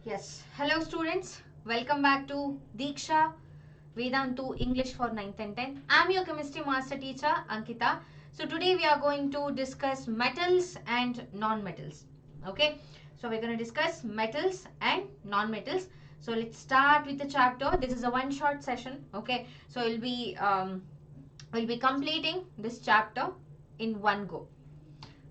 Yes, hello students, welcome back to Diksha Vedantu English for 9th and 10th. I'm your chemistry master teacher Ankita. So today we are going to discuss metals and non-metals. Okay, so we're going to discuss metals and non-metals. So let's start with the chapter. This is a one short session. Okay, so we'll be completing this chapter in one go.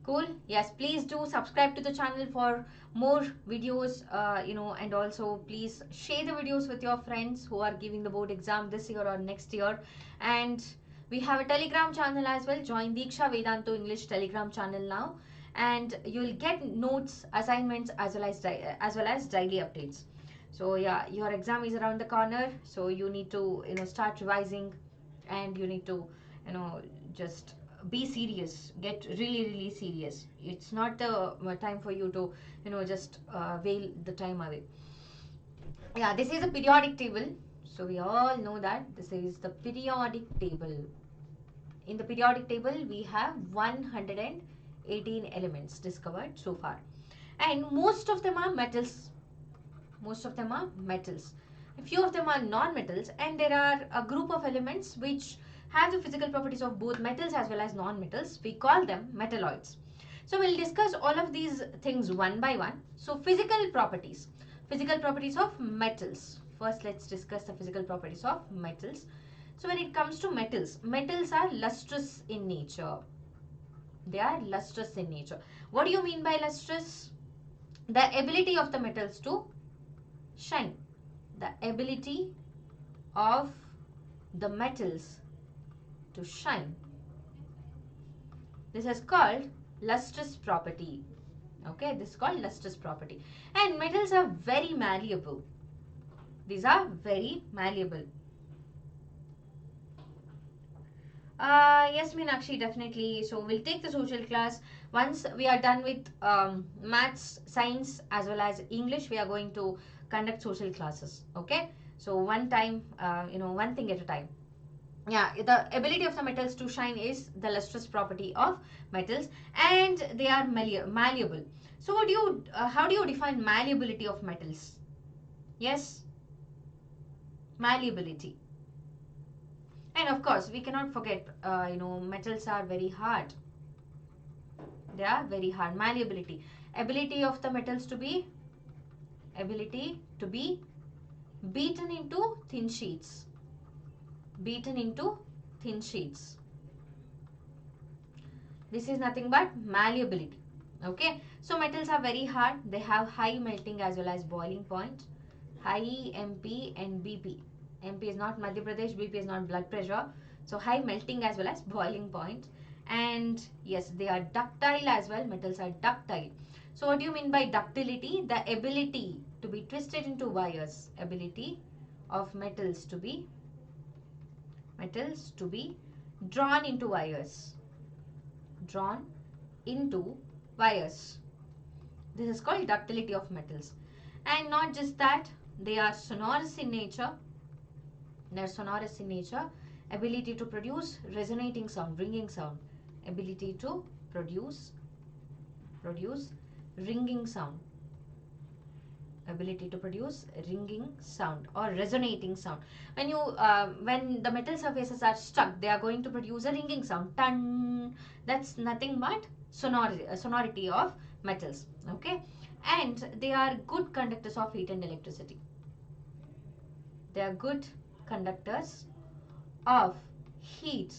Cool. Yes, please do subscribe to the channel for more videos, and also please share the videos with your friends who are giving the board exam this year or next year. And we have a Telegram channel as well. Join Diksha Vedantu English Telegram channel now, and you'll get notes, assignments as well as daily updates. So yeah, your exam is around the corner, so you need to start revising, and you need to just be serious, get really serious. It's not the time for you to just wail the time away. Yeah, this is a periodic table, so we all know that this is the periodic table. In the periodic table we have 118 elements discovered so far, and most of them are metals. A few of them are non-metals, and there are a group of elements which have the physical properties of both metals as well as non-metals. We call them metalloids. So we'll discuss all of these things one by one. So physical properties of metals. First, let's discuss the physical properties of metals. So when it comes to metals are lustrous in nature. They are lustrous in nature. What do you mean by lustrous? The ability of the metals to shine. The ability of the metals to shine. This is called lustrous property. Okay, this is called lustrous property. And metals are very malleable. These are very malleable. Yes, Meenakshi, definitely. So we'll take the social class. Once we are done with maths, science as well as English, we are going to conduct social classes. Okay, so one time, one thing at a time. Yeah, the ability of the metals to shine is the lustrous property of metals, and they are malleable. So how do you define malleability of metals? Yes, malleability. And of course we cannot forget, metals are very hard. They are very hard. Malleability, ability of the metals to be beaten into thin sheets. This is nothing but malleability. Okay, so metals are very hard. They have high melting as well as boiling point. High MP and BP. MP is not Madhya Pradesh, BP is not blood pressure. So high melting as well as boiling point. And yes, they are ductile as well. Metals are ductile. So what do you mean by ductility? The ability to be twisted into wires. Ability of metals to be drawn into wires. This is called ductility of metals. And not just that, they are sonorous in nature. Ability to produce resonating sound, ringing sound. Ability to produce ringing sound. Ability to produce ringing sound or resonating sound. When the metal surfaces are struck, they are going to produce a ringing sound. Tan. That's nothing but sonority of metals. Okay, and they are good conductors of heat and electricity. They are good conductors of heat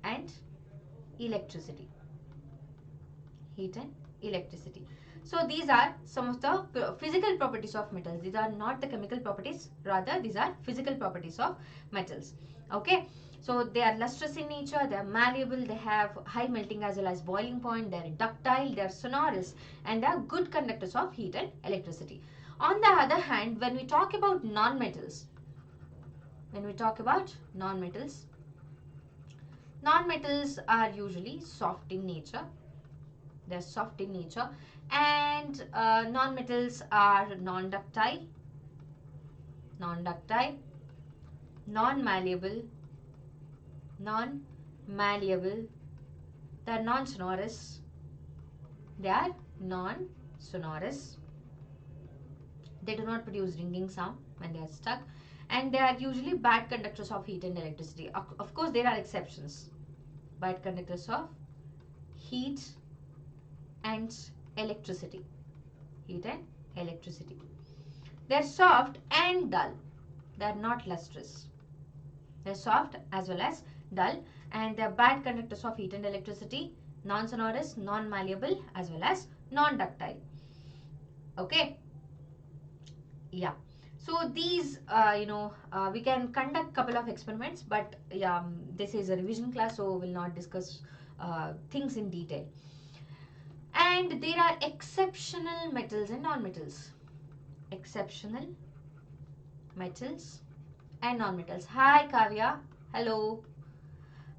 and electricity. So these are some of the physical properties of metals. These are not the chemical properties, rather these are physical properties of metals. Okay, so they are lustrous in nature, they are malleable, they have high melting as well as boiling point, they are ductile, they are sonorous, and they are good conductors of heat and electricity. On the other hand, when we talk about non-metals, non-metals are usually soft in nature. They are soft in nature, and non-metals are non-ductile, non-malleable, they are non-sonorous, They do not produce ringing sound when they are stuck, and they are usually bad conductors of heat and electricity. Of course, there are exceptions. Bad conductors of heat and electricity. Heat and electricity. They are soft and dull. They are not lustrous. They are soft as well as dull, and they are bad conductors of heat and electricity, non-sonorous, non-malleable as well as non-ductile. Okay. Yeah. So these, we can conduct couple of experiments, but yeah, this is a revision class, so we'll not discuss things in detail. And there are exceptional metals and non-metals. Exceptional metals and non-metals. Hi Kavya. Hello.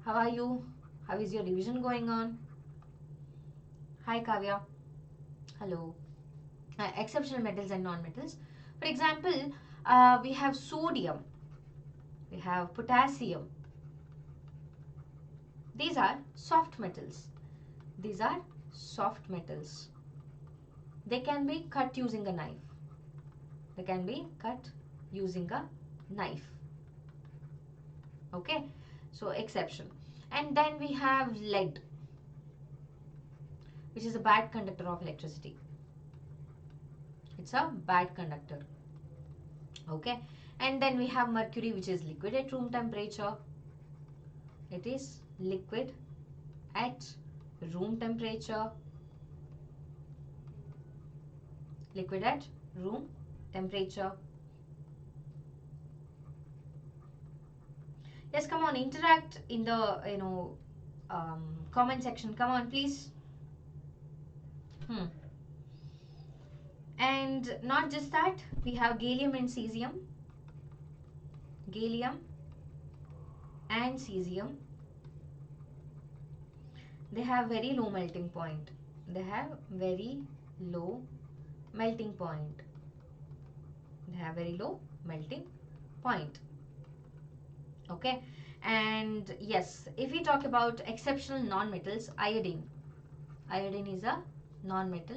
How are you? How is your revision going on? Hi Kavya. Hello. Exceptional metals and non-metals. For example, we have sodium. We have potassium. These are soft metals. These are soft metals. They can be cut using a knife. They can be cut using a knife. Okay, so exception. And then we have lead, which is a bad conductor of electricity. It's a bad conductor. Okay, and then we have mercury, which is liquid at room temperature. It is liquid at room temperature. Liquid at room temperature. Yes, come on, interact in the comment section. Come on, please. And not just that, we have gallium and cesium. Gallium and cesium. They have very low melting point. They have very low melting point. They have very low melting point. Okay. And yes, if we talk about exceptional non-metals, iodine. Iodine is a non-metal.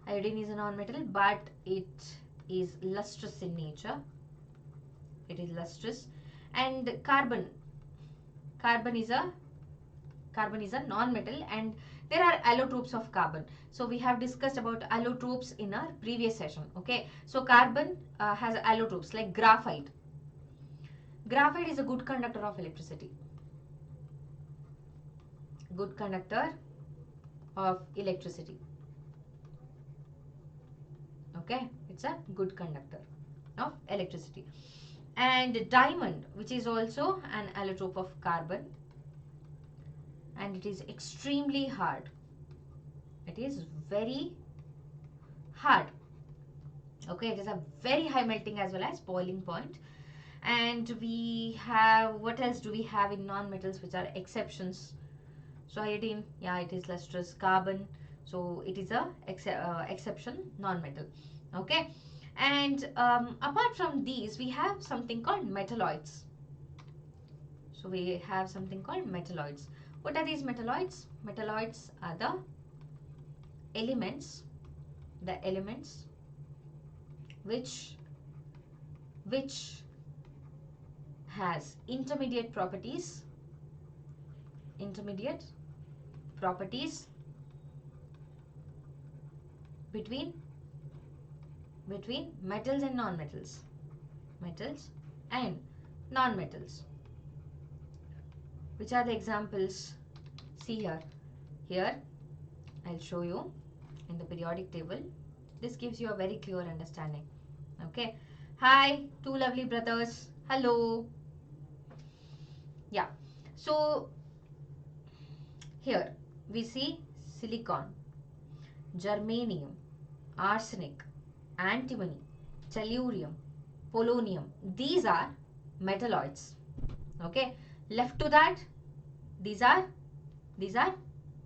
Iodine is a non-metal, but it is lustrous in nature. It is lustrous. And carbon. Carbon is a non-metal, and there are allotropes of carbon. So we have discussed about allotropes in our previous session. Okay. So carbon has allotropes like graphite. Graphite is a good conductor of electricity. Good conductor of electricity. Okay, it's a good conductor of electricity. And diamond, which is also an allotrope of carbon, and it is extremely hard. It is very hard. Okay, it is a very high melting as well as boiling point. And we have, what else do we have in non-metals which are exceptions? So iodine, yeah, it is lustrous. Carbon, so it is a exception non-metal. Okay, and apart from these, we have something called metalloids. So we have something called metalloids. What are these metalloids? Metalloids are the elements which has intermediate properties between metals and non-metals. Metals and non-metals. Which are the examples? See here. Here, I'll show you in the periodic table. This gives you a very clear understanding. Okay. Hi, two lovely brothers. Hello. Yeah. So, here we see silicon, germanium, arsenic, antimony, tellurium, polonium. These are metalloids. Okay. Left to that, these are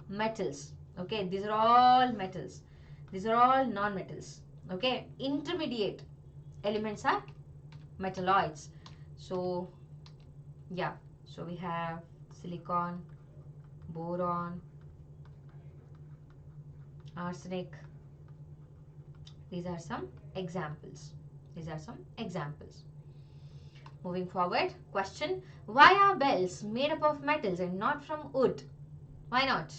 metals. Okay. These are all metals. These are all non-metals. Okay. Intermediate elements are metalloids. So, yeah. So we have silicon, boron, arsenic. These are some examples. These are some examples. Moving forward, question: why are bells made up of metals and not from wood? Why not?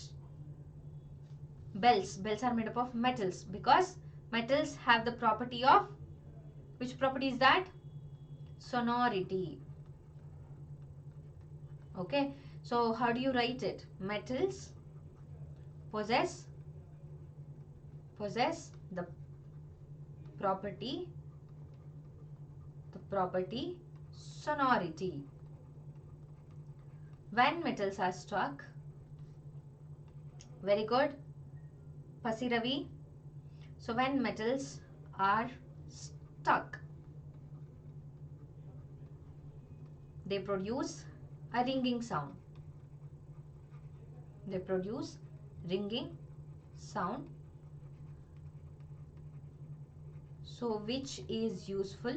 Bells are made up of metals because metals have the property of, which property is that? Sonority. Okay, so how do you write it? Metals possess the property sonority. When metals are struck, very good, Pasi Ravi. So when metals are stuck, they produce a ringing sound. They produce ringing sound. So which is useful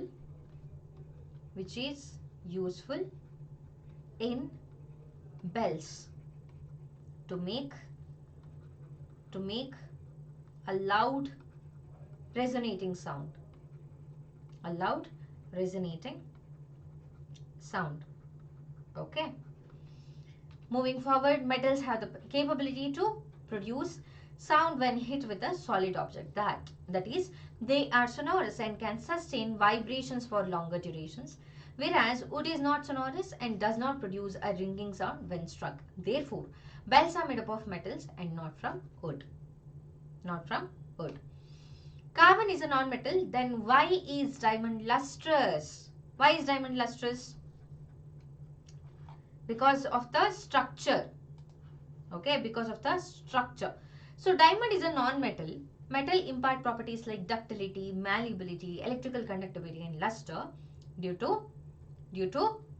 in bells to make a loud resonating sound. A loud resonating sound. Okay. Moving forward, metals have the capability to produce sound when hit with a solid object. That is, they are sonorous and can sustain vibrations for longer durations, whereas wood is not sonorous and does not produce a ringing sound when struck. Therefore, bells are made up of metals and not from wood. Not from wood. Carbon is a non-metal. Then why is diamond lustrous? Why is diamond lustrous? Because of the structure. Okay, because of the structure. So diamond is a non-metal. Metal impart properties like ductility, malleability, electrical conductivity and luster due to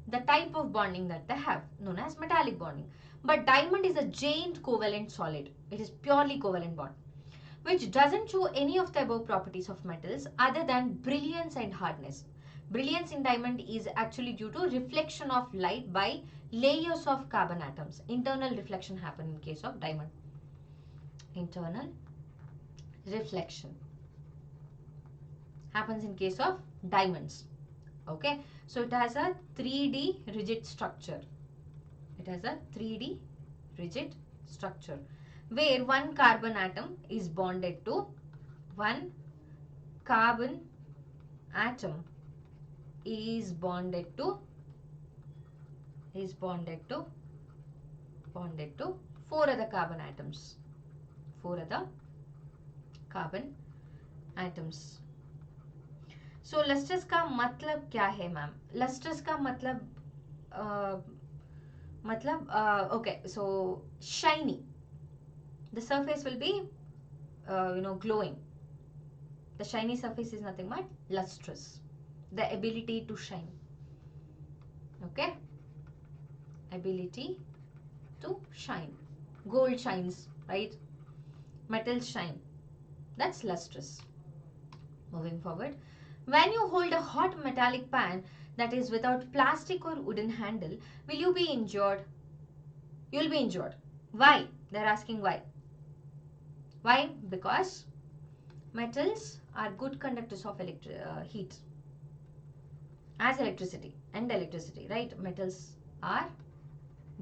the type of bonding that they have, known as metallic bonding. But diamond is a giant covalent solid. It is purely covalent bond, which doesn't show any of the above properties of metals other than brilliance and hardness. Brilliance in diamond is actually due to reflection of light by layers of carbon atoms. Internal reflection happens in case of diamond. Internal reflection happens in case of diamonds. Okay, so it has a 3D rigid structure. It has a 3D rigid structure where one carbon atom is bonded to one carbon atom is bonded to four other carbon atoms. Four other carbon atoms. So lustrous का मतलब क्या है ma'am? Lustrous का मतलब okay, so shiny. The surface will be glowing. The shiny surface is nothing but lustrous. The ability to shine. Okay, ability to shine. Gold shines, right? Metals shine. That's lustrous. Moving forward, when you hold a hot metallic pan that is without plastic or wooden handle, will you be injured? You will be injured. Why? They're asking why. Why? Because metals are good conductors of heat as electricity and electricity, right? Metals are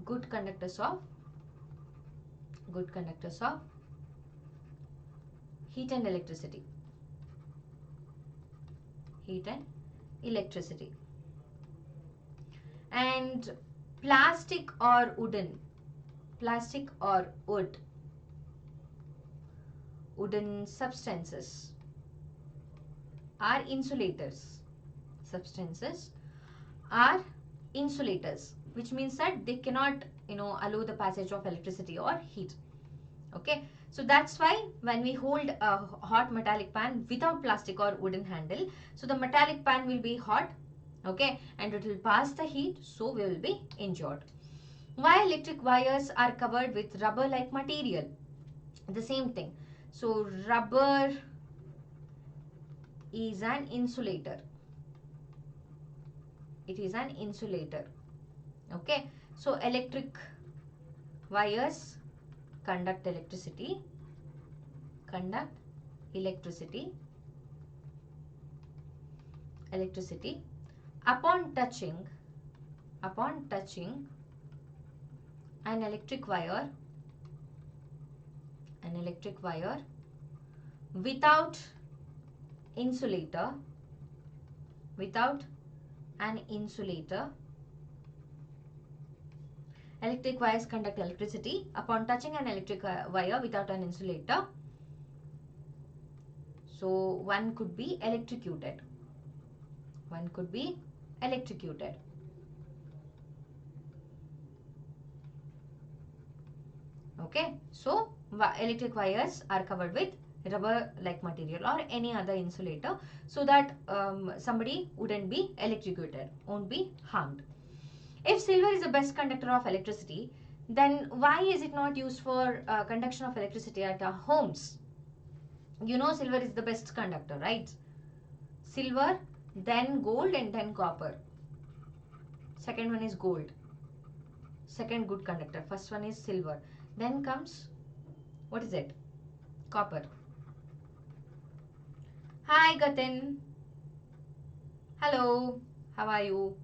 good conductors of heat and electricity. Heat and electricity. And plastic or wooden, wooden substances are insulators. Substances are insulators, which means that they cannot allow the passage of electricity or heat. Okay, so that's why when we hold a hot metallic pan without plastic or wooden handle, so the metallic pan will be hot, okay, and it will pass the heat, so we will be injured. Why electric wires are covered with rubber like material? The same thing. So rubber is an insulator. It is an insulator. Okay, so electric Wires conduct electricity. Conduct electricity. Electricity. Upon touching an electric wire without insulator, without an insulator. Electric wires conduct electricity. Upon touching an electric wire without an insulator, so one could be electrocuted. One could be electrocuted. Okay, so electric wires are covered with rubber like material or any other insulator, so that somebody wouldn't be electrocuted, won't be harmed. If silver is the best conductor of electricity, then why is it not used for conduction of electricity at our homes? You know, silver is the best conductor, right? Silver, then gold, and then copper. Second one is gold. Second good conductor. First one is silver. Then comes, what is it? Copper. Hi Gatin. Hello. How are you?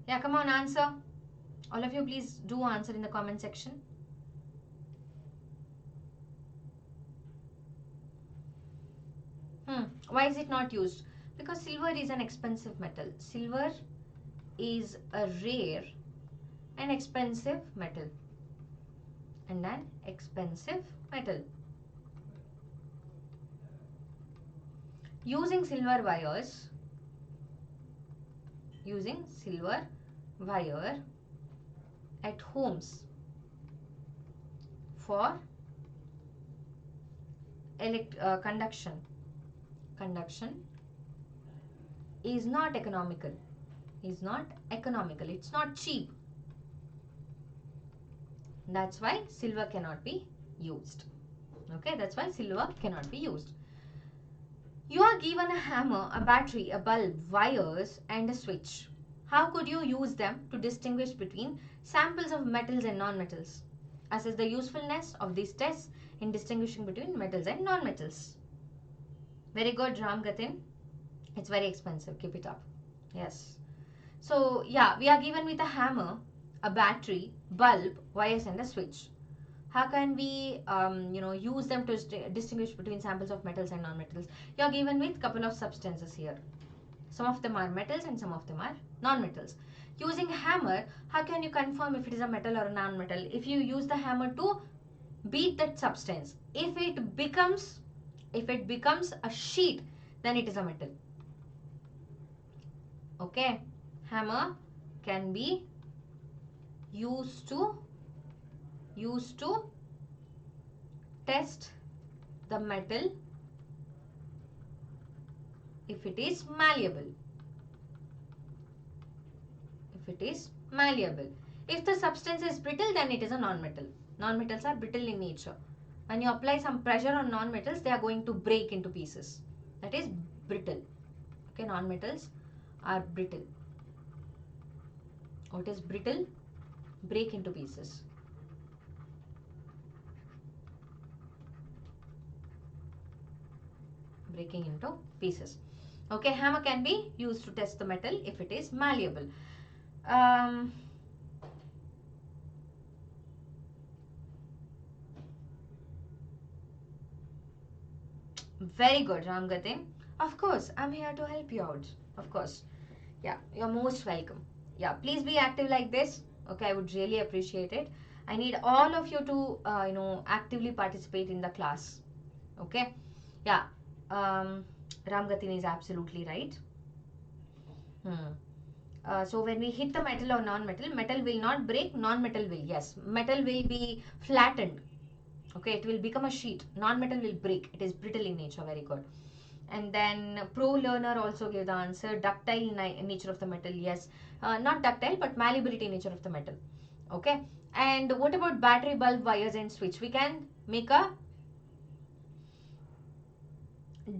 Yeah, come on, answer. All of you, please do answer in the comment section. Why is it not used? Because silver is an expensive metal. Silver is a rare and expensive metal. And an expensive metal. Using silver wires, at homes for conduction is not economical. It's not cheap. That's why silver cannot be used. Okay, that's why silver cannot be used. You are given a hammer, a battery, a bulb, wires, and a switch. How could you use them to distinguish between samples of metals and non-metals? Assess the usefulness of these tests in distinguishing between metals and non-metals. Very good, Ram Gatin. It's very expensive. Keep it up. Yes. So, yeah, we are given with a hammer, a battery, bulb, wires, and a switch. How can we, use them to distinguish between samples of metals and non-metals? You are given with couple of substances here. Some of them are metals and some of them are non-metals. Using a hammer, how can you confirm if it is a metal or a non-metal? If you use the hammer to beat that substance, if it becomes a sheet, then it is a metal. Okay, hammer can be used to test the metal if it is malleable. If the substance is brittle, then it is a non-metal. Non-metals are brittle in nature. When you apply some pressure on non-metals, they are going to break into pieces. That is brittle. Okay, non-metals are brittle. What is brittle? Break into pieces. Breaking into pieces. Okay, hammer can be used to test the metal if it is malleable. Very good, Ram Gatin. Of course, I'm here to help you out. Of course. Yeah, you're most welcome. Yeah, please be active like this. Okay, I would really appreciate it. I need all of you to, actively participate in the class. Okay. Yeah. Ram Gatin is absolutely right. So when we hit the metal or non-metal, metal will not break, non-metal will. Yes, metal will be flattened. Okay, it will become a sheet. Non-metal will break. It is brittle in nature. Very good. And then pro learner also gave the answer. Ductile nature of the metal. Yes, not ductile but malleability nature of the metal. Okay. And what about battery, bulb, wires and switch? We can make a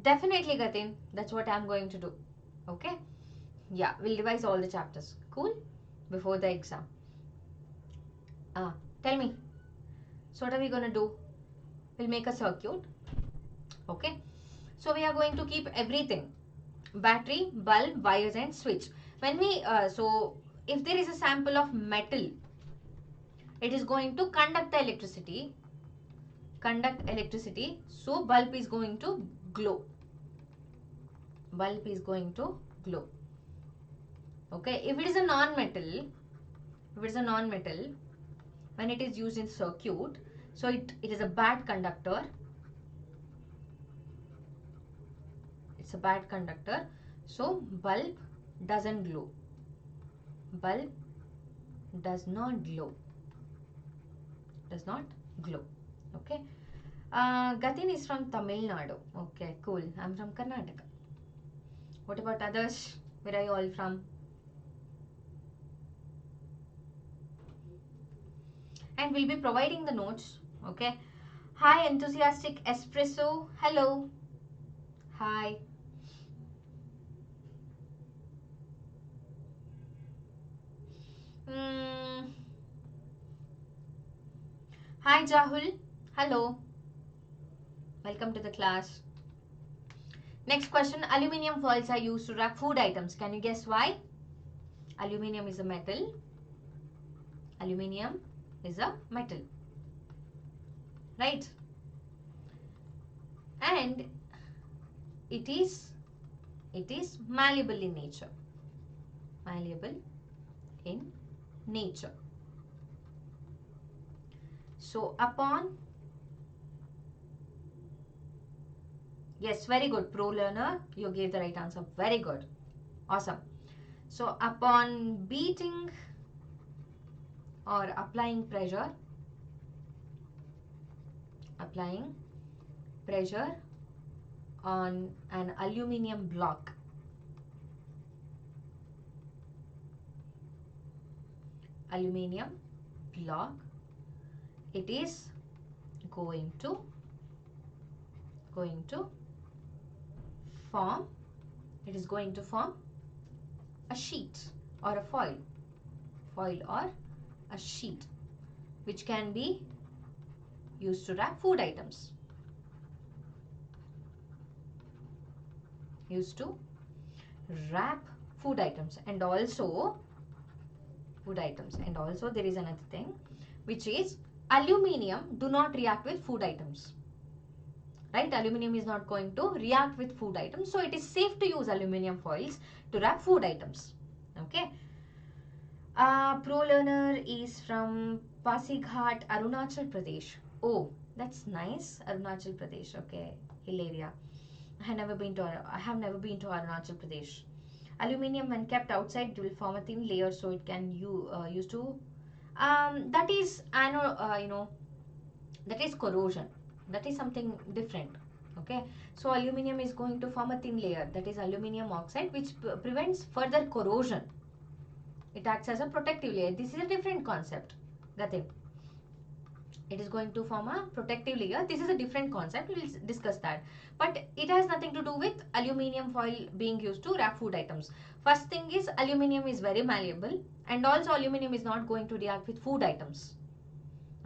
Definitely, Gatin. That's what I'm going to do. Okay? Yeah, we'll revise all the chapters. Cool? Before the exam. Tell me. So what are we going to do? We'll make a circuit. Okay? So we are going to keep everything. Battery, bulb, wires and switch. When we, if there is a sample of metal, it is going to conduct the electricity. So bulb is going to glow. Bulb is going to glow. Okay, if it is a non-metal, when it is used in circuit, so it is a bad conductor. It's a bad conductor. So bulb doesn't glow. Bulb does not glow. Does not glow. Okay. Gatin is from Tamil Nadu. Okay, cool. I'm from Karnataka. What about others? Where are you all from? And we'll be providing the notes. Okay. Hi, enthusiastic espresso. Hello. Hi. Hi, Jahul. Hello. Welcome to the class. Next question. Aluminium foils are used to wrap food items. Can you guess why? Aluminium is a metal. Aluminium is a metal. Right? And it is malleable in nature. Malleable in nature. So upon, yes, very good. Pro learner, you gave the right answer. Very good. Awesome. So upon beating or applying pressure on an aluminium block, it is going to form a sheet or a foil or a sheet which can be used to wrap food items. And also there is another thing, which is aluminium do not react with food items. Right? Aluminium is not going to react with food items. So it is safe to use aluminium foils to wrap food items. Okay. Pro learner is from Pasighat, Arunachal Pradesh. Oh, that's nice. Arunachal Pradesh. Okay. Hill area. I have never been to Arunachal Pradesh. Aluminium when kept outside will form a thin layer, so it can used to that is that is corrosion. That is something different. Okay, so aluminium is going to form a thin layer, that is aluminium oxide, which prevents further corrosion. It acts as a protective layer. This is a different concept. Gatin. It is going to form a protective layer. This is a different concept. We will discuss that. But it has nothing to do with aluminium foil being used to wrap food items. First thing is aluminium is very malleable, and also aluminium is not going to react with food items.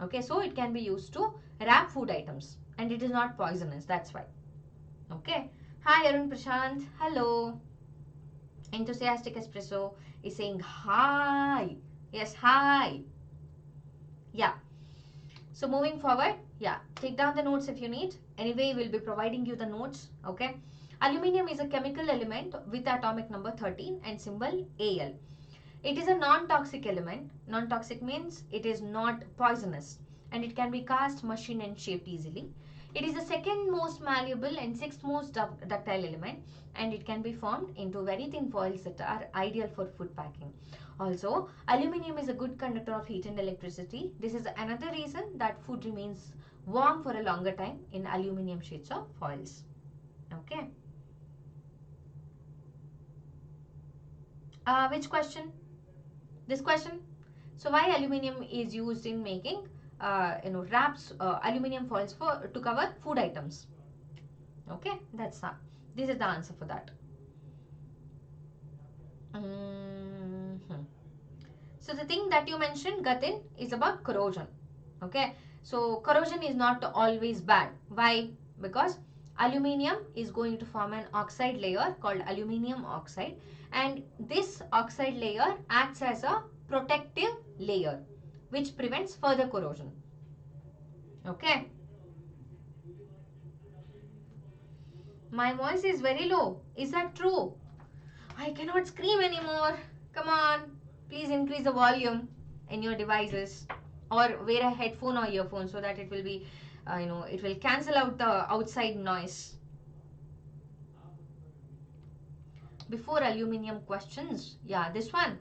Okay, so it can be used to wrap food items, and it is not poisonous. That's why. Okay. Hi, Arun Prashant. Hello. Enthusiastic Espresso is saying hi. Yes, hi. Yeah. So moving forward, yeah, take down the notes if you need. Anyway, we'll be providing you the notes. Okay. Aluminium is a chemical element with atomic number 13 and symbol Al. It is a non-toxic element. Non-toxic means it is not poisonous, and it can be cast, machined and shaped easily. It is the second most malleable and sixth most ductile element, and it can be formed into very thin foils that are ideal for food packing. Also, aluminium is a good conductor of heat and electricity. This is another reason that food remains warm for a longer time in aluminium sheets or foils. Okay. Which question? This question. So why aluminium is used in making wraps, aluminium foils to cover food items? Okay, that's that. This is the answer for that. Mhm. So the thing that you mentioned, Gatin, is about corrosion. Okay, so corrosion is not always bad. Why? Because aluminium is going to form an oxide layer called aluminium oxide, and this oxide layer acts as a protective layer which prevents further corrosion. Okay, my voice is very low. Is that true? I cannot scream anymore. Come on, please increase the volume in your devices, or wear a headphone or earphone so that it will be, it will cancel out the outside noise. Before aluminium questions, yeah, this one.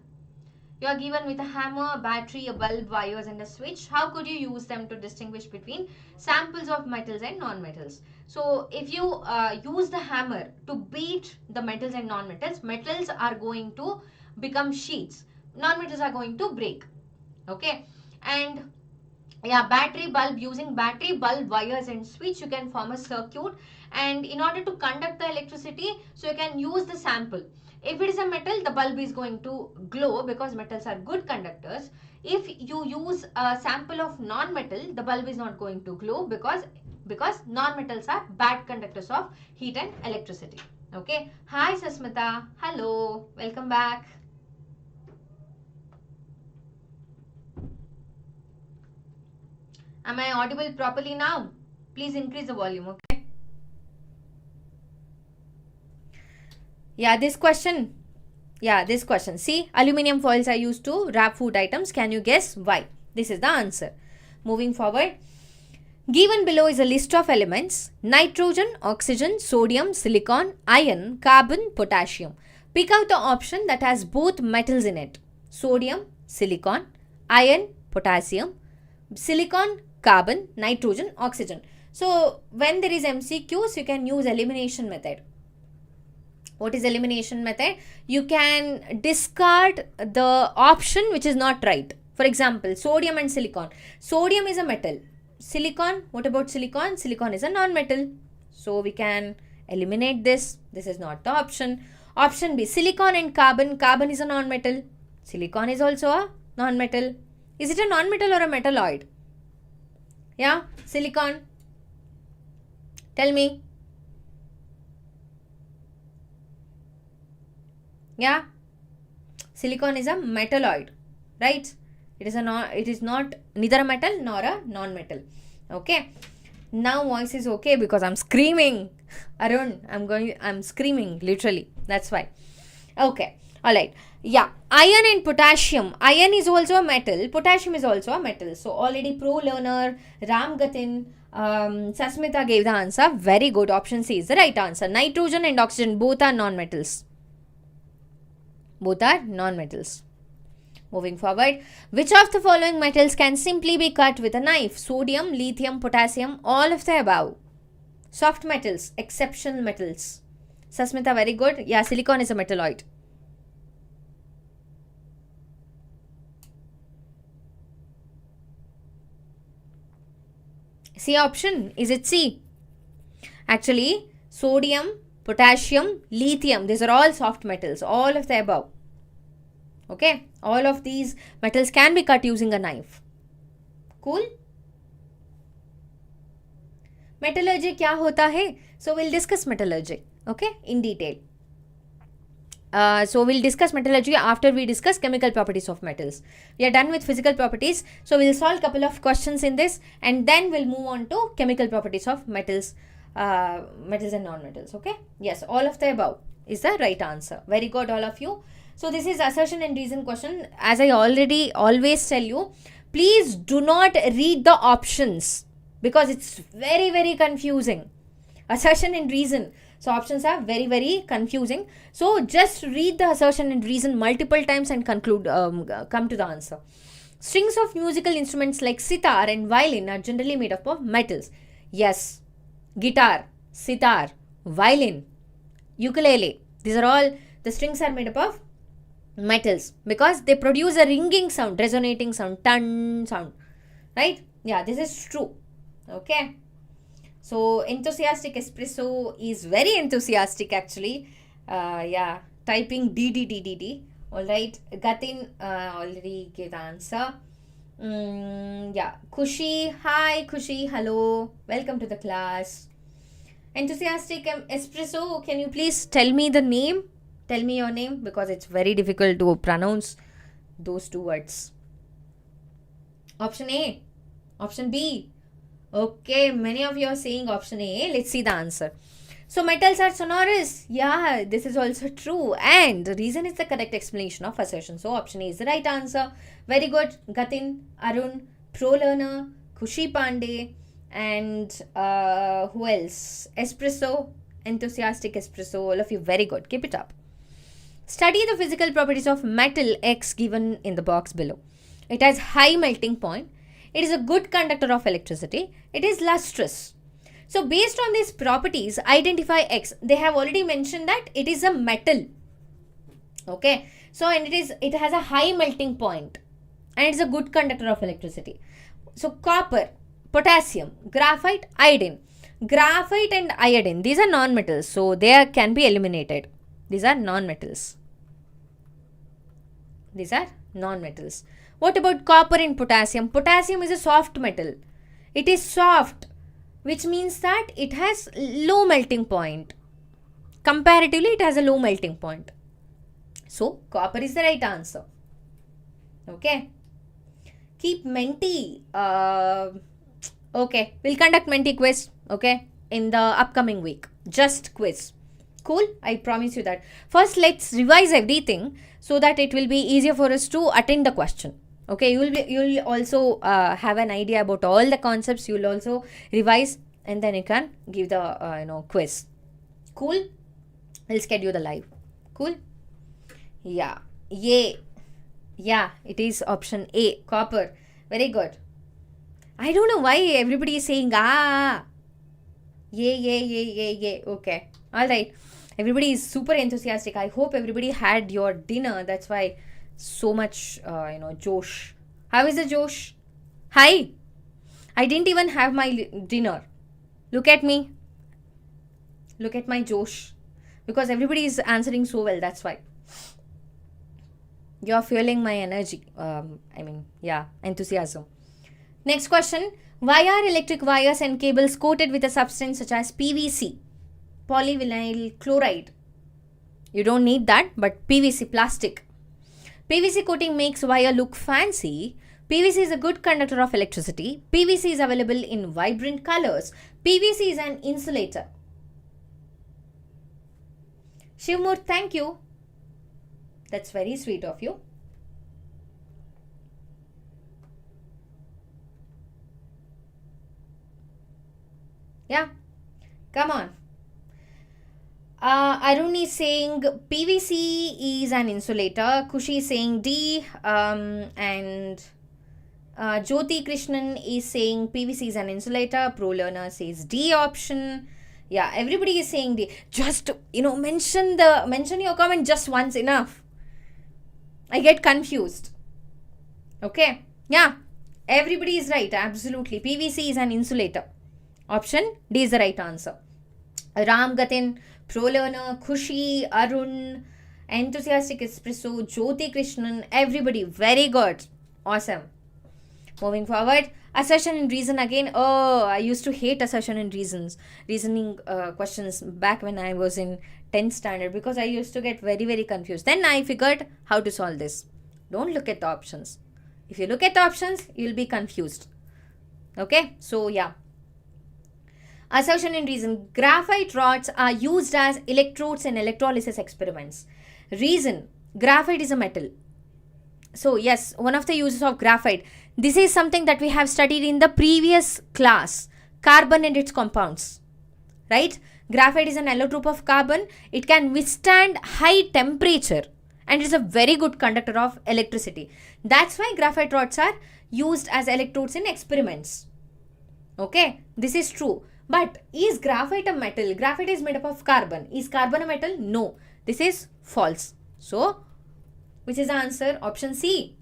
You are given with a hammer, a battery, a bulb, wires, and a switch. How could you use them to distinguish between samples of metals and non-metals? So, if you use the hammer to beat the metals and non-metals, metals are going to become sheets. Non-metals are going to break. Okay, and yeah, battery bulb, using battery bulb wires and switch, you can form a circuit, and in order to conduct the electricity, so you can use the sample. If it is a metal, the bulb is going to glow because metals are good conductors. If you use a sample of non-metal, the bulb is not going to glow because non-metals are bad conductors of heat and electricity. Okay, hi Sasmita, hello, welcome back. Am I audible properly now? Please increase the volume. Okay. Yeah, this question. Yeah, this question. See, aluminium foils are used to wrap food items. Can you guess why? This is the answer. Moving forward. Given below is a list of elements: nitrogen, oxygen, sodium, silicon, iron, carbon, potassium. Pick out the option that has both metals in it: sodium, silicon, iron, potassium, silicon, carbon, nitrogen, oxygen. So when there is MCQs, you can use elimination method. What is elimination method? You can discard the option which is not right. For example, sodium and silicon. Sodium is a metal. Silicon, what about silicon? Silicon is a non-metal. So we can eliminate this. This is not the option. Option B, silicon and carbon. Carbon is a non-metal. Silicon is also a non-metal. Is it a non-metal or a metalloid? Yeah, silicon. Tell me. Yeah, silicon is a metalloid, right? It is not neither a metal nor a non-metal. Okay. Now voice is okay because I'm screaming. Arun, I'm screaming literally. That's why. Okay. Alright. Yeah. Iron and potassium. Iron is also a metal. Potassium is also a metal. So already pro learner, Ram Gatin, Sasmita gave the answer. Very good. Option C is the right answer. Nitrogen and oxygen both are non-metals. Both are non-metals. Moving forward, which of the following metals can simply be cut with a knife? Sodium, lithium, potassium, all of the above. Soft metals, exceptional metals. Sasmita, very good. Yeah, silicon is a metalloid. C option, is it C? Actually, sodium, potassium, lithium, these are all soft metals, all of the above. Okay, all of these metals can be cut using a knife. Cool? Metallurgy kya hota hai? So we'll discuss metallurgy, okay, in detail. So we'll discuss metallurgy after we discuss chemical properties of metals. We are done with physical properties, so we'll solve a couple of questions in this, and then we'll move on to chemical properties of metals. Metals and non-metals. Okay, yes, all of the above is the right answer. Very good, all of you. So this is assertion and reason question. As I already always tell you, please do not read the options because it's very confusing. Assertion and reason, so options are very confusing. So just read the assertion and reason multiple times and conclude, come to the answer. Strings of musical instruments like sitar and violin are generally made up of metals. Yes, guitar, sitar, violin, ukulele, these are all, the strings are made up of metals because they produce a ringing sound, resonating sound, ton sound, right? Yeah, this is true. Okay, So enthusiastic espresso is very enthusiastic actually. Yeah, typing DDDDD. All right, Gatin already gave the answer. Yeah, Kushi. Hi, Kushi. Hello. Welcome to the class. Enthusiastic espresso. Can you please tell me the name? Tell me your name because it's very difficult to pronounce those two words. Option A. Option B. Okay, many of you are saying option A. Let's see the answer. So metals are sonorous. Yeah, this is also true. And the reason is the correct explanation of assertion. So option A is the right answer. Very good. Gatin, Arun, pro learner, Kushi Pandey, and who else? Espresso, enthusiastic espresso. All of you, very good. Keep it up. Study the physical properties of metal X given in the box below. It has high melting point. It is a good conductor of electricity. It is lustrous. So based on these properties, identify X. They have already mentioned that it is a metal. Okay. So and it has a high melting point and it's a good conductor of electricity. So copper, potassium, graphite, iodine. Graphite and iodine, these are non-metals. So they can be eliminated. These are non-metals. These are non-metals. What about copper and potassium? Potassium is a soft metal. It is soft, which means that it has low melting point. Comparatively, it has a low melting point. So, copper is the right answer. Okay. Keep Menti. Okay. We'll conduct Menti quiz. Okay. In the upcoming week. Just quiz. Cool? I promise you that. First, let's revise everything so that it will be easier for us to attend the question. Okay, you'll also have an idea about all the concepts. You'll also revise and then you can give the quiz. Cool? We'll schedule the live. Cool? Yeah. Yay. Yeah, it is option A, copper. Very good. I don't know why everybody is saying Yay. Okay. All right. Everybody is super enthusiastic. I hope everybody had your dinner. That's why so much, Josh. How is the Josh? Hi. I didn't even have my dinner. Look at me. Look at my Josh. Because everybody is answering so well. That's why. You're fueling my energy. Enthusiasm. Next question. Why are electric wires and cables coated with a substance such as PVC? Polyvinyl chloride. You don't need that, but PVC, plastic. PVC coating makes wire look fancy. PVC is a good conductor of electricity. PVC is available in vibrant colors. PVC is an insulator. Shivmur, thank you. That's very sweet of you. Yeah, come on. Arun is saying PVC is an insulator. Kushi is saying D. And Jyoti Krishnan is saying PVC is an insulator. Pro learner says D option. Yeah, everybody is saying D. Just mention your comment just once enough. I get confused. Okay. Yeah. Everybody is right. Absolutely. PVC is an insulator. Option D is the right answer. Ram Gatin, Pro Learner, Khushi, Arun, Enthusiastic Espresso, Jyoti Krishnan, everybody. Very good. Awesome. Moving forward. Assertion and reason again. Oh, I used to hate assertion and reasoning questions back when I was in 10th standard because I used to get very, very confused. Then I figured how to solve this. Don't look at the options. If you look at the options, you'll be confused. Okay, so yeah. Assertion and reason. Graphite rods are used as electrodes in electrolysis experiments. Reason. Graphite is a metal. So yes, one of the uses of graphite. This is something that we have studied in the previous class. Carbon and its compounds. Right? Graphite is an allotrope of carbon. It can withstand high temperature. And it's a very good conductor of electricity. That's why graphite rods are used as electrodes in experiments. Okay? This is true. But is graphite a metal? Graphite is made up of carbon. Is carbon a metal? No. This is false. So, which is the answer? Option C.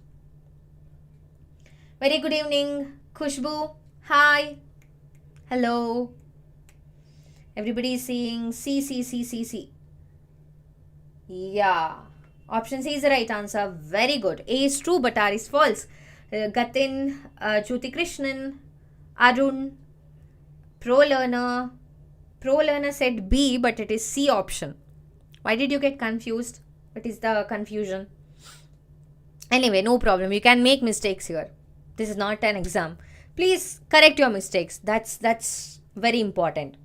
Very good evening. Khushbu. Hi. Hello. Everybody is saying C, C, C, C, C. Yeah. Option C is the right answer. Very good. A is true, but R is false. Gatin, Jyoti Krishnan, Arun, Pro Learner. Pro Learner said B, but it is C option. Why did you get confused? What is the confusion? Anyway, no problem. You can make mistakes here. This is not an exam. Please correct your mistakes. That's very important.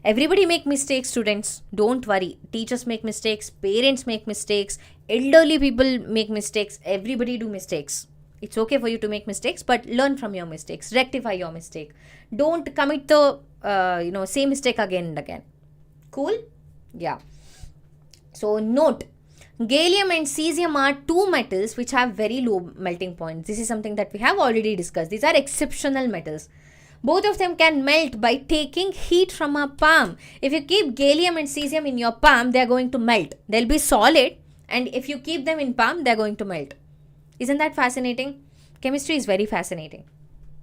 Everybody make mistakes, students. Don't worry. Teachers make mistakes. Parents make mistakes. Elderly people make mistakes. Everybody do mistakes. It's okay for you to make mistakes, but learn from your mistakes. Rectify your mistake. Don't commit the same mistake again and again. Cool? Yeah. So note, gallium and cesium are two metals which have very low melting points. This is something that we have already discussed. These are exceptional metals. Both of them can melt by taking heat from our palm. If you keep gallium and cesium in your palm, they are going to melt. They'll be solid, and if you keep them in palm, they are going to melt. Isn't that fascinating? Chemistry is very fascinating.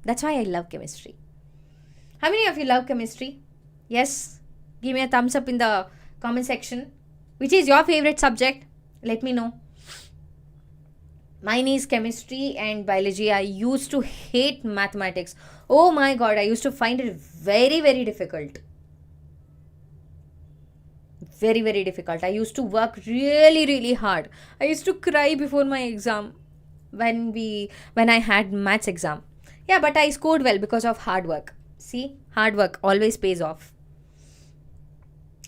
That's why I love chemistry. How many of you love chemistry? Yes? Give me a thumbs up in the comment section. Which is your favorite subject? Let me know. Mine is chemistry and biology. I used to hate mathematics. Oh my god, I used to find it very, very difficult. Very, very difficult. I used to work really, really hard. I used to cry before my exam when I had maths exam. Yeah, but I scored well because of hard work. See, hard work always pays off.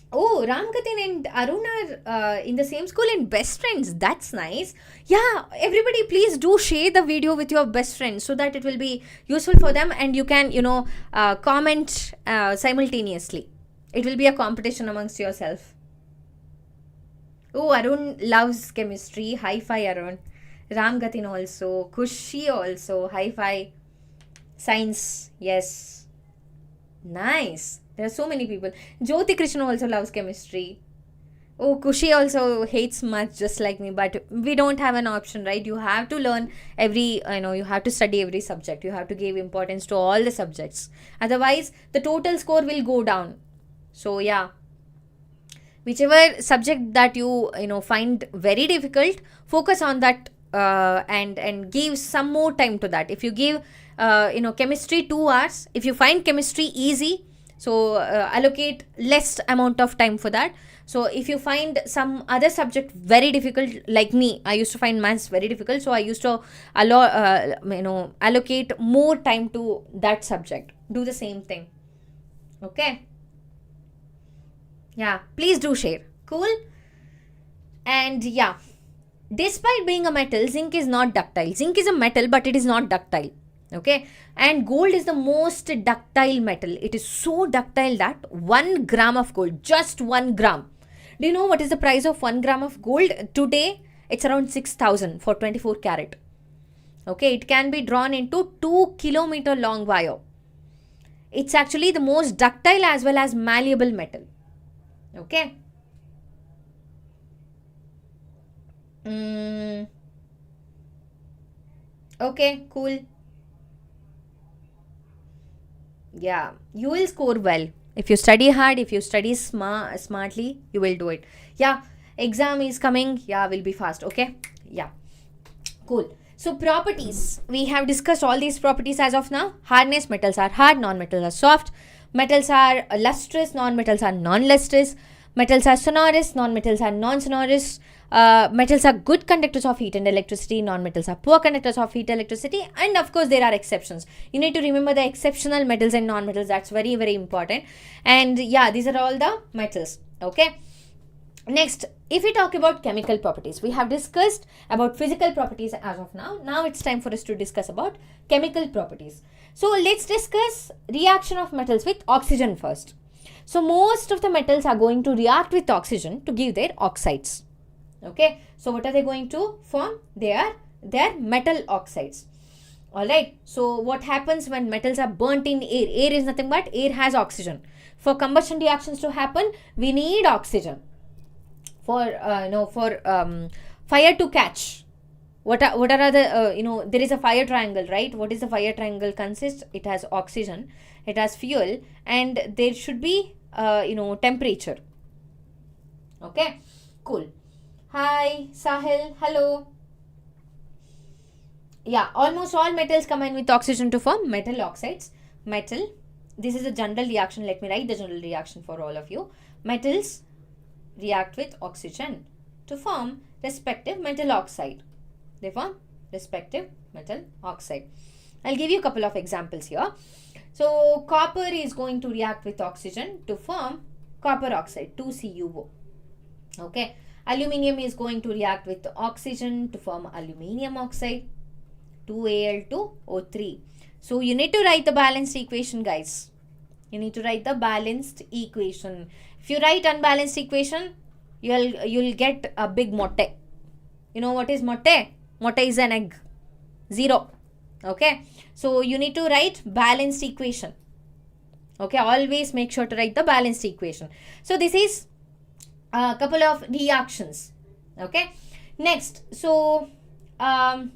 Oh, Ramgatin and Arun are in the same school and best friends. That's nice. Yeah, everybody please do share the video with your best friends so that it will be useful for them and you can, comment simultaneously. It will be a competition amongst yourself. Oh, Arun loves chemistry. Hi-fi, Arun. Ramgatin also. Kushi also. Hi-fi. Science. Yes. Nice. There are so many people. Jyoti Krishna also loves chemistry. Oh, Kushi also hates maths just like me. But we don't have an option, right? You have to learn you have to study every subject. You have to give importance to all the subjects. Otherwise, the total score will go down. So, yeah. Whichever subject that you find very difficult, focus on that and give some more time to that. If you give chemistry 2 hours, if you find chemistry easy, so allocate less amount of time for that. So if you find some other subject very difficult, like me, I used to find maths very difficult, so I used to allocate more time to that subject. Do the same thing. Okay. Yeah, please do share. Cool. And yeah, despite being a metal, zinc is not ductile. Zinc is a metal, but it is not ductile. Okay. And gold is the most ductile metal. It is so ductile that 1 gram of gold, just 1 gram. Do you know what is the price of 1 gram of gold? Today, it's around 6,000 for 24 carat. Okay. It can be drawn into 2 kilometer long wire. It's actually the most ductile as well as malleable metal. Okay. Okay, cool. Yeah, you will score well. If you study hard, if you study smartly, you will do it. Yeah, exam is coming. Yeah, will be fast. Okay. Yeah, cool. So properties. We have discussed all these properties as of now. Hardness, metals are hard, non-metals are soft. Metals are lustrous, non-metals are non-lustrous. Metals are sonorous, non-metals are non-sonorous. Metals are good conductors of heat and electricity. Non-metals are poor conductors of heat and electricity. And of course, there are exceptions. You need to remember the exceptional metals and non-metals. That's very, very important. And yeah, these are all the metals. Okay. Next, if we talk about chemical properties, we have discussed about physical properties as of now. Now it's time for us to discuss about chemical properties. So let's discuss reaction of metals with oxygen first. So most of the metals are going to react with oxygen to give their oxides. Okay. So what are they going to form? They are metal oxides. Alright. So what happens when metals are burnt in air? Air is nothing but air has oxygen. For combustion reactions to happen, we need oxygen. For fire to catch, what are the there is a fire triangle, right? What is the fire triangle consist? It has oxygen, it has fuel, and there should be temperature. Okay, cool. Hi, Sahil. Hello. Yeah, almost all metals combine with oxygen to form metal oxides. Metal, this is a general reaction. Let me write the general reaction for all of you. Metals react with oxygen to form respective metal oxide. They form respective metal oxide. I'll give you a couple of examples here. So, copper is going to react with oxygen to form copper oxide, 2CuO. Okay. Aluminium is going to react with oxygen to form aluminium oxide, 2Al2O3. So, you need to write the balanced equation, guys. You need to write the balanced equation. If you write unbalanced equation, you'll get a big motte. You know what is motte? Motte is an egg. 0. Okay. So, you need to write balanced equation. Okay. Always make sure to write the balanced equation. So, this is a couple of reactions. Okay. Next. So, burning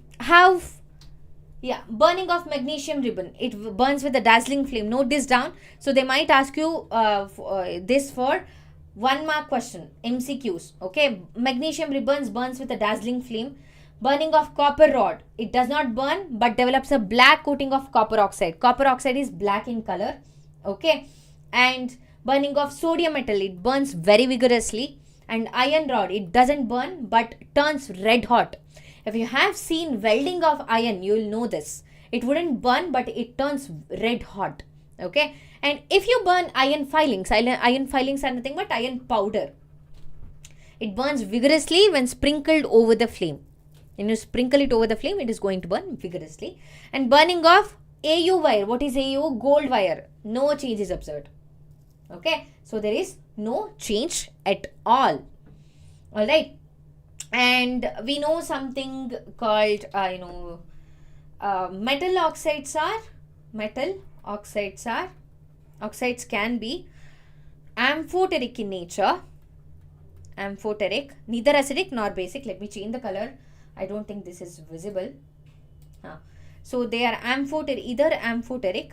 of magnesium ribbon. It burns with a dazzling flame. Note this down. So, they might ask you this for 1 mark question. MCQs. Okay. Magnesium ribbons burns with a dazzling flame. Burning of copper rod. It does not burn but develops a black coating of copper oxide. Copper oxide is black in color. Okay. And burning of sodium metal. It burns very vigorously. And iron rod. It doesn't burn but turns red hot. If you have seen welding of iron, you will know this. It wouldn't burn but it turns red hot. Okay. And if you burn iron filings are nothing but iron powder. It burns vigorously when sprinkled over the flame. When you sprinkle it over the flame, it is going to burn vigorously. And burning of AU wire. What is AU? Gold wire. No change is observed. Okay. So, there is no change at all. Alright. And we know something called, metal oxides can be amphoteric in nature. Amphoteric. Neither acidic nor basic. Let me change the color. I don't think this is visible. So, they are either amphoteric,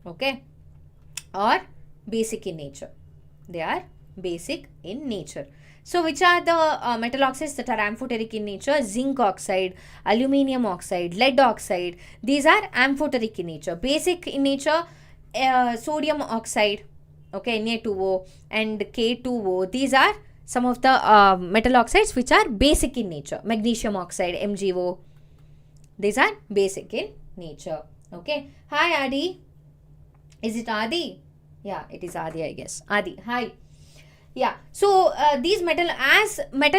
okay, or basic in nature. They are basic in nature. So, which are the metal oxides that are amphoteric in nature? Zinc oxide, aluminium oxide, lead oxide. These are amphoteric in nature. Basic in nature, sodium oxide, okay, Na2O and K2O. These are some of the metal oxides which are basic in nature. Magnesium oxide, MgO. These are basic in nature. Okay. Hi, Adi. Is it Adi? Yeah, it is Adi, I guess. Adi, hi. Yeah. So, these metal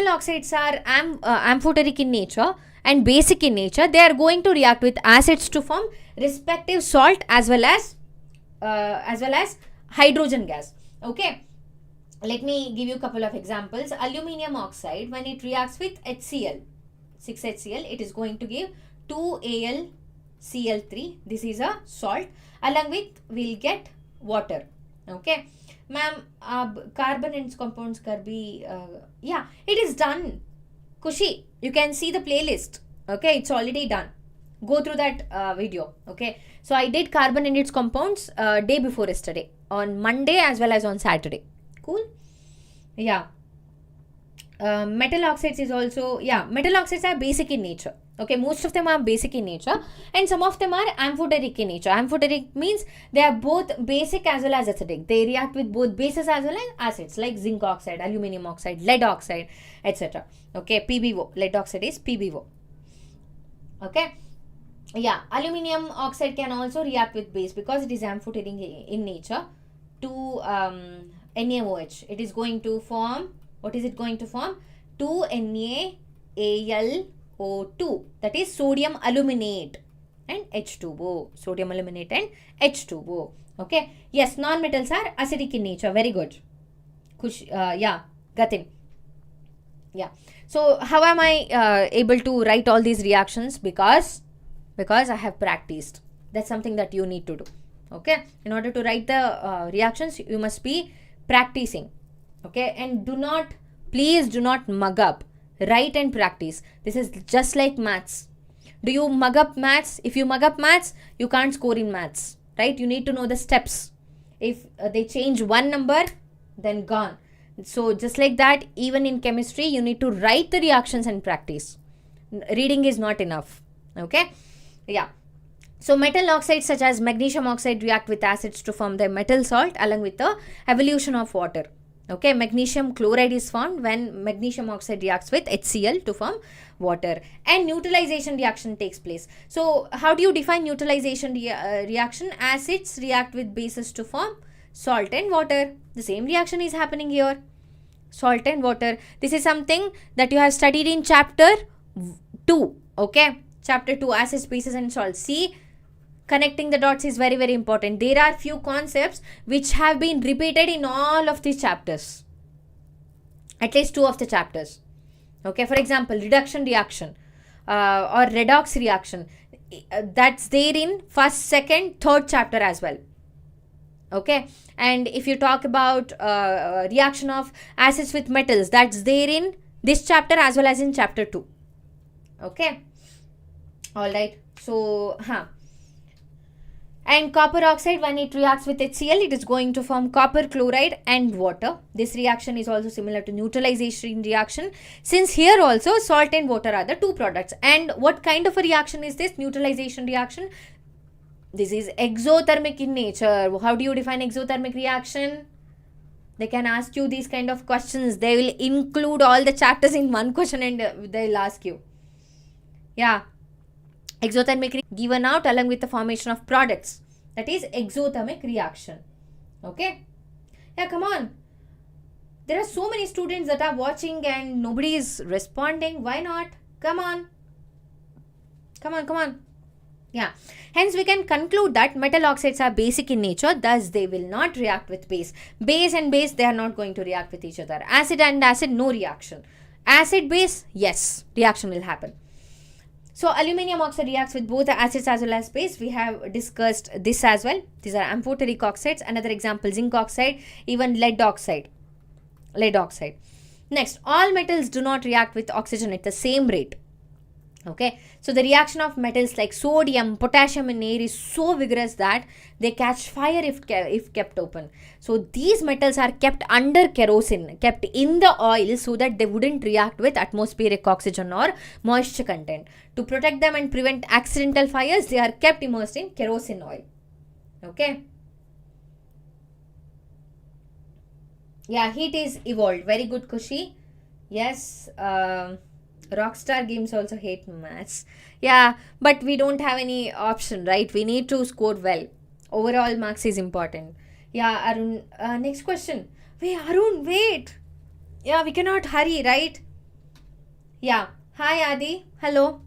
oxides are amphoteric in nature and basic in nature, they are going to react with acids to form respective salt as well as hydrogen gas. Okay. Let me give you a couple of examples. Aluminium oxide, when it reacts with HCl, 6HCl, it is going to give 2AlCl3. This is a salt. Along with, we'll get water. Okay. Ma'am, carbon and compounds yeah, it is done. Kushi, you can see the playlist. Okay, it's already done. Go through that video. Okay. So, I did carbon and its compounds day before yesterday. On Monday as well as on Saturday. Cool. Yeah. Metal oxides is also, metal oxides are basic in nature. Okay, most of them are basic in nature and some of them are amphoteric in nature. Amphoteric means they are both basic as well as acidic. They react with both bases as well as acids like zinc oxide, aluminium oxide, lead oxide, etc. Okay, PbO. Lead oxide is PbO. Okay. Yeah, aluminium oxide can also react with base because it is amphoteric in nature to NaOH. It is going to form, what is it going to form? 2NaAlO2. That is sodium aluminate and H2O. Sodium aluminate and H2O. Okay. Yes, non-metals are acidic in nature. Very good. Gatin. Yeah. So, how am I able to write all these reactions? Because I have practiced. That's something that you need to do. Okay. In order to write the reactions, you must be practicing. Okay. And please do not mug up. Write and practice. This is just like maths. Do you mug up maths? If you mug up maths, you can't score in maths. Right? You need to know the steps. If they change one number, then gone. So just like that, even in chemistry, you need to write the reactions and practice. Reading is not enough. Okay. Yeah. So metal oxides such as magnesium oxide react with acids to form the metal salt along with the evolution of water. Okay, magnesium chloride is formed when magnesium oxide reacts with HCl to form water, and neutralization reaction takes place. So how do you define neutralization reaction? Acids react with bases to form salt and water. The same reaction is happening here. Salt and water. This is something that you have studied in chapter 2. Okay, chapter 2, acids, bases and salts. See, connecting the dots is very, very important. There are few concepts which have been repeated in all of these chapters, at least 2 of the chapters. Okay, for example, reduction reaction or redox reaction, that's there in first, second, third chapter as well. Okay, and if you talk about reaction of acids with metals, that's there in this chapter as well as in chapter 2. Okay, all right. So and copper oxide, when it reacts with HCl, it is going to form copper chloride and water. This reaction is also similar to neutralization reaction, since here also salt and water are the 2 products. And what kind of a reaction is this neutralization reaction? This is exothermic in nature. How do you define exothermic reaction? They can ask you these kind of questions. They will include all the chapters in one question and they'll ask you. Yeah. Exothermic given out along with the formation of products. That is exothermic reaction. Okay. Yeah, come on. There are so many students that are watching and nobody is responding. Why not? Come on. Come on, come on. Yeah. Hence, we can conclude that metal oxides are basic in nature. Thus, they will not react with base. Base and base, they are not going to react with each other. Acid and acid, no reaction. Acid base, yes, reaction will happen. So, aluminium oxide reacts with both acids as well as base. We have discussed this as well. These are amphoteric oxides. Another example, zinc oxide, even lead oxide. Lead oxide. Next, all metals do not react with oxygen at the same rate. Okay, so the reaction of metals like sodium, potassium in air is so vigorous that they catch fire if kept open. So these metals are kept under kerosene, kept in the oil so that they wouldn't react with atmospheric oxygen or moisture content. To protect them and prevent accidental fires, they are kept immersed in kerosene oil. Okay. Yeah, heat is evolved. Very good, Kushi. Yes. Rockstar Games also hate maths. Yeah, but we don't have any option, right? We need to score well. Overall marks is important. Yeah, Arun. Next question. Wait, Arun, wait. Yeah, we cannot hurry, right? Yeah. Hi, Adi. Hello.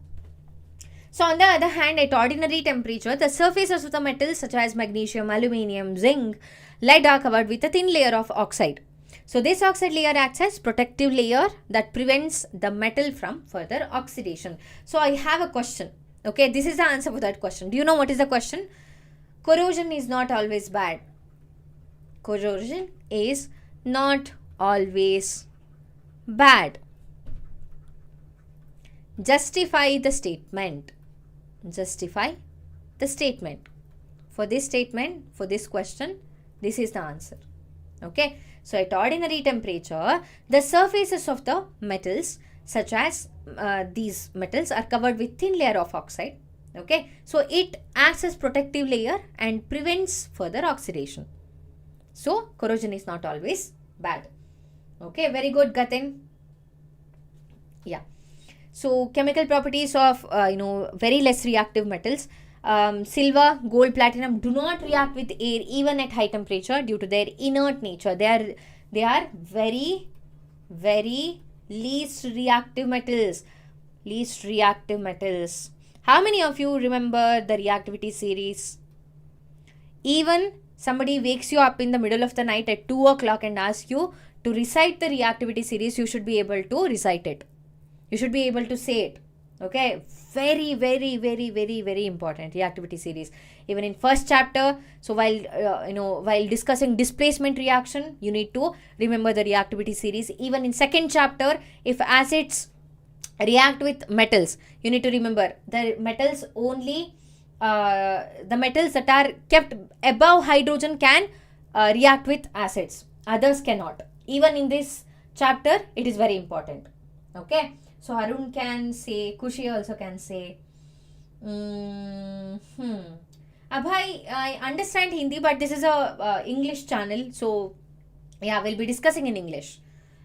So, on the other hand, at ordinary temperature, the surfaces of the metals such as magnesium, aluminium, zinc, lead are covered with a thin layer of oxide. So this oxide layer acts as protective layer that prevents the metal from further oxidation. So I have a question. Okay, this is the answer for that question. Do you know what is the question? Corrosion is not always bad. Corrosion is not always bad. Justify the statement. Justify the statement. For this statement, for this question, this is the answer. Okay. So, at ordinary temperature, the surfaces of the metals such as these metals are covered with thin layer of oxide. Okay. So, it acts as protective layer and prevents further oxidation. So, corrosion is not always bad. Okay. Very good, Gatin. Yeah. So, chemical properties of, very less reactive metals. Silver, gold, platinum do not react with air even at high temperature due to their inert nature. They are very, very least reactive metals. Least reactive metals. How many of you remember the reactivity series? Even somebody wakes you up in the middle of the night at 2 o'clock and asks you to recite the reactivity series, you should be able to recite it. You should be able to say it. Okay, very, very, very, very, very important reactivity series. Even in first chapter, so while discussing displacement reaction, you need to remember the reactivity series. Even in second chapter, if acids react with metals, you need to remember the metals only, the metals that are kept above hydrogen can react with acids, others cannot. Even in this chapter it is very important. Okay, so Arun can say, Kushi also can say. Abhay, I understand Hindi, but this is a English channel, so yeah, we'll be discussing in English.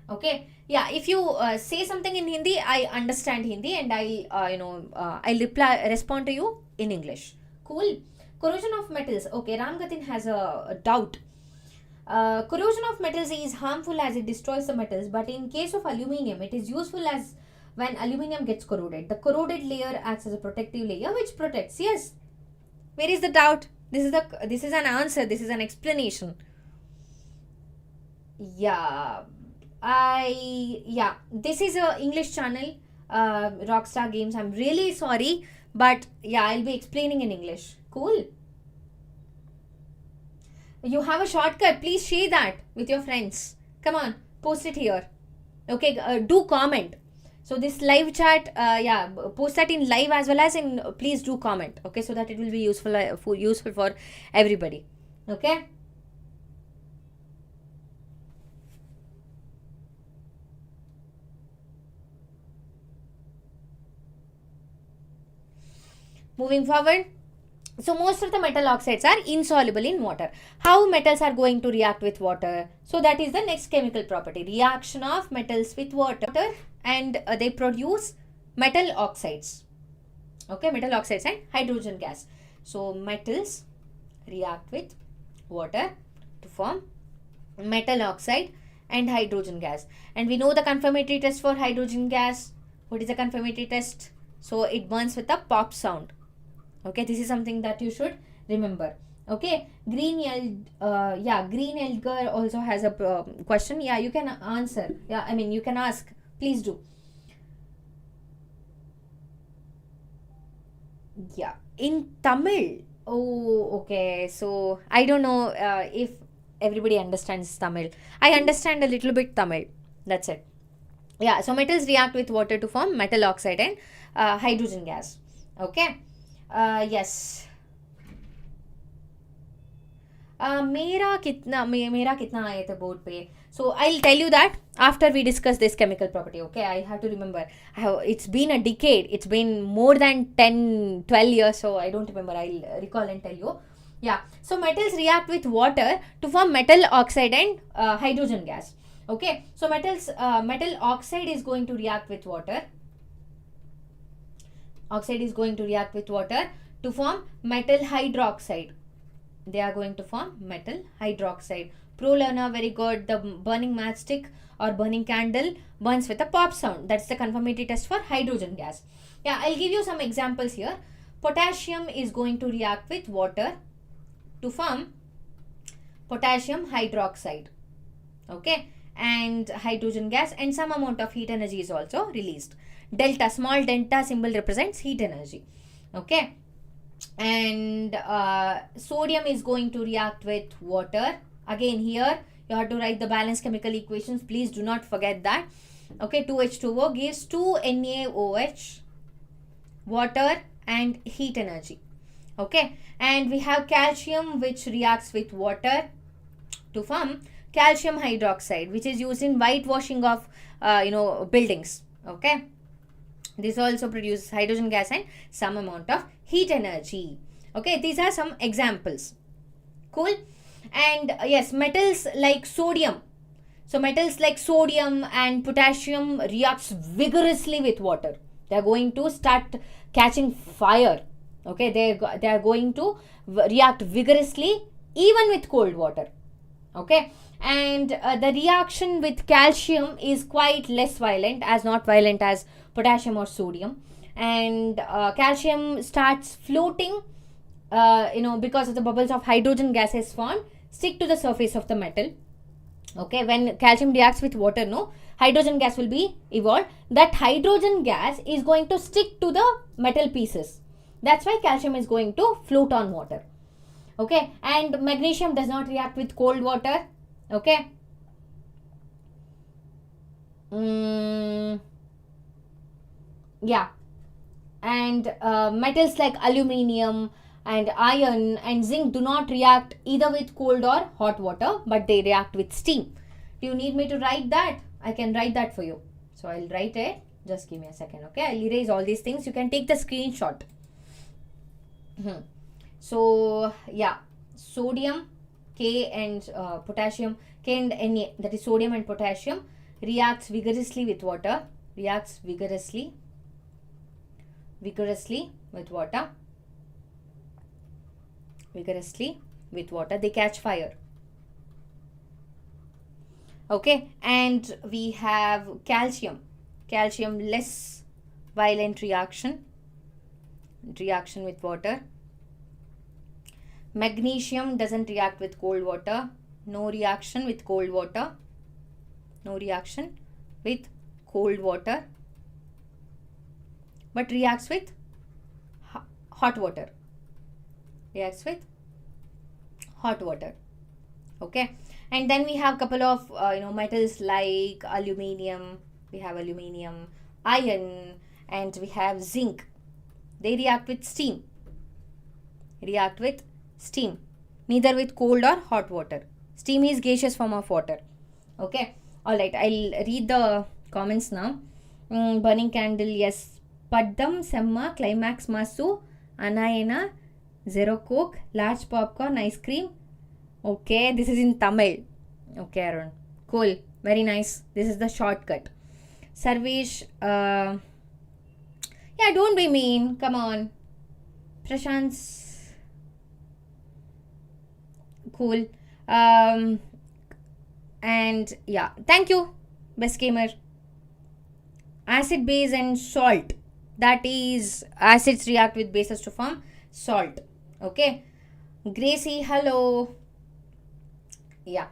Okay, yeah, if you say something in Hindi, I understand Hindi, and I'll respond to you in English. Cool. Corrosion of metals. Okay, Ramgatin has a doubt. Corrosion of metals is harmful as it destroys the metals, but in case of aluminium, it is useful as when aluminium gets corroded. The corroded layer acts as a protective layer which protects. Yes. Where is the doubt? This is an answer. This is an explanation. Yeah. This is a English channel, Rockstar Games. I'm really sorry, but yeah, I'll be explaining in English. Cool. You have a shortcut. Please share that with your friends. Come on, post it here. Okay, do comment. So this live chat, post that in live as well as in. Please do comment. Okay, so that it will be useful for everybody. Okay. Moving forward. So most of the metal oxides are insoluble in water. How metals are going to react with water? So that is the next chemical property. Reaction of metals with water, and they produce metal oxides. Okay, metal oxides and hydrogen gas. So metals react with water to form metal oxide and hydrogen gas. And we know the confirmatory test for hydrogen gas. What is the confirmatory test? So it burns with a pop sound. Okay, this is something that you should remember. Okay, Green Elgar also has a question. Yeah, you can answer. Yeah, I mean, you can ask. Please do. Yeah, in Tamil. Oh, okay. So I don't know if everybody understands Tamil. I understand a little bit Tamil. That's it. Yeah, so metals react with water to form metal oxide and hydrogen gas. Okay. Yes. मेरा कितना आए थे board पे. So I'll tell you that after we discuss this chemical property. Okay, I have to remember. It's been a decade. It's been more than 10, 12 years. So I don't remember. I'll recall and tell you. Yeah. So metals react with water to form metal oxide and hydrogen gas. Okay. So metal oxide is going to react with water. Oxide is going to react with water to form metal hydroxide. They are going to form metal hydroxide. Pro learner, very good. The burning matchstick or burning candle burns with a pop sound. That's the confirmatory test for hydrogen gas. Yeah, I'll give you some examples here. Potassium is going to react with water to form potassium hydroxide. Okay, and hydrogen gas, and some amount of heat energy is also released. Delta, small delta symbol represents heat energy. Okay, and sodium is going to react with water. Again, here you have to write the balanced chemical equations. Please do not forget that. Okay, 2H2O gives 2NaOH, water and heat energy. Okay, and we have calcium which reacts with water to form calcium hydroxide, which is used in whitewashing of buildings. Okay, this also produces hydrogen gas and some amount of heat energy. Okay, these are some examples. Cool. And yes, metals like sodium. So metals like sodium and potassium reacts vigorously with water. They are going to start catching fire. Okay, they are going to react vigorously even with cold water. Okay, and the reaction with calcium is quite less violent, as not violent as potassium or sodium. And calcium starts floating because of the bubbles of hydrogen gases formed stick to the surface of the metal. Okay, when calcium reacts with water, hydrogen gas will be evolved. That hydrogen gas is going to stick to the metal pieces. That's why calcium is going to float on water. Okay, and magnesium does not react with cold water. Okay. Yeah, and metals like aluminium, and iron and zinc do not react either with cold or hot water, but they react with steam. Do you need me to write that? I can write that for you. So I'll write it. Just give me a second, okay? I'll erase all these things. You can take the screenshot. So yeah, sodium, K and potassium, K and Na, that is sodium and potassium, reacts vigorously with water. Reacts vigorously with water. Vigorously with water. They catch fire. Okay, and we have calcium. Calcium, less violent reaction with water. Magnesium doesn't react with cold water. No reaction with cold water. No reaction with cold water, but reacts with hot water. Reacts with hot water. Okay, and then we have couple of metals like aluminium. We have aluminium, iron, and we have zinc. They react with steam. React with steam, neither with cold or hot water. Steam is gaseous form of water. Okay, all right. I'll read the comments now. Burning candle, yes. Paddam, Semma, Climax, Masu, Anayana, Zero Coke, large popcorn, ice cream. Okay, this is in Tamil. Okay, Arun. Cool. Very nice. This is the shortcut. Sarvesh, yeah, don't be mean. Come on. Prashant's cool. And yeah, thank you, best gamer. Acid, base, and salt. That is, acids react with bases to form salt. Okay. Gracie, hello. Yeah.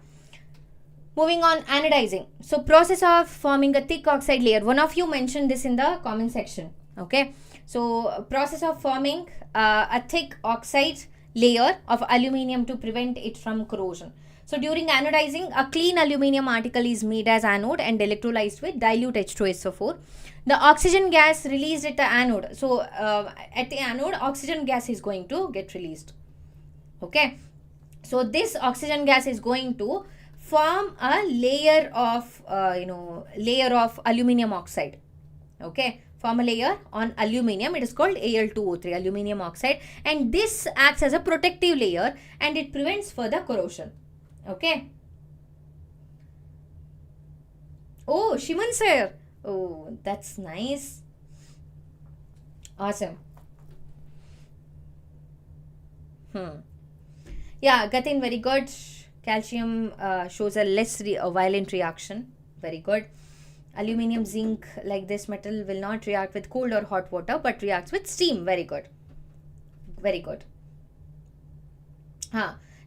Moving on, anodizing. So, process of forming a thick oxide layer. One of you mentioned this in the comment section. Okay. So, process of forming a thick oxide layer of aluminium to prevent it from corrosion. So, during anodizing, a clean aluminium article is made as anode and electrolyzed with dilute H2SO4. The oxygen gas released at the anode. So, at the anode, oxygen gas is going to get released. Okay. So, this oxygen gas is going to form a layer of aluminium oxide. Okay, form a layer on aluminium. It is called Al2O3, aluminium oxide, and this acts as a protective layer and it prevents further corrosion. Okay. Oh, Shiman sir. Oh, that's nice. Awesome. Yeah, Gatin, very good. Calcium shows a less violent reaction. Very good. Aluminium, zinc, like this metal will not react with cold or hot water but reacts with steam. Very good. Very good.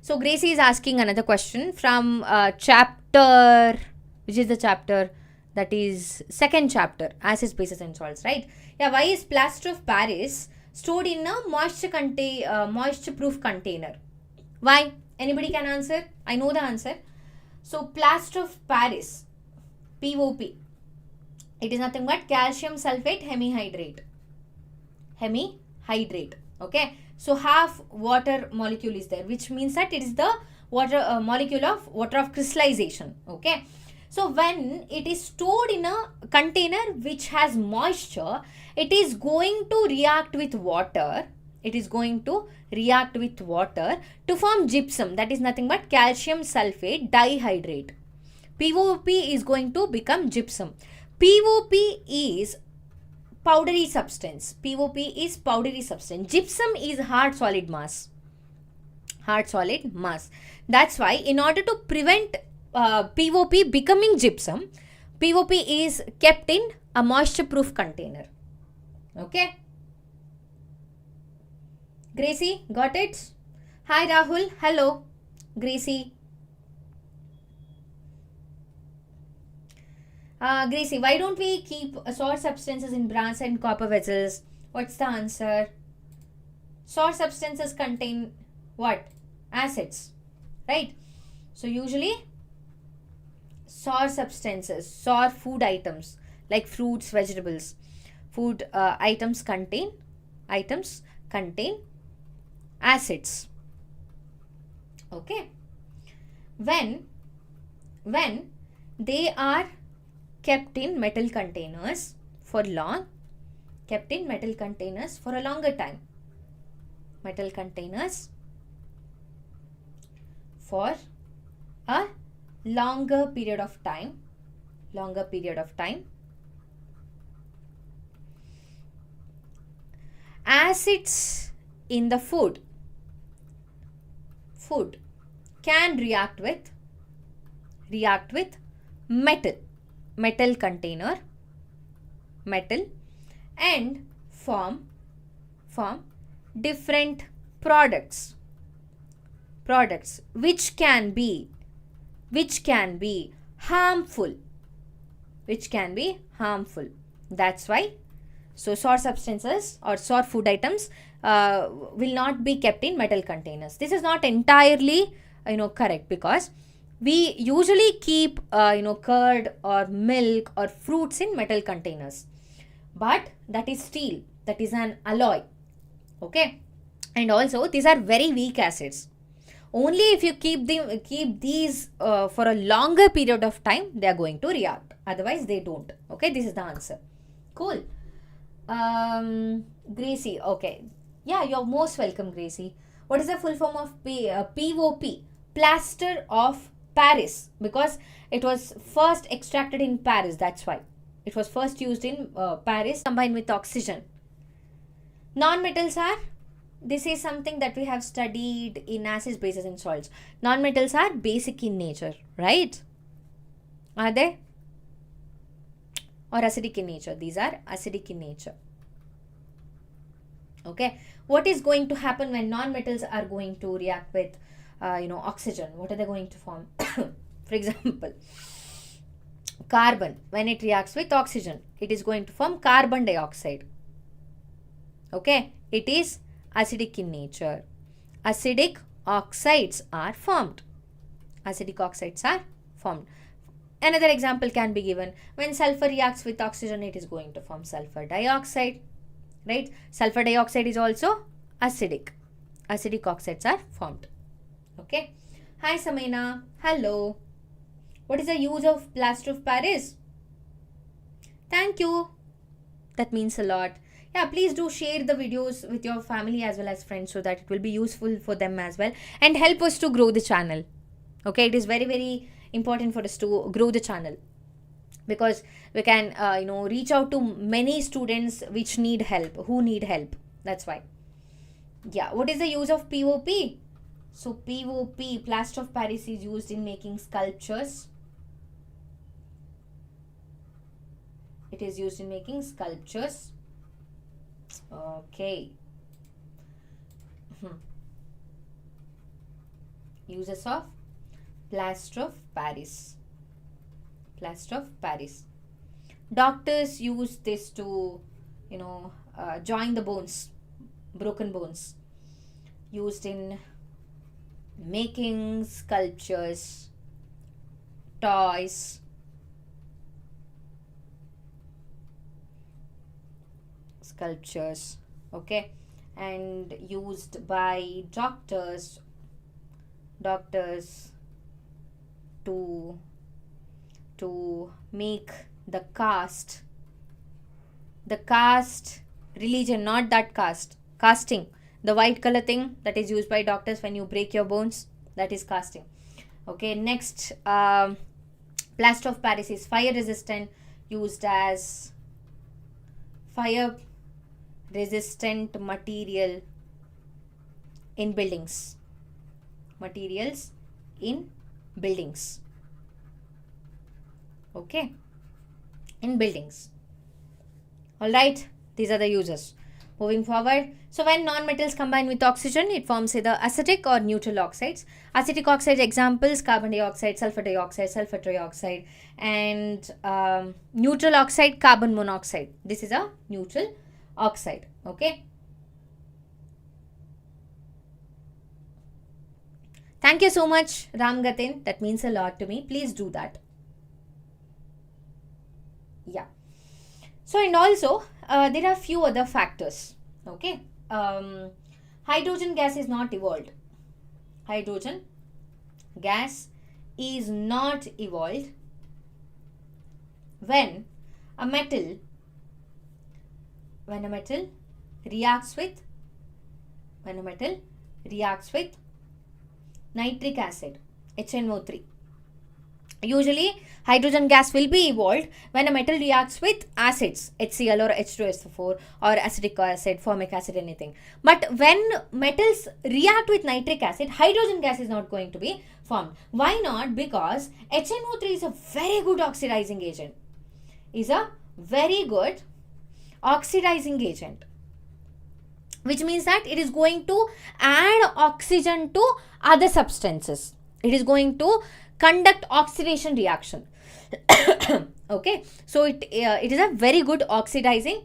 So Gracie is asking another question from chapter, which is the chapter, that is second chapter, acids, bases and salts, right? Yeah, why is plaster of Paris stored in a moisture proof container? Why? Anybody can answer? I know the answer. So, plaster of Paris, POP, it is nothing but calcium sulfate hemihydrate. Okay. So, half water molecule is there, which means that it is the water molecule of water of crystallization. Okay. So, when it is stored in a container which has moisture, it is going to react with water. It is going to react with water to form gypsum, that is nothing but calcium sulfate dihydrate. POP is going to become gypsum. POP is powdery substance. POP is powdery substance. Gypsum is hard solid mass. That's why in order to prevent POP becoming gypsum, POP is kept in a moisture proof container. Okay. Gracie, got it? Hi Rahul, hello. Gracie. Gracie, why don't we keep sour substances in brass and copper vessels? What's the answer? Sour substances contain what? Acids, right? So usually sour substances, sour food items like fruits, vegetables, food items contain acids. Okay. When they are kept in metal containers for long, kept in metal containers for a longer time, metal containers for a longer period of time, acids in the food can react with metal container, and form different products which can be harmful. That's why, so sour substances or sour food items will not be kept in metal containers. This is not entirely correct, because we usually keep curd or milk or fruits in metal containers, but that is steel, that is an alloy. Okay, and also these are very weak acids. Only if you keep these for a longer period of time, they are going to react. Otherwise, they don't. Okay, this is the answer. Cool. Gracie. Okay. Yeah, you're most welcome, Gracie. What is the full form of POP? Plaster of Paris. Because it was first extracted in Paris. That's why. It was first used in Paris, combined with oxygen. Non-metals are? This is something that we have studied in acids, bases and salts. Non-metals are basic in nature, right? Are they? Or acidic in nature? These are acidic in nature. Okay. What is going to happen when non-metals are going to react with oxygen? What are they going to form? For example, carbon, when it reacts with oxygen, it is going to form carbon dioxide. Okay. It is acidic in nature. Acidic oxides are formed. Another example can be given. When sulfur reacts with oxygen, it is going to form sulfur dioxide. Right? Sulfur dioxide is also acidic. Acidic oxides are formed. Okay. Hi Samena. Hello. What is the use of plaster of Paris? Thank you. That means a lot. Yeah, please do share the videos with your family as well as friends, so that it will be useful for them as well and help us to grow the channel. Okay, it is very, very important for us to grow the channel, because we can reach out to many students who need help. That's why. Yeah, what is the use of POP? So POP, plaster of Paris, is used in making sculptures. It is used in making sculptures. Okay. Uses of plaster of Paris. Doctors use this to join the bones, broken bones, used in making sculptures, toys, okay, and used by doctors to make the cast religion, not that casting, the white color thing that is used by doctors when you break your bones, that is casting. Okay, next, plaster of Paris is fire resistant, used as fire resistant material in buildings. Okay, in buildings. All right, these are the uses. Moving forward, so when non-metals combine with oxygen, it forms either acidic or neutral oxides. Acidic oxide examples: carbon dioxide, sulfur dioxide, sulfur trioxide, and neutral oxide, carbon monoxide. This is a neutral oxide. Okay. Thank you so much, Ram Gatin. That means a lot to me. Please do that. Yeah. So, and also there are few other factors. Okay. hydrogen gas is not evolved. Hydrogen gas is not evolved when a metal reacts with nitric acid, HNO3. Usually hydrogen gas will be evolved when a metal reacts with acids, HCl or H2SO4 or acetic acid, formic acid, anything. But when metals react with nitric acid, hydrogen gas is not going to be formed. Why not? Because HNO3 is a very good oxidizing agent. Which means that it is going to add oxygen to other substances. It is going to conduct oxidation reaction. Okay, so it is a very good oxidizing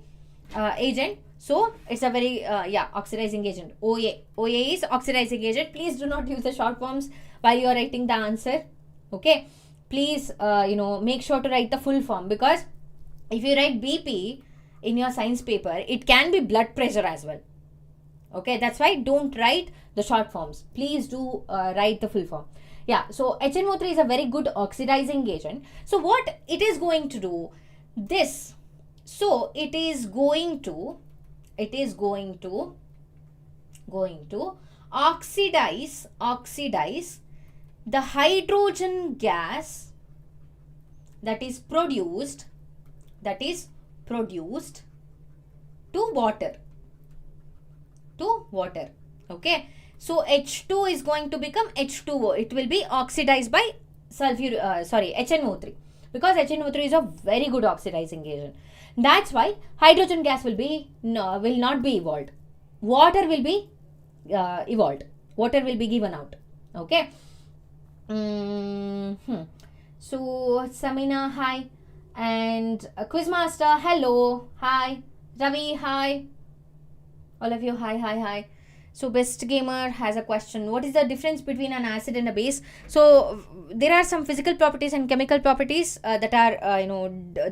agent. So it's a very oxidizing agent. OA is oxidizing agent. Please do not use the short forms while you are writing the answer. Okay, please make sure to write the full form, because if you write BP in your science paper, it can be blood pressure as well. Okay, that's why don't write the short forms. Please do write the full form. Yeah, so HNO3 is a very good oxidizing agent. So what it is going to do? It is going to oxidize the hydrogen gas that is produced to water. Okay, so H2 is going to become H2O. It will be oxidized by HNO3, because HNO3 is a very good oxidizing agent. That's why hydrogen gas will not be evolved. Water will be evolved. Water will be given out. Okay. So Samina, hi, and Quizmaster, hello, hi, Ravi, hi. All of you, hi. So Best Gamer has a question. What is the difference between an acid and a base? So there are some physical properties and chemical properties that are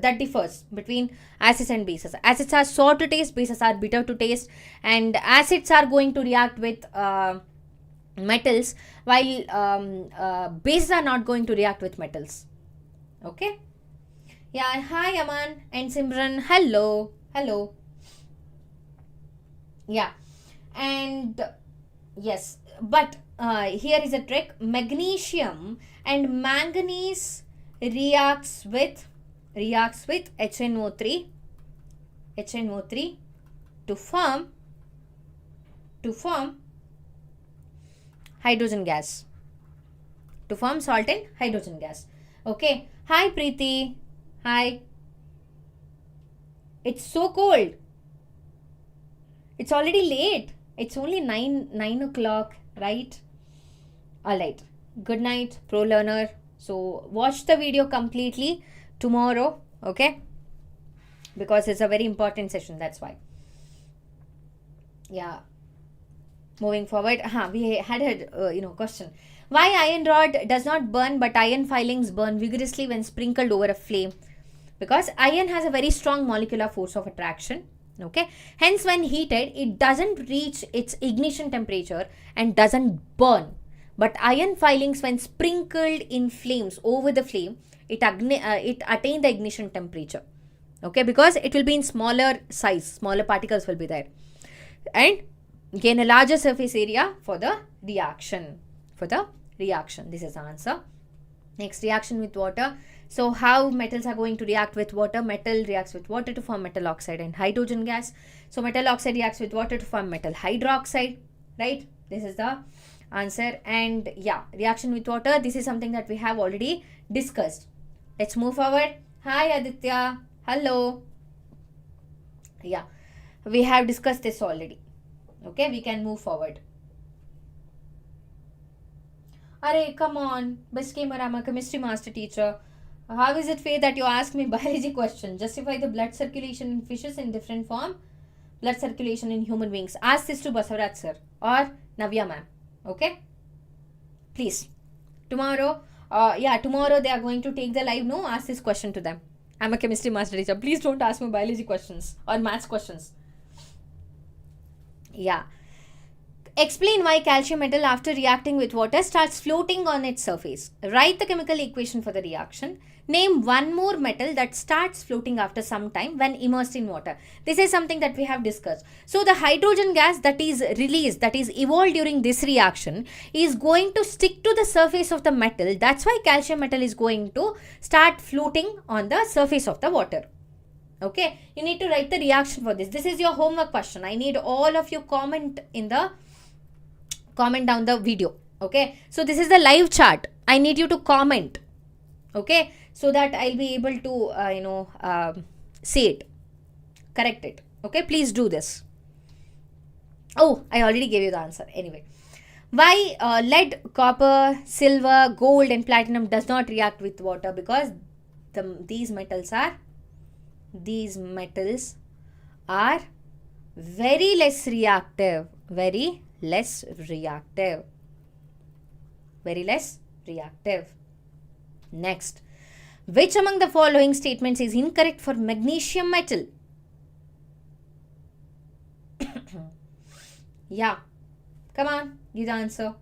that differs between acids and bases. Acids are sour to taste, bases are bitter to taste, and acids are going to react with metals, while bases are not going to react with metals. Okay. Yeah. Hi Aman and Simran. Hello. Yeah, and yes, but here is a trick. Magnesium and manganese reacts with HNO3 to form hydrogen gas, to form salt and hydrogen gas. Okay. Hi Preeti. Hi. It's so cold. It's already late. It's only 9 o'clock, right? Alright. Good night, pro learner. So watch the video completely tomorrow, okay? Because it's a very important session, that's why. Yeah. Moving forward, we had a question. Why iron rod does not burn but iron filings burn vigorously when sprinkled over a flame? Because iron has a very strong molecular force of attraction. Okay, hence when heated it doesn't reach its ignition temperature and doesn't burn, but iron filings when sprinkled in flames over the flame, it attain the ignition temperature. Okay, because it will be in smaller size, smaller particles will be there and gain a larger surface area for the reaction. This is the answer. Next, reaction with water. So how metals are going to react with water? Metal reacts with water to form metal oxide and hydrogen gas. So metal oxide reacts with water to form metal hydroxide, right? This is the answer. And yeah, reaction with water, this is something that we have already discussed. Let's move forward. Hi Aditya. Hello. Yeah, we have discussed this already. Okay, we can move forward. Arey, come on. Best gamer, I'm a chemistry master teacher. How is it fair that you ask me biology question? Justify the blood circulation in fishes in different form. Blood circulation in human beings. Ask this to Basavaraj sir or Navya ma'am. Okay? Please. Tomorrow they are going to take the live. No, ask this question to them. I'm a chemistry master teacher. Please don't ask me biology questions or maths questions. Yeah. Explain why calcium metal after reacting with water starts floating on its surface. Write the chemical equation for the reaction. Name one more metal that starts floating after some time when immersed in water. This is something that we have discussed. So the hydrogen gas that is released, that is evolved during this reaction, is going to stick to the surface of the metal. That's why calcium metal is going to start floating on the surface of the water. Okay, you need to write the reaction for this. This is your homework question. I need all of you comment down the video. Okay, so this is the live chat. I need you to comment. Okay, so that I'll be able to say it, correct it. Okay, please do this. Oh, I already gave you the answer. Anyway, why lead, copper, silver, gold and platinum does not react with water? Because these metals are very less reactive. Very less reactive. Next, which among the following statements is incorrect for magnesium metal? Yeah, come on, give the answer.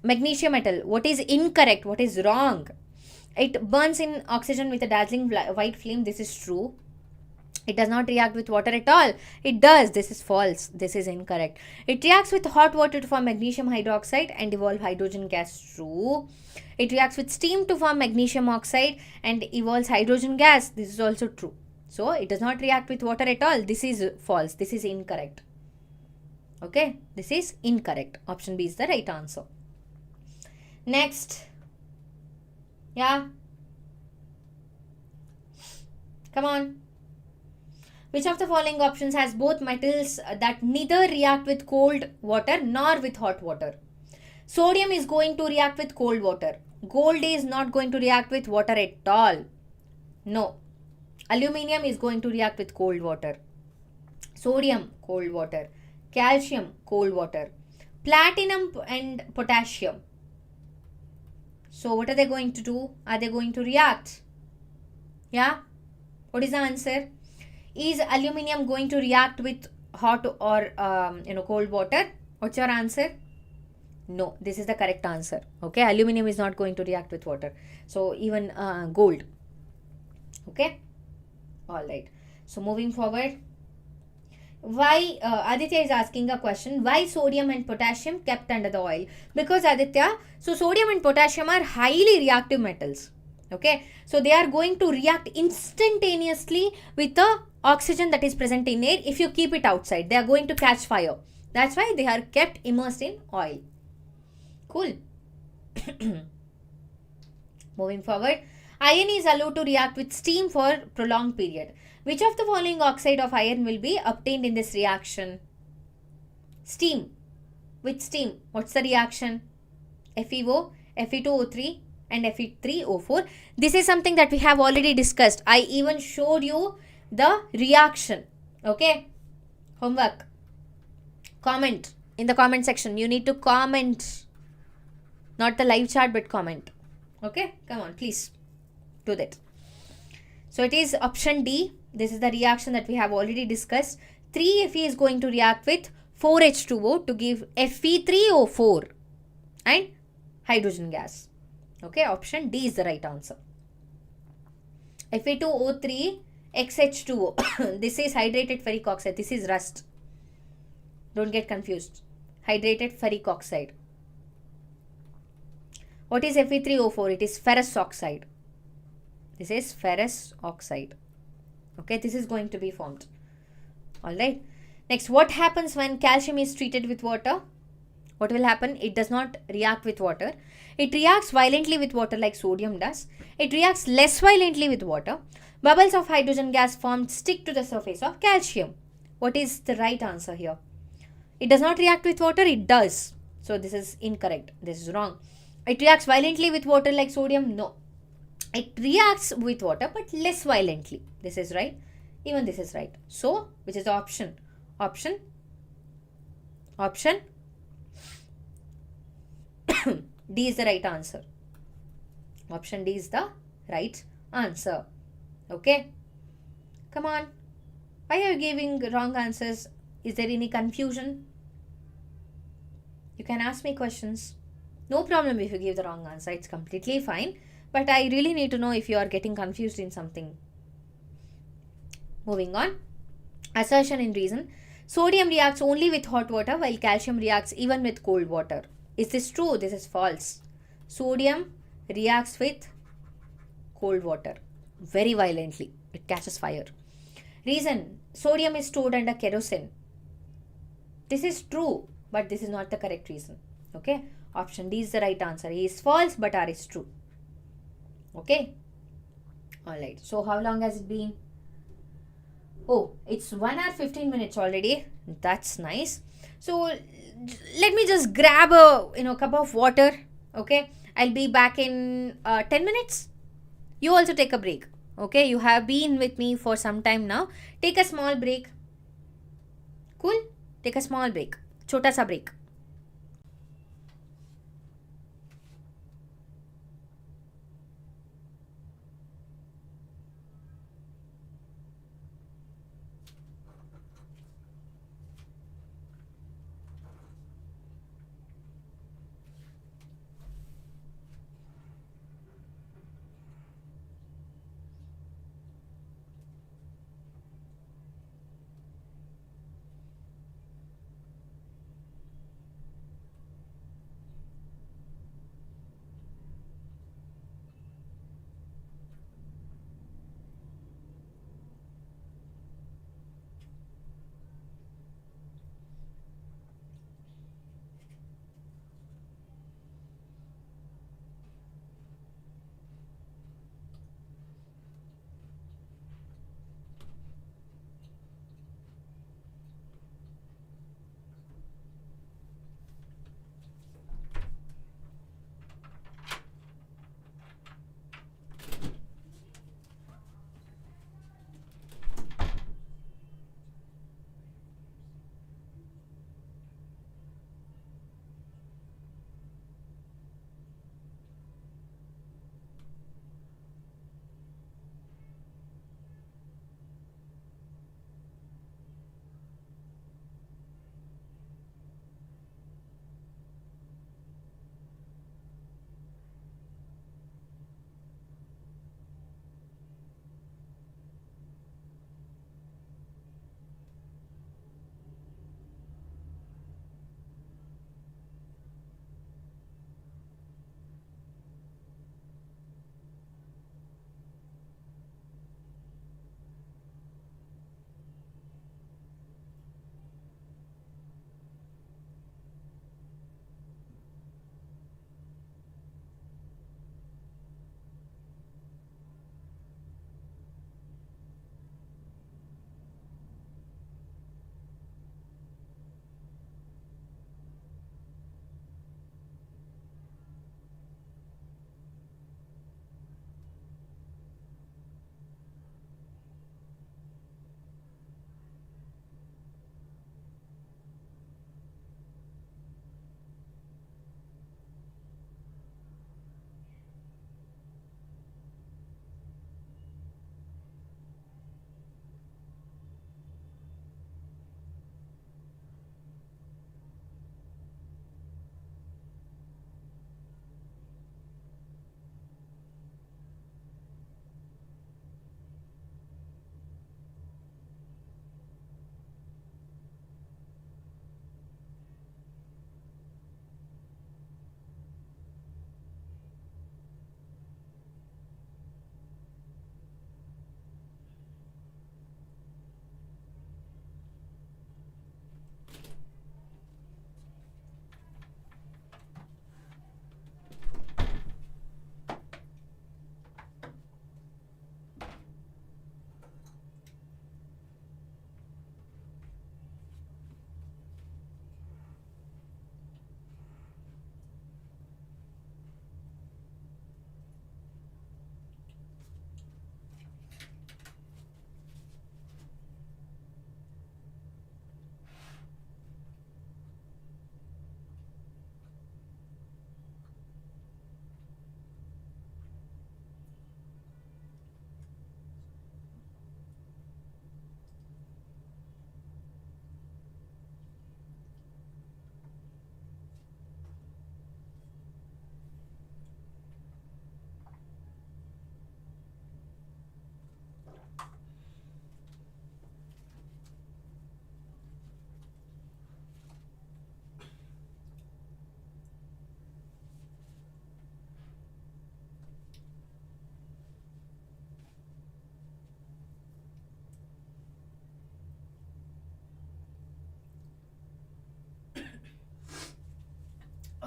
Magnesium metal, what is incorrect? What is wrong? It burns in oxygen with a dazzling white flame. This is true. It does not react with water at all. It does. This is false. This is incorrect. It reacts with hot water to form magnesium hydroxide and evolve hydrogen gas. True. It reacts with steam to form magnesium oxide and evolves hydrogen gas. This is also true. So, it does not react with water at all. This is false. This is incorrect. Okay. This is incorrect. Option B is the right answer. Next. Yeah. Come on. Which of the following options has both metals that neither react with cold water nor with hot water? Sodium is going to react with cold water. Gold is not going to react with water at all. No. Aluminium is going to react with cold water. Sodium, cold water. Calcium, cold water. Platinum and potassium. So what are they going to do? Are they going to react? Yeah? What is the answer? Is aluminium going to react with hot or cold water? What's your answer? No, this is the correct answer. Okay, aluminium is not going to react with water. So even gold. Okay, all right. So moving forward, why Aditya is asking a question: why sodium and potassium kept under the oil? Because Aditya, so sodium and potassium are highly reactive metals. Okay, so they are going to react instantaneously with the oxygen that is present in air. If you keep it outside, they are going to catch fire. That's why they are kept immersed in oil. Cool. Moving forward, iron is allowed to react with steam for prolonged period. Which of the following oxide of iron will be obtained in this reaction? Steam. With steam, what's the reaction? FeO, Fe2O3 and Fe3O4. This is something that we have already discussed. I even showed you the reaction. Okay, homework. Comment in the comment section. You need to comment, not the live chat, but comment. Okay, come on, please do that. So it is option D. This is the reaction that we have already discussed. 3Fe is going to react with 4H2O to give Fe3O4 and hydrogen gas. Okay, option D is the right answer. Fe2O3 XH2O. This is hydrated ferric oxide. This is rust. Don't get confused. Hydrated ferric oxide. What is Fe3O4? It is ferrous oxide. This is ferrous oxide. Okay, this is going to be formed. Alright. Next, what happens when calcium is treated with water? What will happen? It does not react with water. It reacts violently with water like sodium does. It reacts less violently with water. Bubbles of hydrogen gas formed stick to the surface of calcium. What is the right answer here? It does not react with water. It does. So this is incorrect. This is wrong. It reacts violently with water like sodium. No. It reacts with water but less violently. This is right. Even this is right. So which is the option? Option D is the right answer. Option D is the right answer. Okay. Come on. Why are you giving wrong answers? Is there any confusion? You can ask me questions. No problem if you give the wrong answer. It's completely fine. But I really need to know if you are getting confused in something. Moving on. Assertion in reason. Sodium reacts only with hot water while calcium reacts even with cold water. Is this true? This is false. Sodium reacts with cold water very violently. It catches fire. Reason. Sodium is stored under kerosene. This is true, but this is not the correct reason. Okay. Option D is the right answer. A is false, but R is true. Okay. Alright. So how long has it been? Oh, it's 1 hour 15 minutes already. That's nice. So let me just grab a cup of water. Okay. I'll be back in 10 minutes. You also take a break. Okay. You have been with me for some time now. Take a small break. Cool? Take a small break. Chota sa break.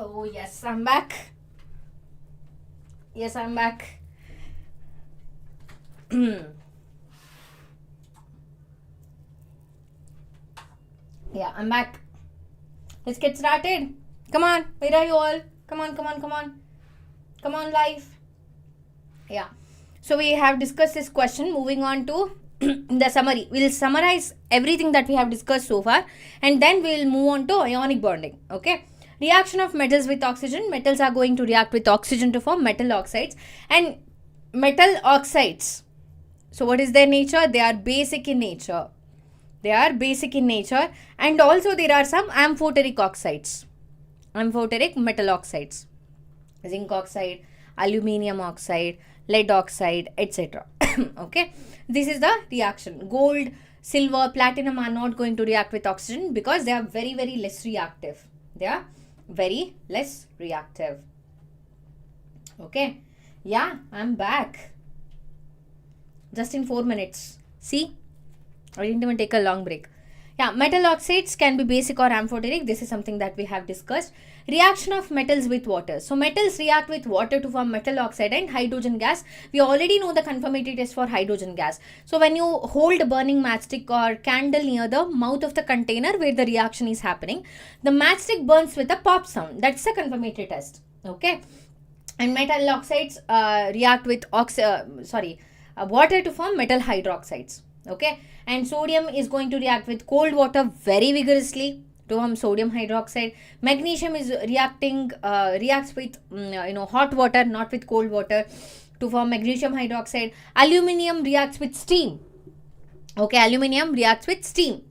Oh, yes, I'm back. Yes, I'm back. Yeah, I'm back. Let's get started. Come on, where are you all? Come on, come on, come on. Come on, live. Yeah. So we have discussed this question. Moving on to the summary. We'll summarize everything that we have discussed so far, and then we'll move on to ionic bonding. Okay. Reaction of metals with oxygen. Metals are going to react with oxygen to form metal oxides. And metal oxides. So what is their nature? They are basic in nature. They are basic in nature. And also there are some amphoteric oxides. Amphoteric metal oxides. Zinc oxide, aluminium oxide, lead oxide, etc. Okay. This is the reaction. Gold, silver, platinum are not going to react with oxygen because they are very, very less reactive. They are very less reactive. Okay. Yeah, I'm back. Just in 4 minutes. See? I didn't even take a long break. Yeah, metal oxides can be basic or amphoteric. This is something that we have discussed. Reaction of metals with water. So metals react with water to form metal oxide and hydrogen gas. We already know the conformity test for hydrogen gas. So when you hold a burning matchstick or candle near the mouth of the container where the reaction is happening, the matchstick burns with a pop sound. That's the conformity test. Okay. And metal oxides react with water to form metal hydroxides. Okay. And sodium is going to react with cold water very vigorously to form sodium hydroxide. Magnesium is reacts with hot water, not with cold water, to form magnesium hydroxide. Aluminium reacts with steam. Okay, aluminium reacts with steam.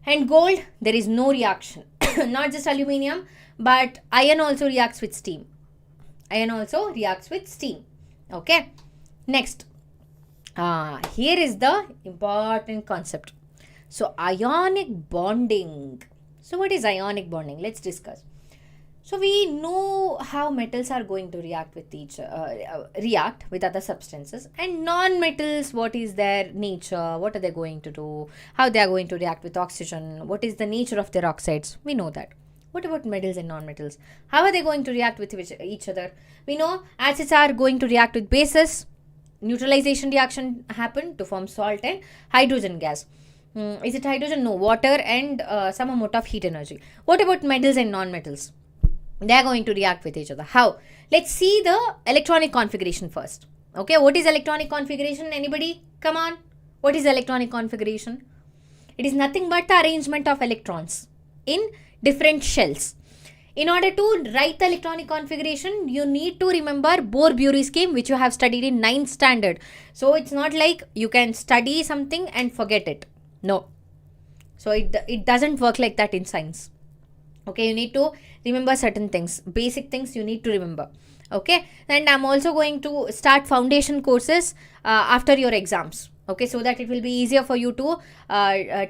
And gold, there is no reaction. Not just aluminium, but iron also reacts with steam. Iron also reacts with steam. Okay. Next. Here is the important concept. So, ionic bonding. So, what is ionic bonding? Let's discuss. So, we know how metals are going to react with react with other substances, and non-metals, what is their nature? What are they going to do? How they are going to react with oxygen? What is the nature of their oxides? We know that. What about metals and non-metals? How are they going to react with each other? We know acids are going to react with bases. Neutralization reaction happen to form salt and hydrogen gas. Is it hydrogen? No, water and some amount of heat energy. What about metals and non-metals? They are going to react with each other. How? Let's see the electronic configuration first. Okay, what is electronic configuration? Anybody? Come on. What is electronic configuration? It is nothing but the arrangement of electrons in different shells. In order to write the electronic configuration, you need to remember Bohr-Bury scheme, which you have studied in 9th standard. So, it's not like you can study something and forget it. No. So, it doesn't work like that in science. Okay, you need to remember certain things. Basic things you need to remember. Okay, and I'm also going to start foundation courses after your exams. Okay, so that it will be easier for you to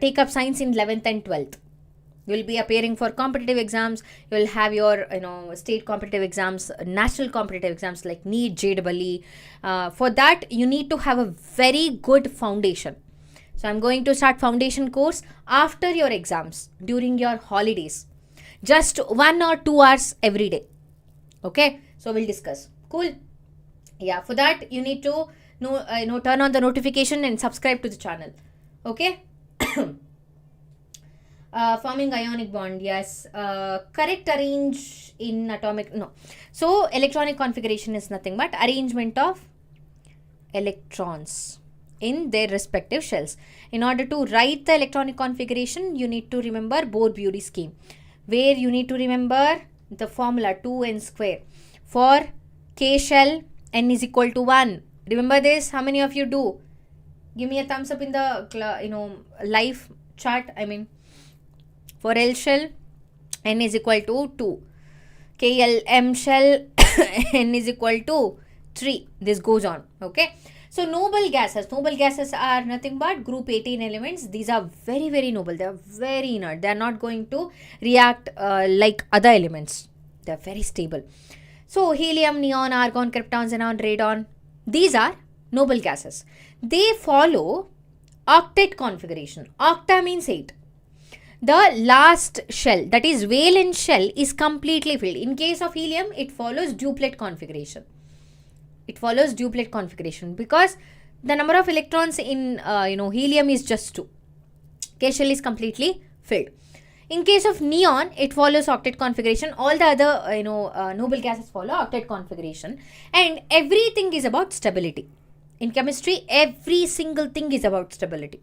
take up science in 11th and 12th. You will be appearing for competitive exams. You will have your state competitive exams, national competitive exams like NEET, JEE. For that, you need to have a very good foundation. So, I'm going to start foundation course after your exams, during your holidays. Just 1 or 2 hours every day. Okay. So, we'll discuss. Cool. Yeah. For that, you need to turn on the notification and subscribe to the channel. Okay. Forming ionic bond, yes. Correct arrange in atomic, no. So, electronic configuration is nothing but arrangement of electrons in their respective shells. In order to write the electronic configuration, you need to remember Bohr-Bury scheme, where you need to remember the formula 2n square. For K shell, n is equal to 1. Remember this? How many of you do? Give me a thumbs up in the, live chat, For L shell, n is equal to 2. KLM shell, n is equal to 3. This goes on. Okay. So, noble gases. Noble gases are nothing but group 18 elements. These are very, very noble. They are very inert. They are not going to react like other elements. They are very stable. So, helium, neon, argon, krypton, xenon, radon. These are noble gases. They follow octet configuration. Octa means 8. the last shell, that is valence shell, is completely filled. In case of helium, it follows duplet configuration. It follows duplet configuration because the number of electrons in helium is just 2. K shell is completely filled. In case of neon, it follows octet configuration. All the other noble gases follow octet configuration, and everything is about stability. In chemistry, every single thing is about stability.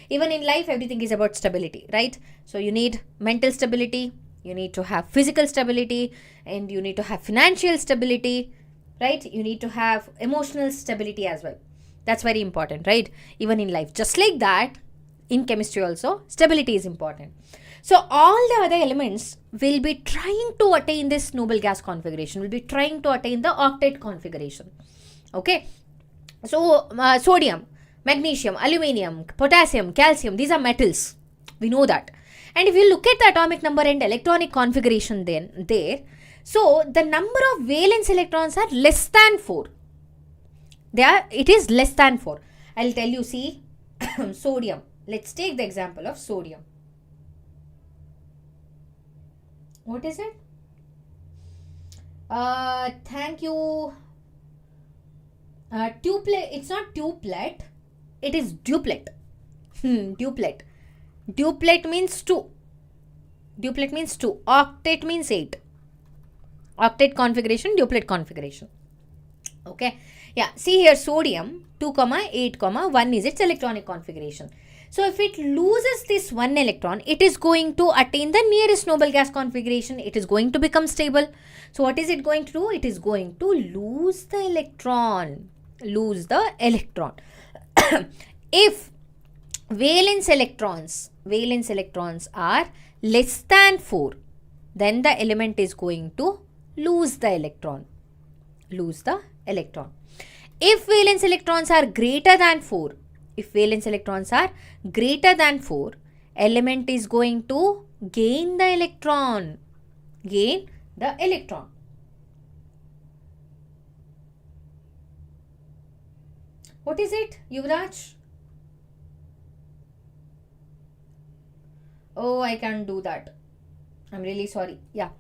Even in life, everything is about stability, right? So you need mental stability, you need to have physical stability, and you need to have financial stability, right? You need to have emotional stability as well. That's very important, right? Even in life. Just like that, in chemistry also, stability is important. So all the other elements will be trying to attain this noble gas configuration, will be trying to attain the octet configuration. Okay. So sodium, magnesium, aluminium, potassium, calcium, these are metals. We know that. And if you look at the atomic number and electronic configuration so the number of valence electrons are less than 4. It is less than 4. I'll tell you, see, sodium. Let's take the example of sodium. What is it? Thank you. Tuplet. It's not tuplet. It is duplet. Duplet. Duplet means 2. Duplet means 2. Octet means 8. Octet configuration, duplet configuration. Okay. Yeah. See here, sodium 2, 8, 1 is its electronic configuration. So if it loses this 1 electron, it is going to attain the nearest noble gas configuration. It is going to become stable. So what is it going to do? It is going to lose the electron. Lose the electron. If valence electrons are less than 4, then the element is going to lose the electron. Lose the electron. If valence electrons are greater than 4, element is going to gain the electron. Gain the electron. What is it, Yuvraj? Oh, I can't do that. I'm really sorry. Yeah.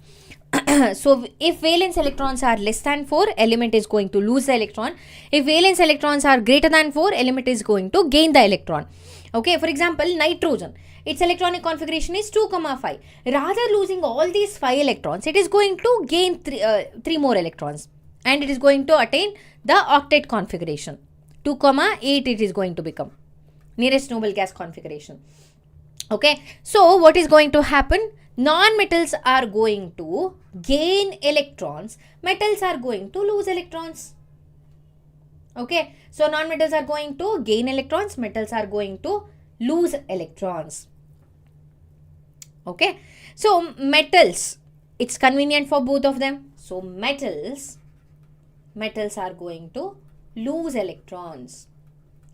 So if valence electrons are less than 4, element is going to lose the electron. If valence electrons are greater than 4, element is going to gain the electron. Okay, for example, nitrogen. Its electronic configuration is 2, 5. Rather losing all these 5 electrons, it is going to gain 3 more electrons. And it is going to attain the octet configuration. 2, 8 it is going to become. Nearest noble gas configuration. Okay, so what is going to happen? Non-metals are going to gain electrons. Metals are going to lose electrons. Okay, so non-metals are going to gain electrons. Metals are going to lose electrons. Okay, so metals, it's convenient for both of them. So metals are going to lose electrons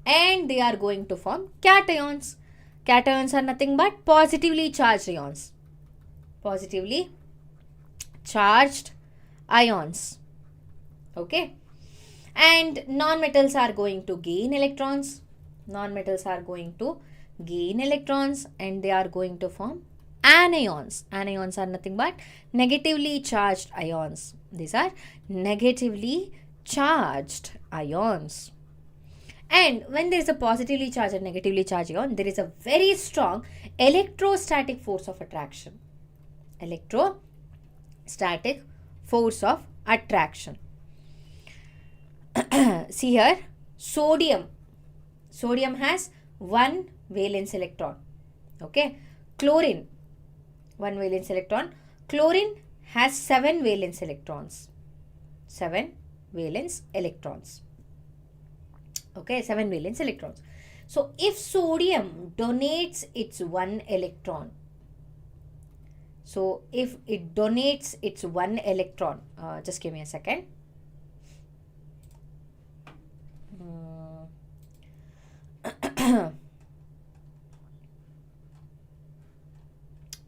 and they are going to form cations. Cations are nothing but positively charged ions. Positively charged ions. Okay. And non-metals are going to gain electrons. Non-metals are going to gain electrons and they are going to form anions. Anions are nothing but negatively charged ions. These are negatively charged ions. And when there is a positively charged and negatively charged ion, there is a very strong electrostatic force of attraction. Electrostatic force of attraction. See here, sodium. Sodium has 1 valence electron. Okay. Chlorine, 1 valence electron. Chlorine has 7 valence electrons. 7 valence electrons. Okay, 7 valence electrons. So if sodium donates its 1 electron, so if it donates its 1 electron, just give me a second.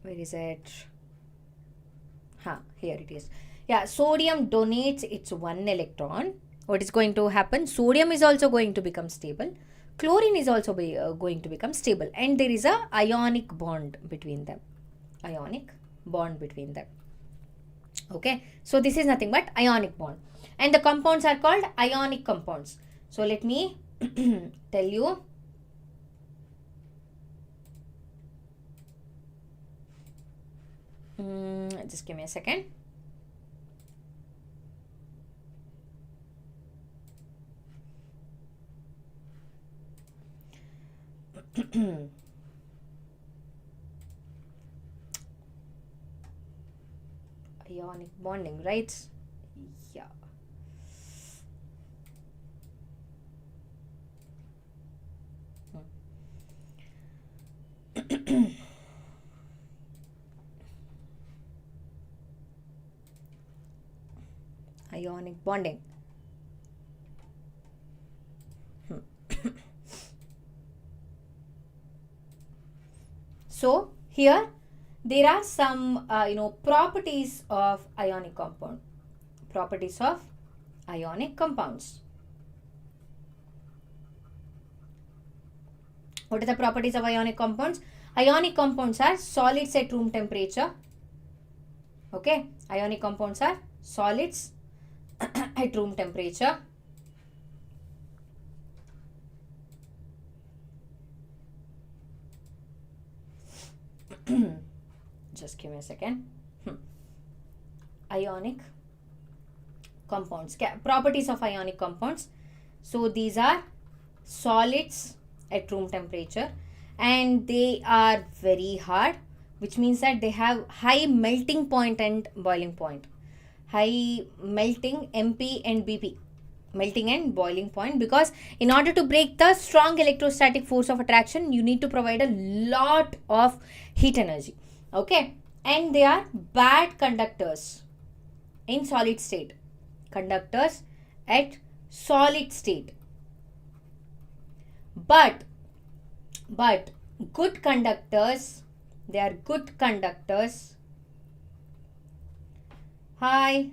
Where is it? Here it is. Yeah, sodium donates its 1 electron. What is going to happen? Sodium is also going to become stable. Chlorine is also going to become stable. And there is a ionic bond between them. ionic bond between them. Okay, so this is nothing but ionic bond, and the compounds are called ionic compounds. So let me tell you. Just give me a second. Ionic bonding, right? Yeah. Ionic bonding. So here there are some properties of ionic compound. Properties of ionic compounds. What are the properties of ionic compounds? Ionic compounds are solids at room temperature. Okay, ionic compounds are solids at room temperature. Just give me a second. Ionic compounds. Properties of ionic compounds. So these are solids at room temperature, and they are very hard, which means that they have high melting point and boiling point. High melting MP and BP. Melting and boiling point, because in order to break the strong electrostatic force of attraction, you need to provide a lot of heat energy. Okay, and they are bad conductors in solid state. Conductors at solid state. But good conductors, they are good conductors. Hi.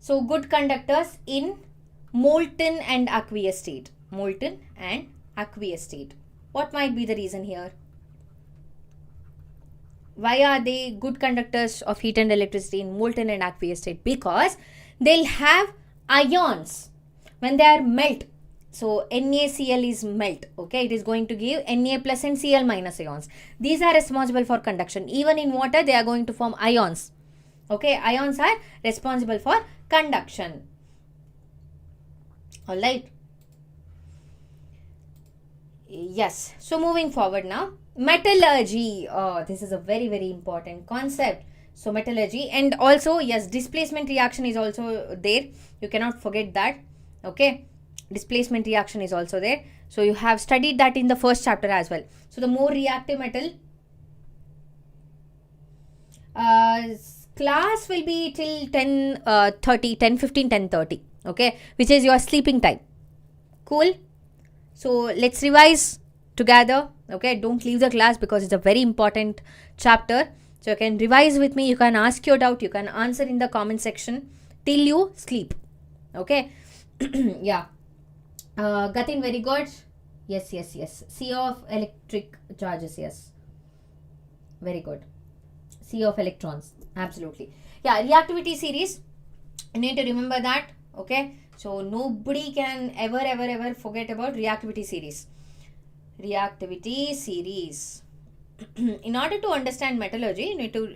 So good conductors in molten and aqueous state. Molten and aqueous state. What might be the reason here? Why are they good conductors of heat and electricity in molten and aqueous state? Because they'll have ions when they are melt. So NaCl is melt. Okay, it is going to give Na plus and Cl minus ions. These are responsible for conduction. Even in water, they are going to form ions. Okay, ions are responsible for conduction. All right. Yes. So moving forward now, metallurgy. Oh, this is a very, very important concept. So metallurgy, and also yes, displacement reaction is also there. You cannot forget that. Okay, displacement reaction is also there. So you have studied that in the first chapter as well. So the more reactive metal, class will be till 10:15, okay, which is your sleeping time. Cool. So let's revise together. Okay, don't leave the class because it's a very important chapter. So you can revise with me, you can ask your doubt, you can answer in the comment section till you sleep. Okay. Yeah. Gatin, very good. Yes. C of electric charges, yes. Very good. C of electrons, absolutely. Yeah, reactivity series, you need to remember that. Okay, so nobody can ever forget about reactivity series. Reactivity series. In order to understand metallurgy, you need to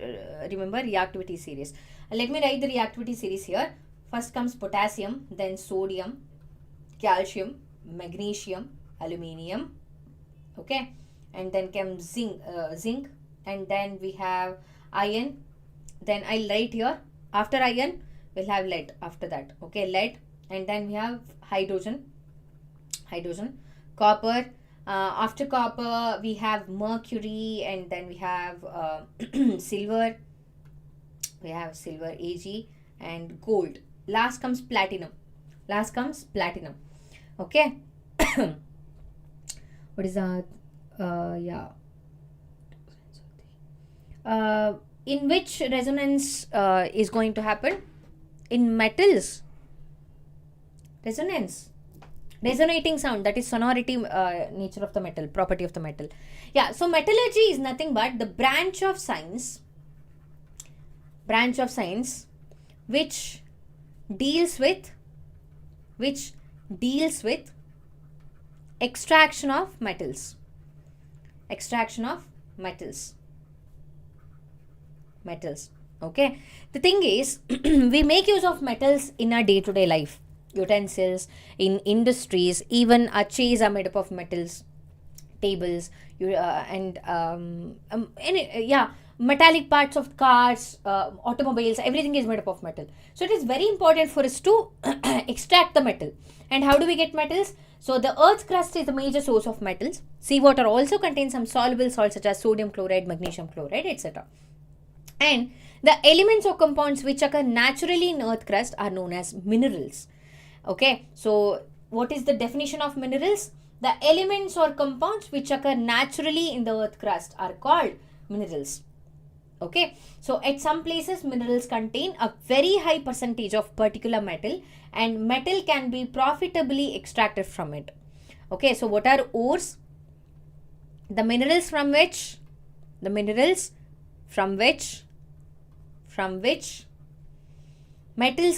remember reactivity series. Let me write the reactivity series here. First comes potassium, then sodium, calcium, magnesium, aluminium. Okay, and then comes zinc, and then we have iron. Then I'll write here, after iron we'll have lead after that. Okay, lead, and then we have hydrogen, copper. After copper we have mercury, and then we have silver. We have silver Ag, and gold. Last comes platinum. Okay. What is that? Yeah. In which resonance is going to happen? In metals. Resonance. Resonating sound, that is sonority, nature of the metal, property of the metal. Yeah, so metallurgy is nothing but the branch of science which deals with extraction of metals. Okay, the thing is, we make use of metals in our day-to-day life, utensils, in industries, even our chairs are made up of metals, tables, metallic parts of cars, automobiles, everything is made up of metal. So it is very important for us to extract the metal. And how do we get metals? So the earth's crust is the major source of metals. Seawater also contains some soluble salts such as sodium chloride, magnesium chloride, etc. And the elements or compounds which occur naturally in earth crust are known as minerals. Okay, so what is the definition of minerals? The elements or compounds which occur naturally in the earth crust are called minerals. Okay, so at some places minerals contain a very high percentage of particular metal, and metal can be profitably extracted from it. Okay, so what are ores? The minerals from which metals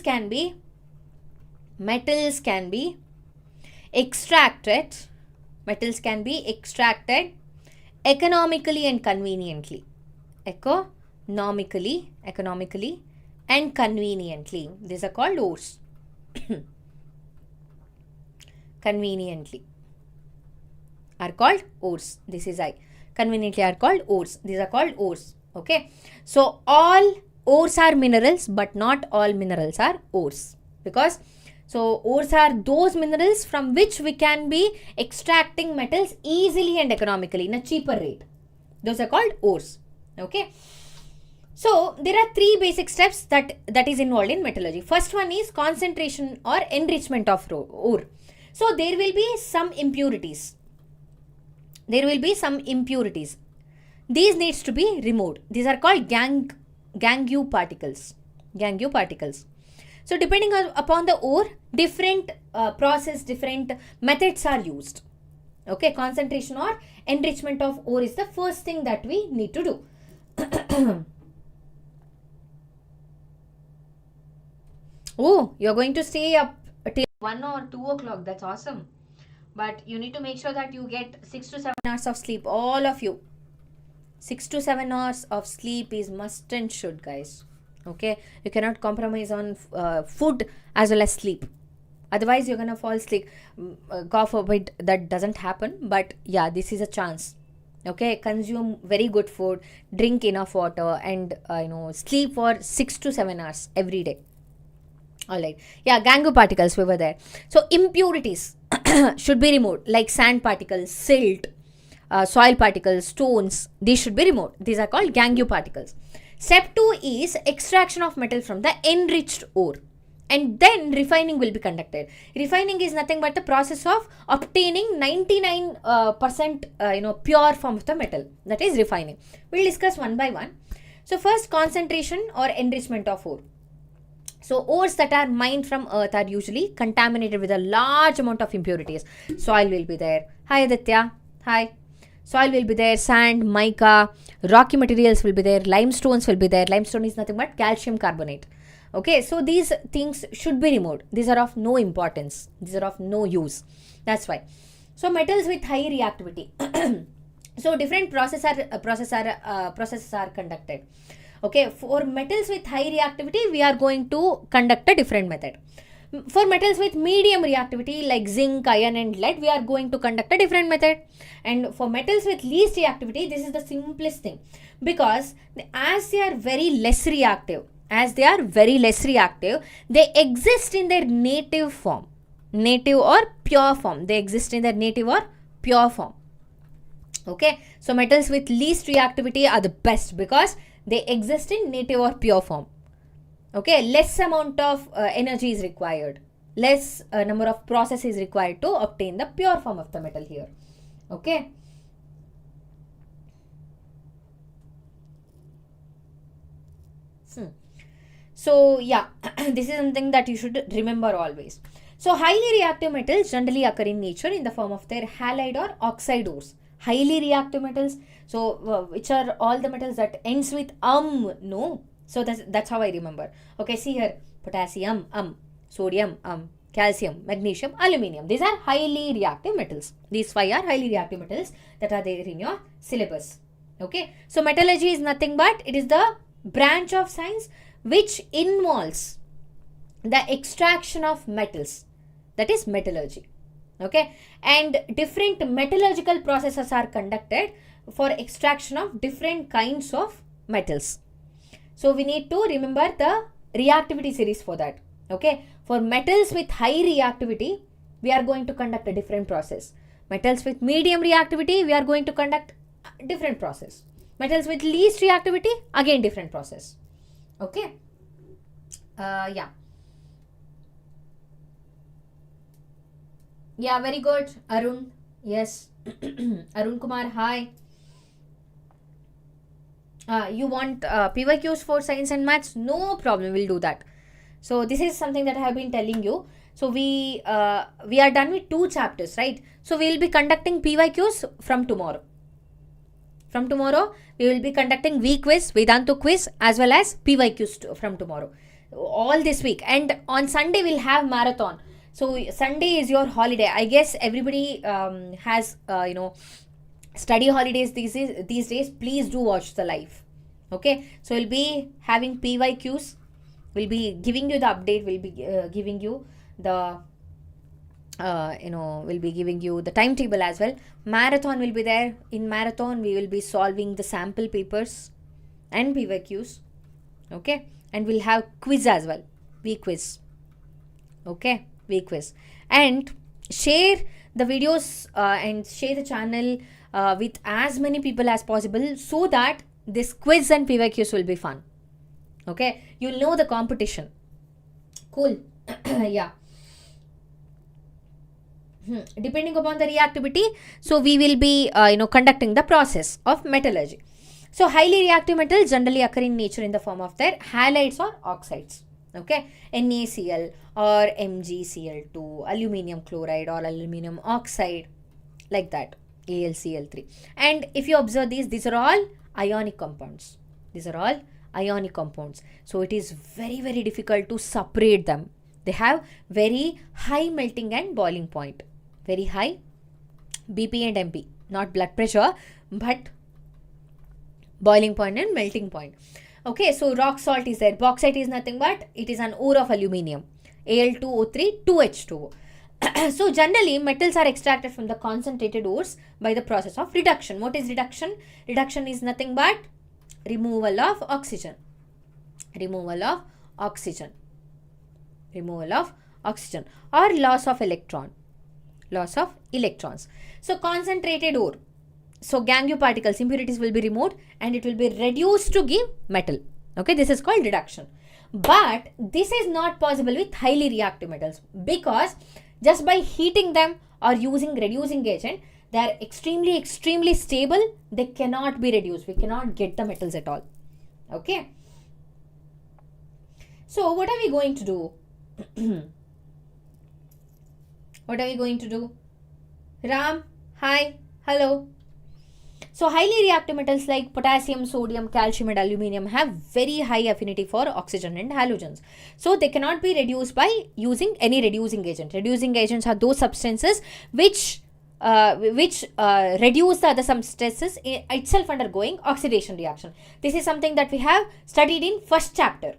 can be extracted economically and conveniently. These are called ores. Conveniently are called ores. This is I. Conveniently are called ores. These are called ores. Okay. So all ores are minerals, but not all minerals are ores. Because so ores are those minerals from which we can be extracting metals easily and economically in a cheaper rate. Those are called ores. Okay. So there are three basic steps that is involved in metallurgy. First one is concentration or enrichment of ore. So there will be some impurities. These needs to be removed. These are called gangue particles. So depending upon the ore, different different methods are used. Okay, concentration or enrichment of ore is the first thing that we need to do. Oh, you're going to stay up till 1 or 2 o'clock. That's awesome. But you need to make sure that you get 6 to 7 hours of sleep. All of you. 6 to 7 hours of sleep is must and should, guys. Okay, you cannot compromise on food as well as sleep. Otherwise, you're gonna fall asleep. God forbid that doesn't happen. But yeah, this is a chance. Okay, consume very good food, drink enough water, and sleep for 6 to 7 hours every day. Alright, yeah, gangue particles, we were there. So impurities should be removed, like sand particles, silt, soil particles, stones. These should be removed. These are called gangue particles. Step 2 is extraction of metal from the enriched ore, and then refining will be conducted. Refining is nothing but the process of obtaining 99% pure form of the metal. That is refining. We'll discuss one by one. So first, concentration or enrichment of ore. So ores that are mined from earth are usually contaminated with a large amount of impurities. Soil will be there. Hi Aditya. Hi. Soil will be there, sand, mica, rocky materials will be there, limestones will be there. Limestone is nothing but calcium carbonate. Okay, so these things should be removed. These are of no importance. These are of no use. That's why. So metals with high reactivity. So different processes are conducted. Okay, for metals with high reactivity, we are going to conduct a different method. For metals with medium reactivity like zinc, iron and lead, we are going to conduct a different method. And for metals with least reactivity, this is the simplest thing, because as they are very less reactive, they exist in their native form, native or pure form. Okay, so metals with least reactivity are the best because they exist in native or pure form. Okay, less amount of energy is required, less number of processes required to obtain the pure form of the metal here. Okay. So yeah, this is something that you should remember always. So highly reactive metals generally occur in nature in the form of their halide or oxide ores. Highly reactive metals, so which are all the metals that ends with no. So that's how I remember. Okay, see here, potassium, sodium, calcium, magnesium, aluminium. These are highly reactive metals. These 5 are highly reactive metals that are there in your syllabus. Okay, so metallurgy is nothing but it is the branch of science which involves the extraction of metals. That is metallurgy. Okay, and different metallurgical processes are conducted for extraction of different kinds of metals. So we need to remember the reactivity series for that. Okay, for metals with high reactivity, we are going to conduct a different process. Metals with medium reactivity, we are going to conduct a different process. Metals with least reactivity, again different process. Okay, yeah. Yeah, very good. Arun, yes. Arun Kumar, hi. You want PYQs for science and maths? No problem, we'll do that. So this is something that I have been telling you. So we are done with 2 chapters, right? So we will be conducting PYQs from tomorrow. From tomorrow, we will be conducting week quiz, Vedantu quiz, as well as PYQs from tomorrow. All this week. And on Sunday, we'll have marathon. So Sunday is your holiday. I guess everybody has, study holidays these days. Please do watch the live. Okay. So we'll be having PYQs. We'll be giving you the update. We'll be giving you the, we'll be giving you the timetable as well. Marathon will be there. In marathon, we will be solving the sample papers and PYQs. Okay. And we'll have quiz as well. Week quiz. Okay. Week quiz. And share the videos and share the channel with as many people as possible so that this quiz and PYQs will be fun. Okay. You'll know the competition. Cool. Yeah. Depending upon the reactivity, so we will be conducting the process of metallurgy. So highly reactive metals generally occur in nature in the form of their halides or oxides. Okay, NaCl or MgCl2, aluminium chloride or aluminium oxide, like that, AlCl3. And if you observe these are all ionic compounds. These are all ionic compounds. So it is very, very difficult to separate them. They have very high melting and boiling point. Very high BP and MP. Not blood pressure, but boiling point and melting point. Okay, so rock salt is there. Bauxite is nothing but it is an ore of aluminium. Al2O3, 2H2O. So generally, metals are extracted from the concentrated ores by the process of reduction. What is reduction? Reduction is nothing but removal of oxygen. Removal of oxygen. Removal of oxygen or loss of electron. Loss of electrons. So concentrated ore. So gangue particles, impurities will be removed and it will be reduced to give metal. Okay, this is called reduction. But this is not possible with highly reactive metals because just by heating them or using reducing agent, they are extremely, extremely stable. They cannot be reduced. We cannot get the metals at all. Okay. So what are we going to do? What are we going to do? Ram, hi, hello. So highly reactive metals like potassium, sodium, calcium and aluminium have very high affinity for oxygen and halogens. So they cannot be reduced by using any reducing agent. Reducing agents are those substances which reduce the other substances itself undergoing oxidation reaction. This is something that we have studied in first chapter.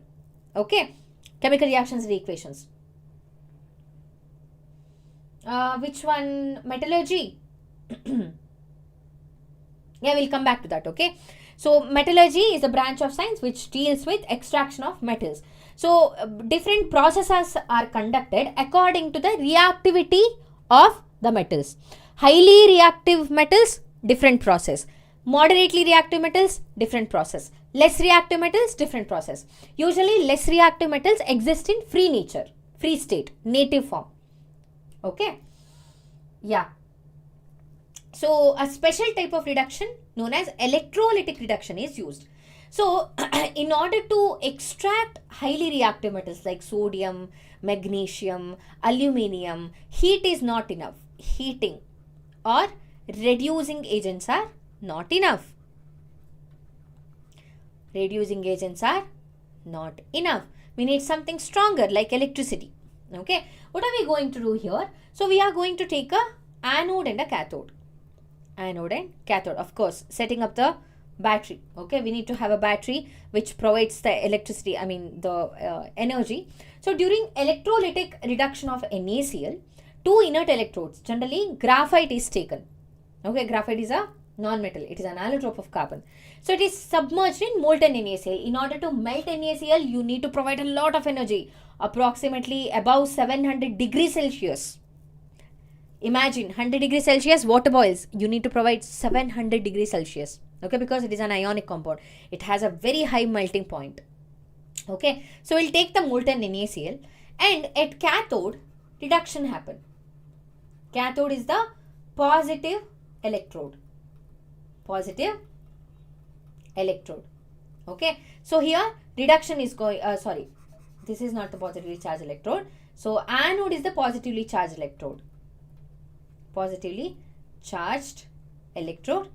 Okay, chemical reactions and equations. Which one? Metallurgy. Yeah, we'll come back to that. Okay, so metallurgy is a branch of science which deals with extraction of metals. So different processes are conducted according to the reactivity of the metals. Highly reactive metals, different process. Moderately reactive metals, different process. Less reactive metals, different process. Usually less reactive metals exist in free nature, free state, native form. Okay, yeah. So a special type of reduction known as electrolytic reduction is used. So in order to extract highly reactive metals like sodium, magnesium, aluminium, heat is not enough. Heating or reducing agents are not enough. Reducing agents are not enough. We need something stronger like electricity. Okay, what are we going to do here? So we are going to take a anode and a cathode. Anode and cathode, of course, setting up the battery. Okay, we need to have a battery which provides the electricity, the energy. So during electrolytic reduction of NaCl, two inert electrodes, generally graphite is taken. Okay, graphite is a non-metal. It is an allotrope of carbon. So it is submerged in molten NaCl. In order to melt NaCl, you need to provide a lot of energy, approximately above 700 degrees Celsius. Imagine 100 degrees Celsius, water boils. You need to provide 700 degrees Celsius. Okay, because it is an ionic compound. It has a very high melting point. Okay, so we'll take the molten NaCl, and at cathode, reduction happen. Cathode is the positive electrode. Positive electrode. Okay, so here reduction is going, this is not the positively charged electrode. So anode is the positively charged electrode. Positively charged electrode,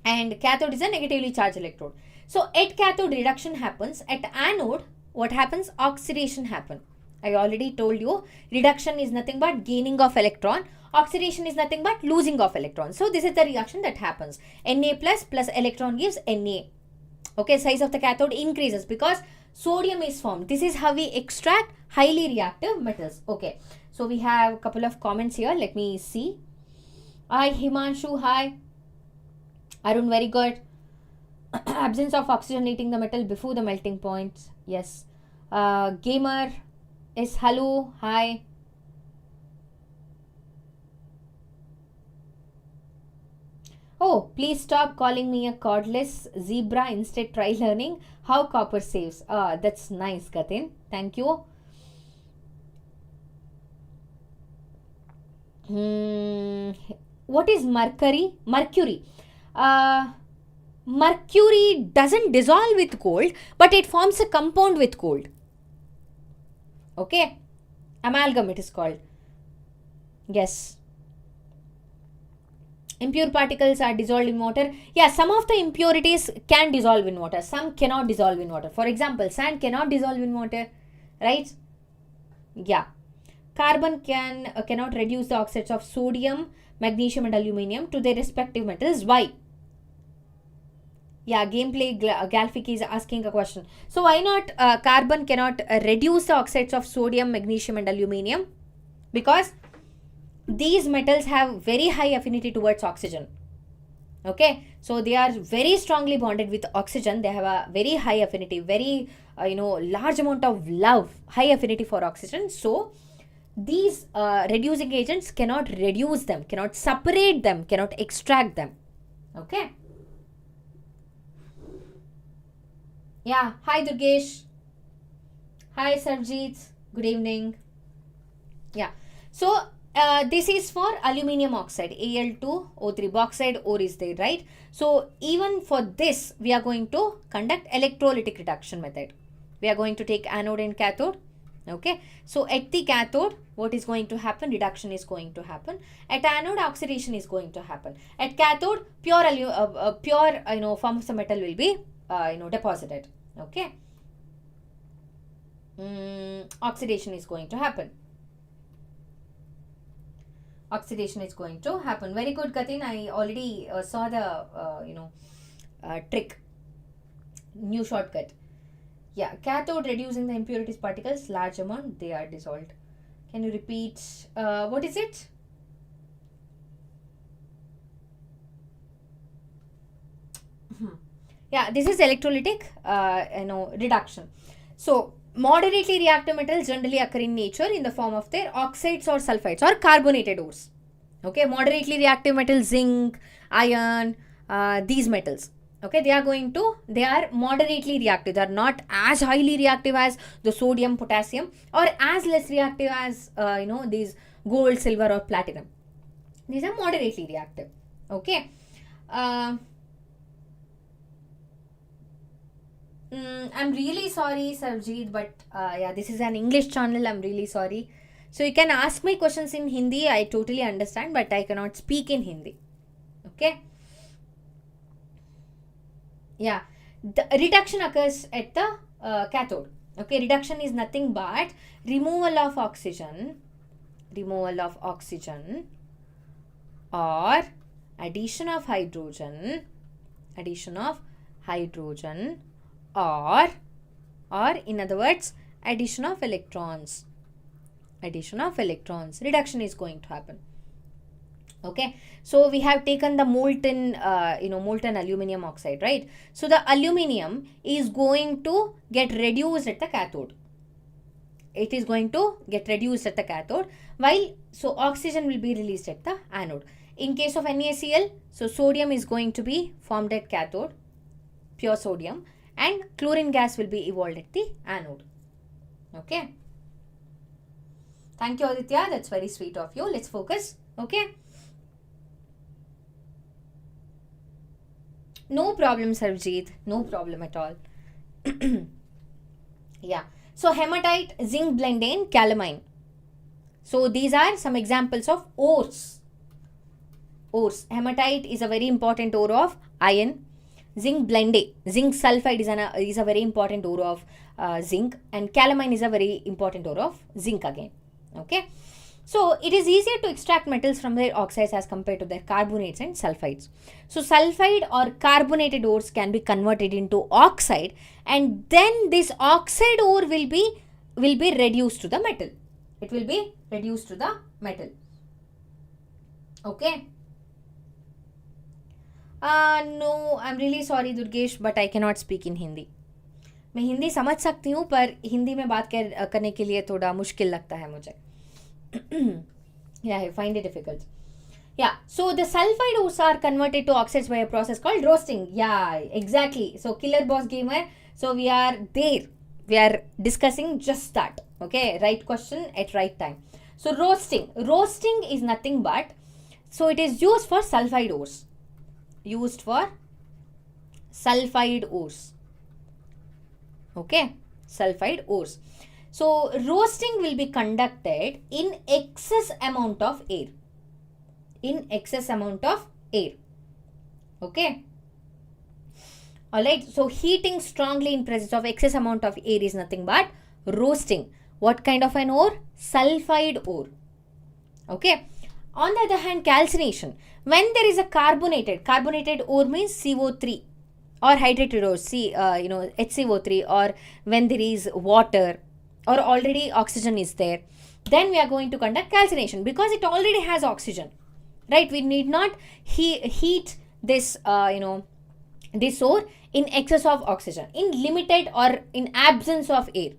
and cathode is a negatively charged electrode. So at cathode reduction happens. At anode, what happens? Oxidation happen. I already told you, reduction is nothing but gaining of electron. Oxidation is nothing but losing of electron. So this is the reaction that happens. Na plus electron gives Na. Okay, size of the cathode increases because sodium is formed. This is how we extract highly reactive metals. Okay, so we have a couple of comments here. Let me see. Hi Himanshu, hi. Arun, very good. Absence of oxygenating the metal before the melting point. Yes. Gamer is hello, hi. Oh, please stop calling me a cordless zebra. Instead, try learning how copper saves. That's nice, Gatin. Thank you. What is mercury? Mercury. Mercury doesn't dissolve with gold, but it forms a compound with gold. Okay. Amalgam it is called. Yes. Impure particles are dissolved in water. Yeah, some of the impurities can dissolve in water. Some cannot dissolve in water. For example, sand cannot dissolve in water. Right? Yeah. Carbon cannot reduce the oxides of sodium, magnesium and aluminium to their respective metals. Why? Yeah, gameplay Galfic is asking a question. So why not carbon cannot reduce the oxides of sodium, magnesium and aluminium? Because these metals have very high affinity towards oxygen. Okay, so they are very strongly bonded with oxygen. They have a very high affinity, very large amount of love, high affinity for oxygen. So these reducing agents cannot reduce them, cannot separate them, cannot extract them. Okay. Yeah, hi Durgesh. Hi Sarjeet. Good evening. Yeah, so this is for aluminium oxide, Al2O3, bauxite ore is there, right? So even for this, we are going to conduct electrolytic reduction method. We are going to take anode and cathode. Okay, so at the cathode, what is going to happen? Reduction is going to happen. At anode, oxidation is going to happen. At cathode, pure form of the metal will be deposited. Okay, oxidation is going to happen. Oxidation is going to happen. Very good, Gatin. I already saw the trick. New shortcut. Yeah, cathode reducing the impurities particles, large amount, they are dissolved. Can you repeat? What is it? Yeah, this is electrolytic reduction. So moderately reactive metals generally occur in nature in the form of their oxides or sulfides or carbonated ores. Okay, moderately reactive metals, zinc, iron, these metals. Okay, they are moderately reactive. They are not as highly reactive as the sodium, potassium, or as less reactive as these gold, silver, or platinum. These are moderately reactive. Okay. I'm really sorry, Sarjeet, but yeah, this is an English channel. I'm really sorry. So you can ask me questions in Hindi. I totally understand, but I cannot speak in Hindi. Okay? Yeah. The reduction occurs at the cathode. Okay, reduction is nothing but removal of oxygen or addition of hydrogen or in other words addition of electrons. Reduction is going to happen. Okay, so we have taken the molten aluminum oxide, right? So the aluminum is going to get reduced at the cathode. It is going to get reduced at the cathode, while so oxygen will be released at the anode. In case of NaCl, so sodium is going to be formed at cathode, pure sodium, and chlorine gas will be evolved at the anode. Okay. Thank you, Aditya. That's very sweet of you. Let's focus. Okay. No problem, Sarjeet. No problem at all. Yeah. So hematite, zinc blende, calamine. So these are some examples of ores. Hematite is a very important ore of iron. Zinc blende, zinc sulfide is a very important ore of zinc, and calamine is a very important ore of zinc again. Okay. So it is easier to extract metals from their oxides as compared to their carbonates and sulfides. So sulfide or carbonated ores can be converted into oxide, and then this oxide ore will be reduced to the metal. It will be reduced to the metal. Okay. No, I'm really sorry Durgesh, but I cannot speak in Hindi. मैं हिंदी समझ सकती हूँ, पर हिंदी में बात करने के लिए थोड़ा मुश्किल लगता है मुझे. Yeah, I find it difficult. Yeah, so the sulfide ores are converted to oxides by a process called roasting. Yeah, exactly. So Killer Boss Gamer, so we are there. We are discussing just that. Okay, right question at right time. So roasting is nothing but, so it is used for sulfide ores. Okay, sulfide ores. So roasting will be conducted in excess amount of air. Okay. Alright. So heating strongly in presence of excess amount of air is nothing but roasting. What kind of an ore? Sulfide ore. Okay. On the other hand, calcination. When there is a carbonated ore means CO3 or hydrated ore, HCO3, or when there is water or already oxygen is there, then we are going to conduct calcination because it already has oxygen, right? We need not heat this this ore in excess of oxygen, in limited or in absence of air.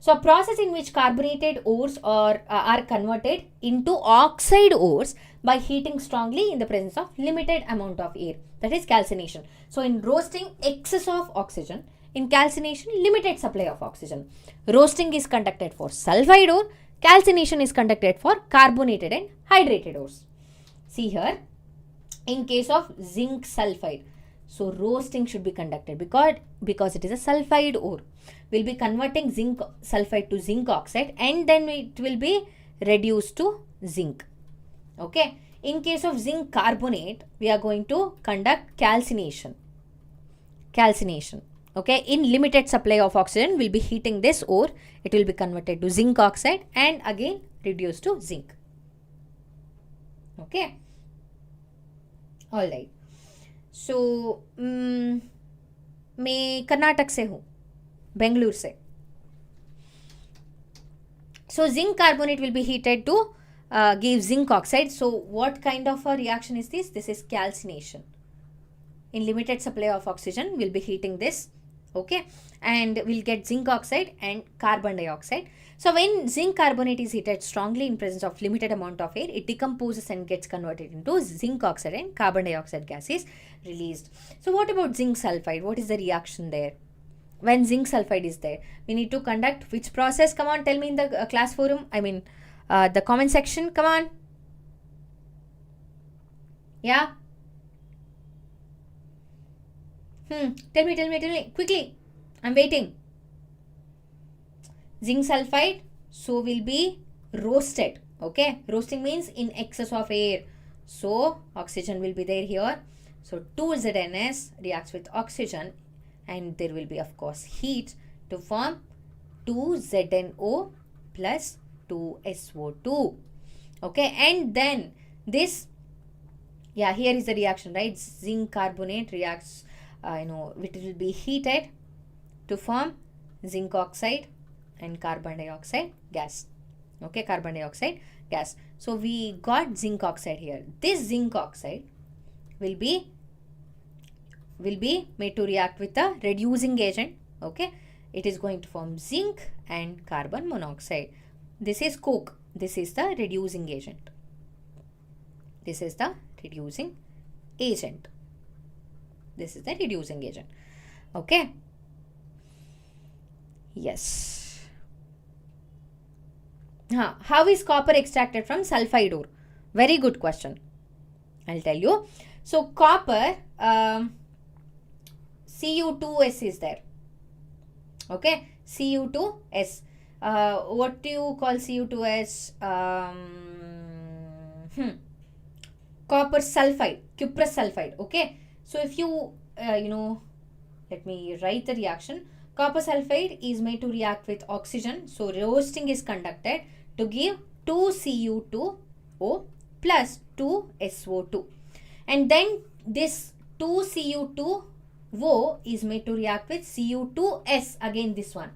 So a process in which carbonated ores are converted into oxide ores by heating strongly in the presence of limited amount of air, that is calcination. So in roasting, excess of oxygen. In calcination, limited supply of oxygen. Roasting is conducted for sulfide ore. Calcination is conducted for carbonated and hydrated ores. See here, in case of zinc sulfide, so roasting should be conducted because it is a sulfide ore. We'll be converting zinc sulfide to zinc oxide, and then it will be reduced to zinc. Okay. In case of zinc carbonate, we are going to conduct calcination. Okay, in limited supply of oxygen, we'll be heating this ore. It will be converted to zinc oxide and again reduced to zinc. Okay. Alright. So, मैं कर्नाटक से हूँ, बेंगलुरु से. So, zinc carbonate will be heated to give zinc oxide. So, what kind of a reaction is this? This is calcination. In limited supply of oxygen, we'll be heating this. Okay, and we'll get zinc oxide and carbon dioxide. So when zinc carbonate is heated strongly in presence of limited amount of air, it decomposes and gets converted into zinc oxide, and carbon dioxide gas is released. So what about zinc sulfide? What is the reaction there? When zinc sulfide is there, we need to conduct which process? Come on, tell me in the class forum. The comment section. Come on. Yeah. Tell me quickly. I'm waiting. Zinc sulfide, so will be roasted. Okay, roasting means in excess of air. So oxygen will be there here. So 2ZNS reacts with oxygen and there will be of course heat to form 2ZNO plus 2SO2. Okay, and then this, yeah, here is the reaction, right? Zinc carbonate reacts, it will be heated to form zinc oxide and carbon dioxide gas. Okay, carbon dioxide gas. So we got zinc oxide here. This zinc oxide will be made to react with a reducing agent. Okay, it is going to form zinc and carbon monoxide. This is coke. This is the reducing agent. This is the reducing agent. This is the reducing agent. Okay. Yes. How is copper extracted from sulfide ore? Very good question. I'll tell you. So copper, Cu2S is there. Okay, Cu2S. What do you call Cu2S? Copper sulfide, cuprous sulfide. Okay, so if you, let me write the reaction. Copper sulfide is made to react with oxygen. So roasting is conducted to give 2Cu2O plus 2SO2. And then this 2Cu2O is made to react with Cu2S, again this one,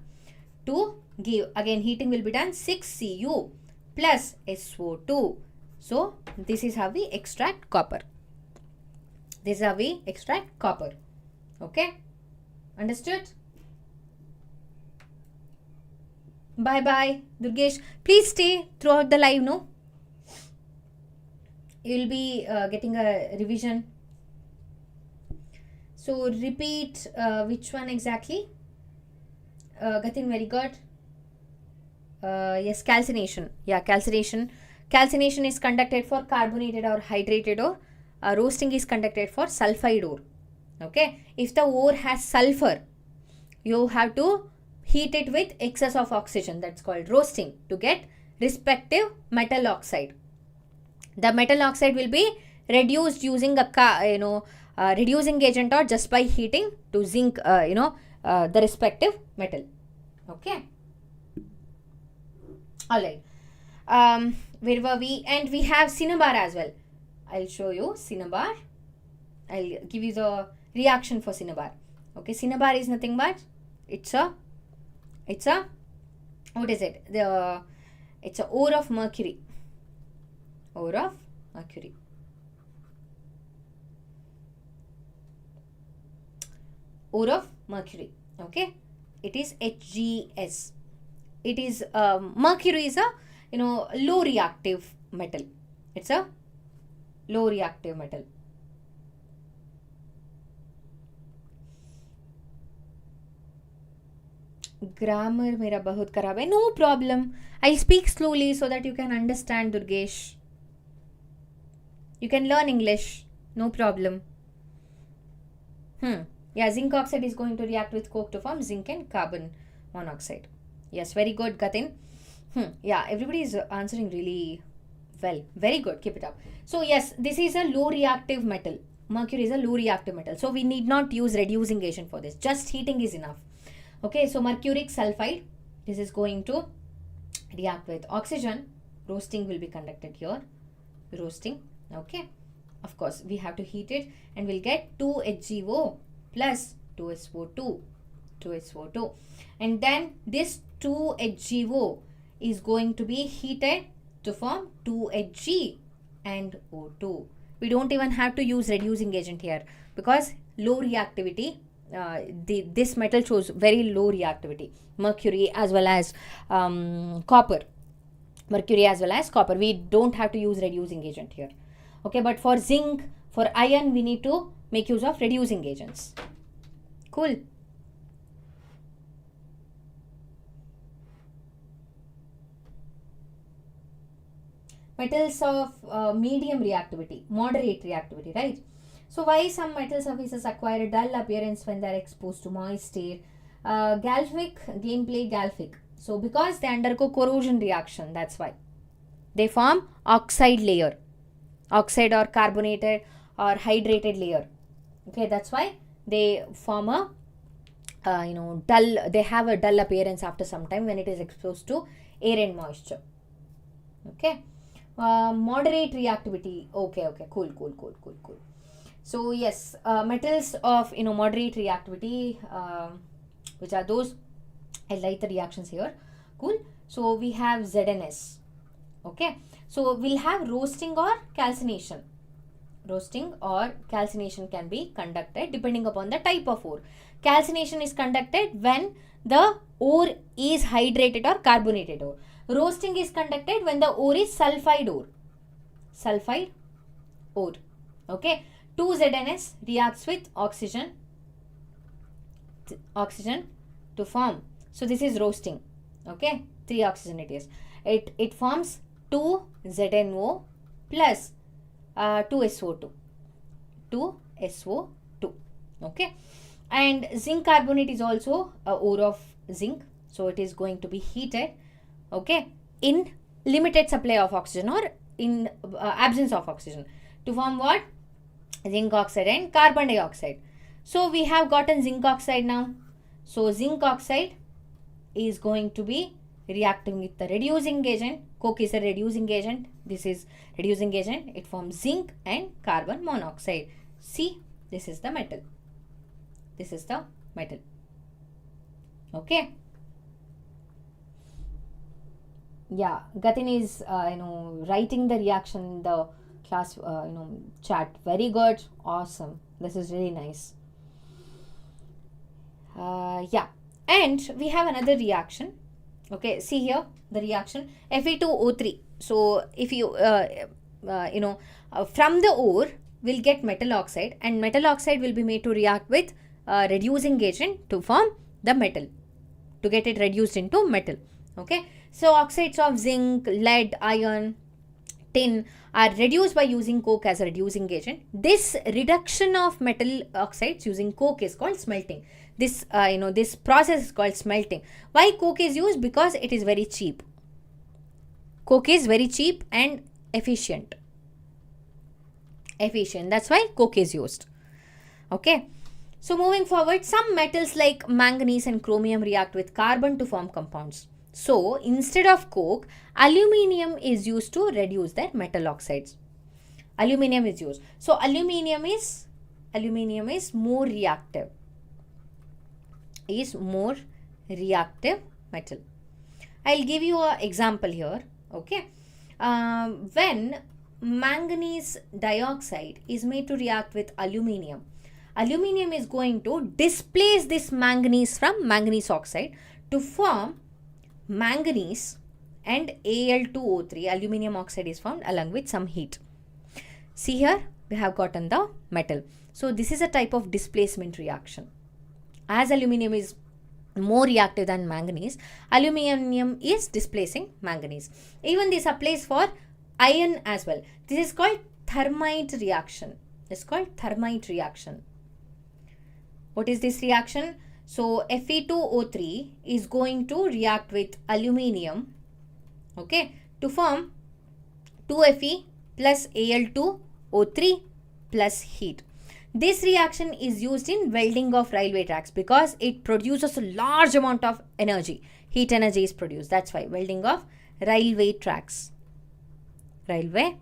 to give, again heating will be done, 6Cu plus SO2. So this is how we extract copper. This is how we extract copper. Okay, understood? Bye bye, Durgesh. Please stay throughout the live, no? You will be getting a revision. So repeat which one exactly? Gatin, very good. Yes, calcination. Yeah, calcination. Calcination is conducted for carbonated or hydrated ore. Roasting is conducted for sulfide ore. Okay. If the ore has sulfur, you have to heat it with excess of oxygen. That's called roasting to get respective metal oxide. The metal oxide will be reduced using a reducing agent or just by heating to zinc, the respective metal. Okay. All right. Where were we? And we have cinnabar as well. I'll show you cinnabar. I'll give you the reaction for cinnabar. Okay, cinnabar is nothing but it's a what is it? It's a ore of mercury. Ore of mercury. Ore of mercury. Okay, it is HGS. It is mercury is a low reactive metal. It's a low reactive metal. Grammar mera bahut kharab hai. No problem. I'll speak slowly so that you can understand, Durgesh. You can learn English. No problem. Yeah, zinc oxide is going to react with coke to form zinc and carbon monoxide. Yes, very good, Gatin. Yeah, everybody is answering really well. Very good. Keep it up. So yes, this is a low reactive metal. Mercury is a low reactive metal. So we need not use reducing agent for this. Just heating is enough. Okay, so mercuric sulfide, this is going to react with oxygen. Roasting will be conducted here. Roasting. Okay. Of course, we have to heat it and we'll get 2HgO plus 2SO2. 2SO2. And then this 2HgO is going to be heated to form 2Hg and O2. We don't even have to use reducing agent here because low reactivity. This metal shows very low reactivity. Mercury as well as copper. Mercury as well as copper. We don't have to use reducing agent here. Okay, but for zinc, for iron, we need to make use of reducing agents. Cool. Metals of medium reactivity, moderate reactivity, right? So why some metal surfaces acquire a dull appearance when they are exposed to moist air? Galfic, gameplay galfic. So because they undergo corrosion reaction, that's why they form oxide layer, oxide or carbonated or hydrated layer. Okay, that's why they form a dull. They have a dull appearance after some time when it is exposed to air and moisture. Okay, moderate reactivity. Okay, cool. So yes, metals of moderate reactivity, which are those. I like the reactions here. Cool. So we have ZNS. Okay. So we'll have roasting or calcination. Roasting or calcination can be conducted depending upon the type of ore. Calcination is conducted when the ore is hydrated or carbonated ore. Roasting is conducted when the ore is sulfide ore. Sulfide ore. Okay. 2ZNS reacts with oxygen to form. So this is roasting. Okay. 3 oxygen it is. It forms 2ZNO plus 2SO2. 2SO2. Okay. And zinc carbonate is also a ore of zinc. So it is going to be heated. Okay. In limited supply of oxygen or in absence of oxygen. To form what? Zinc oxide and carbon dioxide. So we have gotten zinc oxide now. So zinc oxide is going to be reacting with the reducing agent. Coke is a reducing agent. This is reducing agent. It forms zinc and carbon monoxide. See, this is the metal. This is the metal. Okay. Yeah, Gatin is writing the reaction in the class chat. Very good. Awesome. This is really nice. Yeah. And we have another reaction. Okay, see here the reaction Fe2O3. So if you from the ore we'll get metal oxide, and metal oxide will be made to react with reducing agent to form the metal, to get it reduced into metal. Okay, so oxides of zinc, lead, iron, tin are reduced by using coke as a reducing agent. This reduction of metal oxides using coke is called smelting. This this process is called smelting. Why coke is used? Because it is very cheap. Coke is very cheap and efficient. That's why coke is used. Okay. So moving forward, some metals like manganese and chromium react with carbon to form compounds. So instead of coke, aluminium is used to reduce their metal oxides. Aluminium is used. So aluminium is more reactive. Is more reactive metal. I'll give you an example here. Okay. When manganese dioxide is made to react with aluminium, aluminium is going to displace this manganese from manganese oxide to form manganese, and Al2O3, aluminium oxide, is formed along with some heat. See here, we have gotten the metal. So this is a type of displacement reaction. As aluminium is more reactive than manganese, aluminium is displacing manganese. Even this applies for iron as well. This is called thermite reaction. It's called thermite reaction. What is this reaction? So Fe2O3 is going to react with aluminium, okay, to form 2Fe plus Al2O3 plus heat. This reaction is used in welding of railway tracks because it produces a large amount of energy. Heat energy is produced. That's why welding of railway tracks. Railway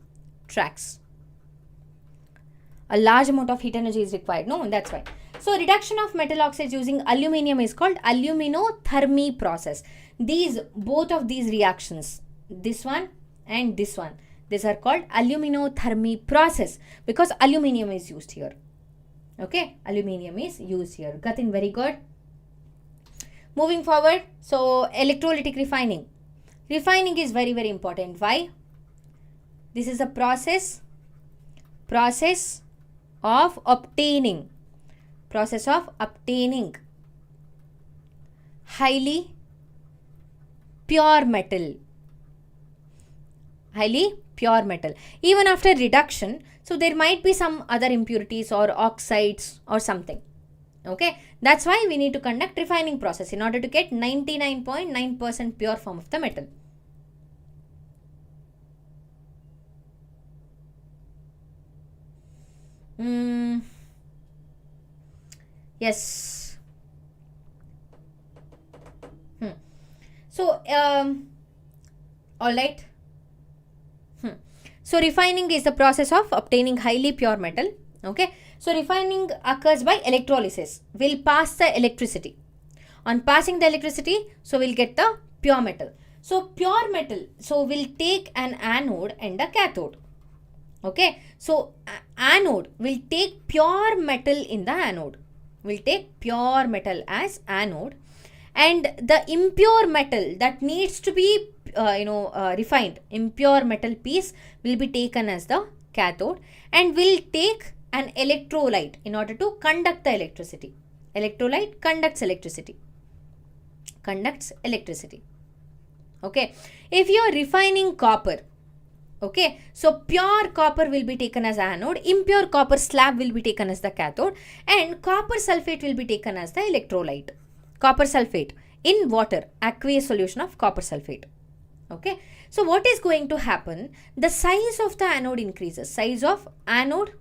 tracks. A large amount of heat energy is required. No, that's why. So reduction of metal oxides using aluminium is called aluminothermy process. Both of these reactions, this one and this one, these are called aluminothermy process because aluminium is used here. Okay, aluminium is used here. Gatin, very good. Moving forward, so electrolytic refining. Refining is very, very important. Why? This is a process of obtaining highly pure metal. Even after reduction, so there might be some other impurities or oxides or something. Okay, that's why we need to conduct refining process in order to get 99.9% pure form of the metal. Yes. So, all right. So, refining is the process of obtaining highly pure metal. Okay. So, refining occurs by electrolysis. We'll pass the electricity. On passing the electricity, so we'll get the pure metal. So, pure metal, so we'll take an anode and a cathode. Okay. So, anode will take pure metal in the anode. We'll take pure metal as anode, and the impure metal that needs to be refined, impure metal piece will be taken as the cathode, and will take an electrolyte in order to conduct the electricity. Electrolyte conducts electricity. Okay, if you are refining copper, okay, so pure copper will be taken as anode, impure copper slab will be taken as the cathode, and copper sulfate will be taken as the electrolyte. Copper sulfate in water, aqueous solution of copper sulfate. Okay, so what is going to happen? The size of the anode increases. Size of anode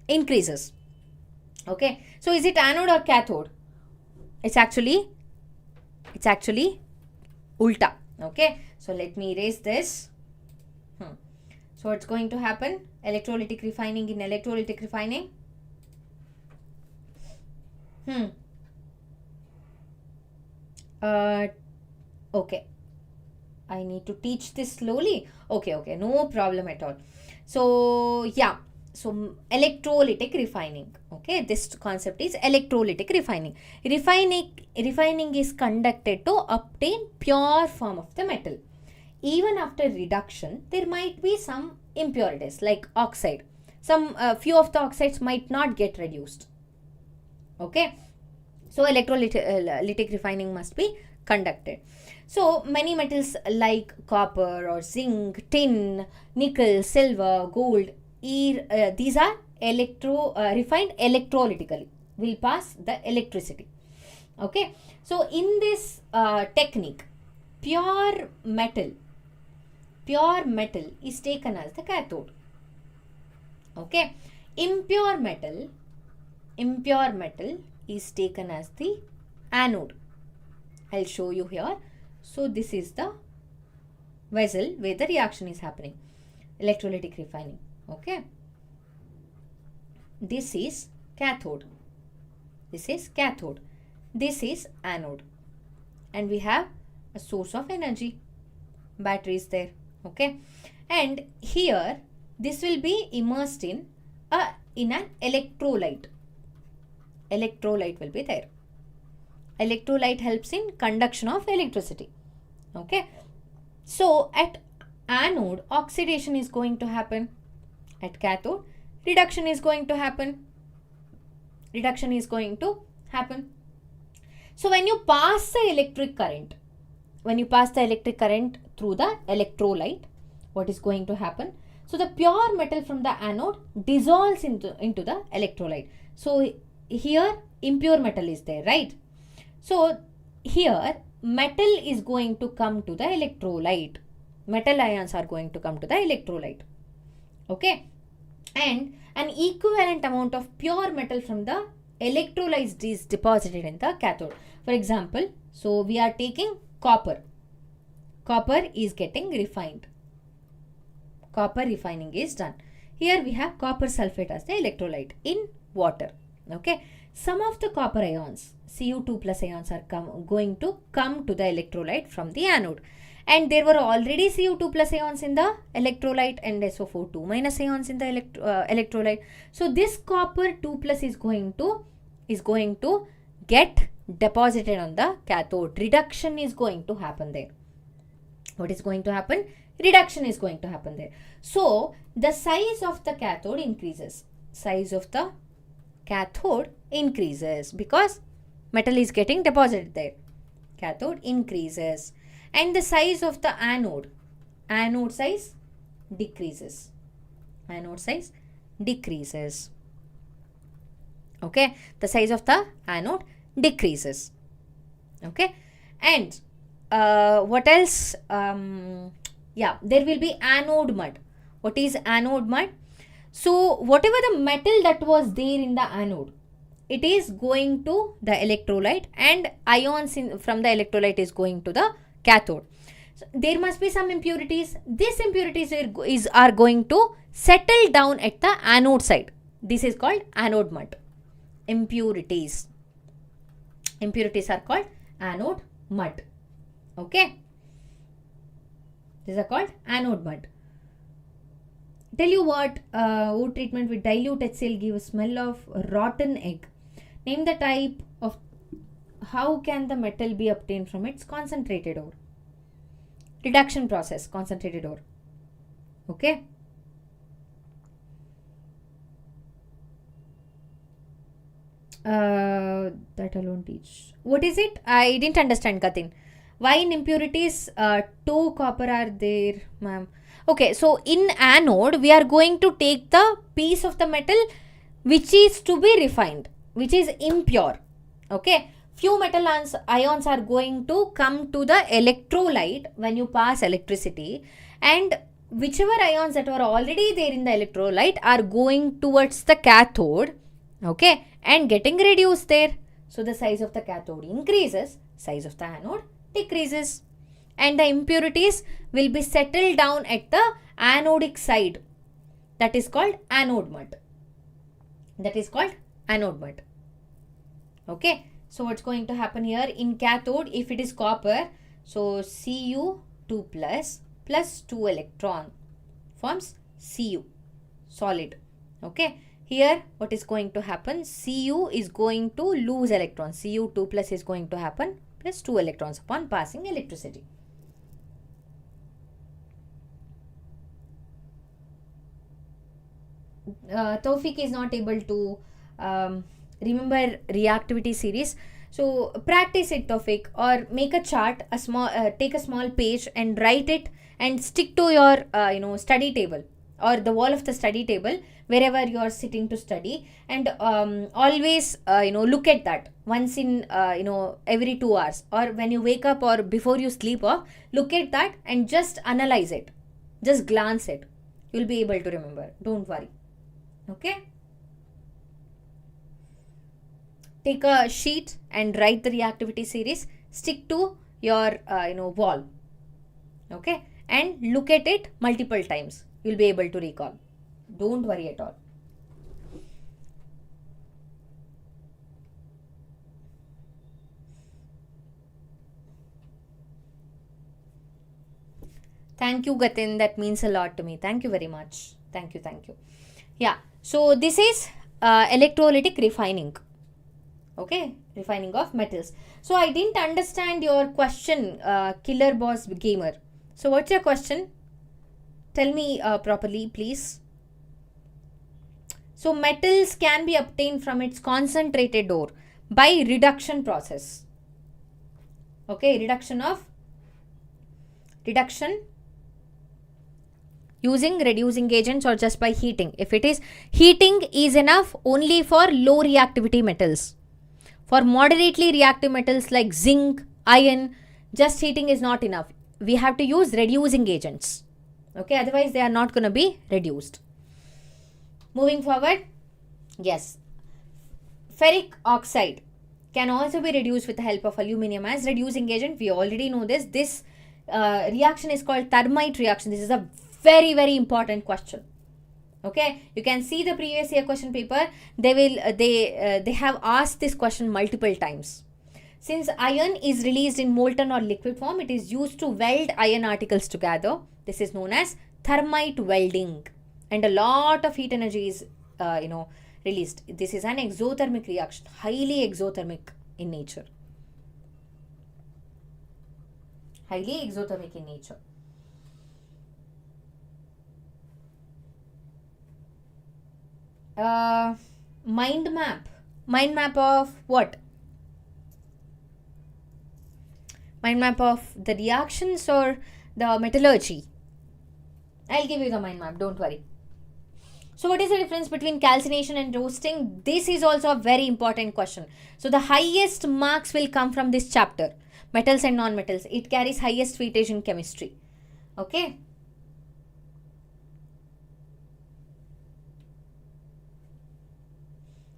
increases. Okay, so is it anode or cathode? It's actually ulta. Okay, so let me erase this. So what's going to happen? Electrolytic refining. In electrolytic refining, okay, I need to teach this slowly. Okay, no problem at all. So yeah, so electrolytic refining. Okay, this concept is electrolytic refining. Refining is conducted to obtain pure form of the metal. Even after reduction, there might be some impurities like oxide. Some few of the oxides might not get reduced. Okay, so electrolytic refining must be conducted. So many metals like copper or zinc, tin, nickel, silver, gold, these are refined electrolytically. Will pass the electricity. Okay, so in this technique, pure metal is taken as the cathode. Okay, impure metal is taken as the anode. I'll show you here. So this is the vessel where the reaction is happening. Electrolytic refining. Okay, this is cathode. This is anode, and we have a source of energy. Battery is there. Okay, and here this will be immersed in an electrolyte. Electrolyte will be there. Electrolyte helps in conduction of electricity. Okay, so at anode, oxidation is going to happen. At cathode, reduction is going to happen. So when you pass the electric current, through the electrolyte, what is going to happen? So the pure metal from the anode dissolves into the electrolyte. So here impure metal is there, right? So here metal is going to come to the electrolyte. Metal ions are going to come to the electrolyte. Okay, and an equivalent amount of pure metal from the electrolyte is deposited in the cathode. For example, so we are taking copper. Copper is getting refined. Copper refining is done. Here we have copper sulfate as the electrolyte in water. Okay, some of the copper ions, Cu2 plus ions, are going to come to the electrolyte from the anode. And there were already Cu2 plus ions in the electrolyte and SO4 2 minus ions in the electrolyte. So this copper 2 plus is going to get deposited on the cathode. Reduction is going to happen there. What is going to happen? Reduction is going to happen there. So the size of the cathode increases. Size of the cathode increases because metal is getting deposited there. Cathode increases. And the size of the anode size decreases. Okay, the size of the anode decreases. Okay, and what else? Yeah, there will be anode mud. What is anode mud? So whatever the metal that was there in the anode, it is going to the electrolyte, and ions from the electrolyte is going to the cathode. So there must be some impurities. These impurities are going to settle down at the anode side. This is called anode mud. Impurities are called anode mud. Okay, these are called anode mud. Tell you what, wood treatment with dilute HCl gives smell of rotten egg. Name the type of, how can the metal be obtained from its concentrated ore? Reduction process, concentrated ore. Okay. That alone teach. What is it? I didn't understand, Gatin. Why in impurities 2 copper are there, ma'am? Okay, so in anode, we are going to take the piece of the metal which is to be refined, which is impure. Okay, few metal ions are going to come to the electrolyte when you pass electricity, and whichever ions that were already there in the electrolyte are going towards the cathode, okay, and getting reduced there. So the size of the cathode increases, size of the anode decreases, and the impurities will be settled down at the anodic side. That is called anode mud. Okay, so what's going to happen here in cathode? If it is copper, so Cu2 plus 2 electron forms Cu, solid. Okay, here what is going to happen? Cu is going to lose electrons. Cu2 plus is going to happen plus 2 electrons upon passing electricity. Taufik is not able to remember reactivity series. So practice it, Taufik, or make a chart, take a small page and write it and stick to your study table or the wall of the study table wherever you are sitting to study, and always look at that once in every 2 hours, or when you wake up or before you sleep off, look at that and just analyze it, just glance it. You'll be able to remember, don't worry. Okay, take a sheet and write the reactivity series, stick to your wall, okay, and look at it multiple times. You'll be able to recall, don't worry at all. Thank you, Gatin, that means a lot to me. Thank you very much. Thank you. Yeah, so this is electrolytic refining. Okay, refining of metals. So I didn't understand your question, Killer Boss Gamer. So what's your question? Tell me properly, please. So metals can be obtained from its concentrated ore by reduction process. Okay, reduction using reducing agents or just by heating. If it is heating is enough only for low reactivity metals. For moderately reactive metals like zinc, iron, just heating is not enough. We have to use reducing agents. Okay, otherwise they are not going to be reduced. Moving forward, yes, ferric oxide can also be reduced with the help of aluminum as reducing agent. We already know this. This reaction is called thermite reaction. This is a very, very important question. Okay, you can see the previous year question paper. They have asked this question multiple times. Since iron is released in molten or liquid form, it is used to weld iron articles together. This is known as thermite welding, and a lot of heat energy is released. This is an exothermic reaction, highly exothermic in nature. Mind map of what? Mind map of the reactions or the metallurgy? I'll give you the mind map, don't worry. So what is the difference between calcination and roasting? This is also a very important question. So the highest marks will come from this chapter, metals and non-metals. It carries highest weightage in chemistry. Okay.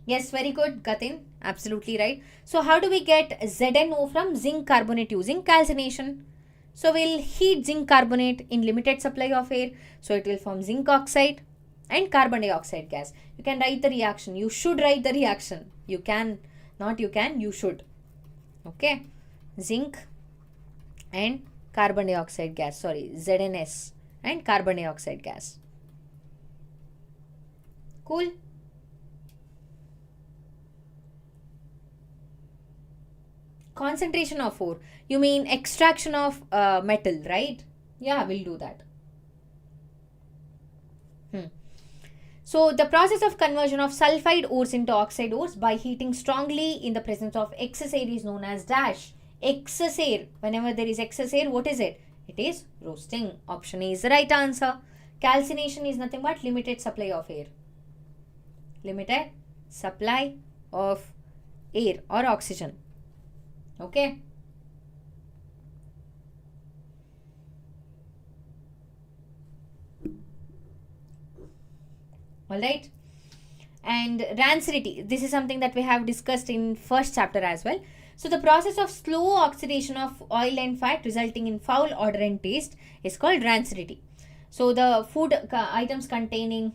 Yes, very good, Gatin. Absolutely right. So how do we get ZnO from zinc carbonate using calcination? So we'll heat zinc carbonate in limited supply of air. So it will form zinc oxide and carbon dioxide gas. You can write the reaction. You should write the reaction. You can, not you can, you should. Okay. Zinc and carbon dioxide gas. Sorry, ZnS and carbon dioxide gas. Cool. Concentration of ore. You mean extraction of metal, right? Yeah, we'll do that. So the process of conversion of sulfide ores into oxide ores by heating strongly in the presence of excess air is known as dash. Excess air. Whenever there is excess air, what is it? It is roasting. Option A is the right answer. Calcination is nothing but limited supply of air. Limited supply of air or oxygen. Okay. Alright. And rancidity. This is something that we have discussed in first chapter as well. So the process of slow oxidation of oil and fat resulting in foul odor and taste is called rancidity. So the food items containing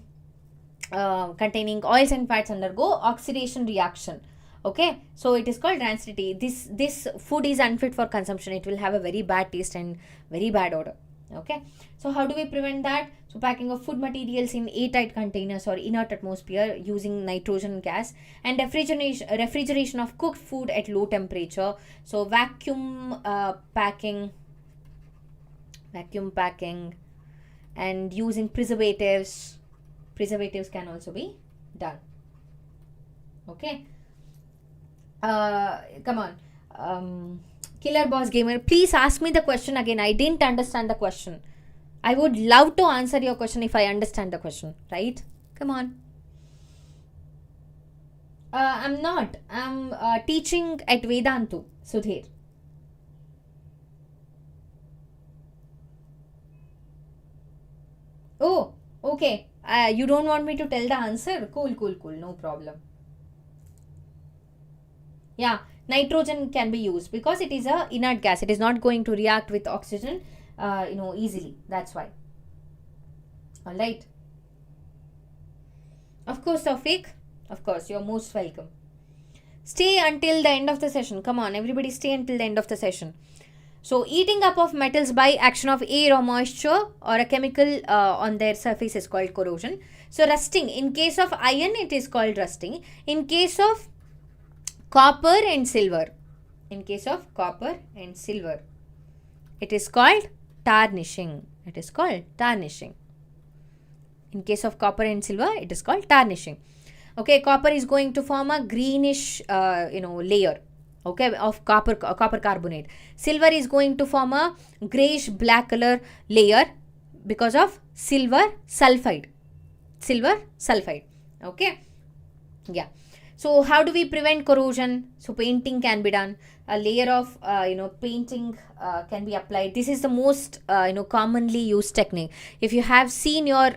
oils and fats undergo oxidation reaction. Okay, so it is called rancidity. This food is unfit for consumption. It will have a very bad taste and very bad odor. Okay, so how do we prevent that? So packing of food materials in airtight containers or inert atmosphere using nitrogen gas, and refrigeration of cooked food at low temperature. So vacuum packing, and using preservatives. Preservatives can also be done. Okay. Come on. Killer Boss Gamer, please ask me the question again. I didn't understand the question. I would love to answer your question if I understand the question, right? Come on. I'm not. I'm teaching at Vedantu, Sudhir. Oh, okay. You don't want me to tell the answer? Cool. No problem. Yeah, nitrogen can be used because it is a inert gas. It is not going to react with oxygen, easily. That's why. All right. Of course, Tawfiq. Of course, you're most welcome. Stay until the end of the session. Come on, everybody stay until the end of the session. So, eating up of metals by action of air or moisture or a chemical on their surface is called corrosion. So, rusting. In case of iron, it is called rusting. In case of copper and silver. In case of copper and silver, it is called tarnishing. It is called tarnishing. In case of copper and silver, it is called tarnishing. Okay, copper is going to form a greenish, layer. Okay, of copper carbonate. Silver is going to form a grayish black color layer because of silver sulfide. Silver sulfide. Okay. Yeah. So how do we prevent corrosion? So painting can be done. A layer of painting can be applied. This is the most commonly used technique. If you have seen your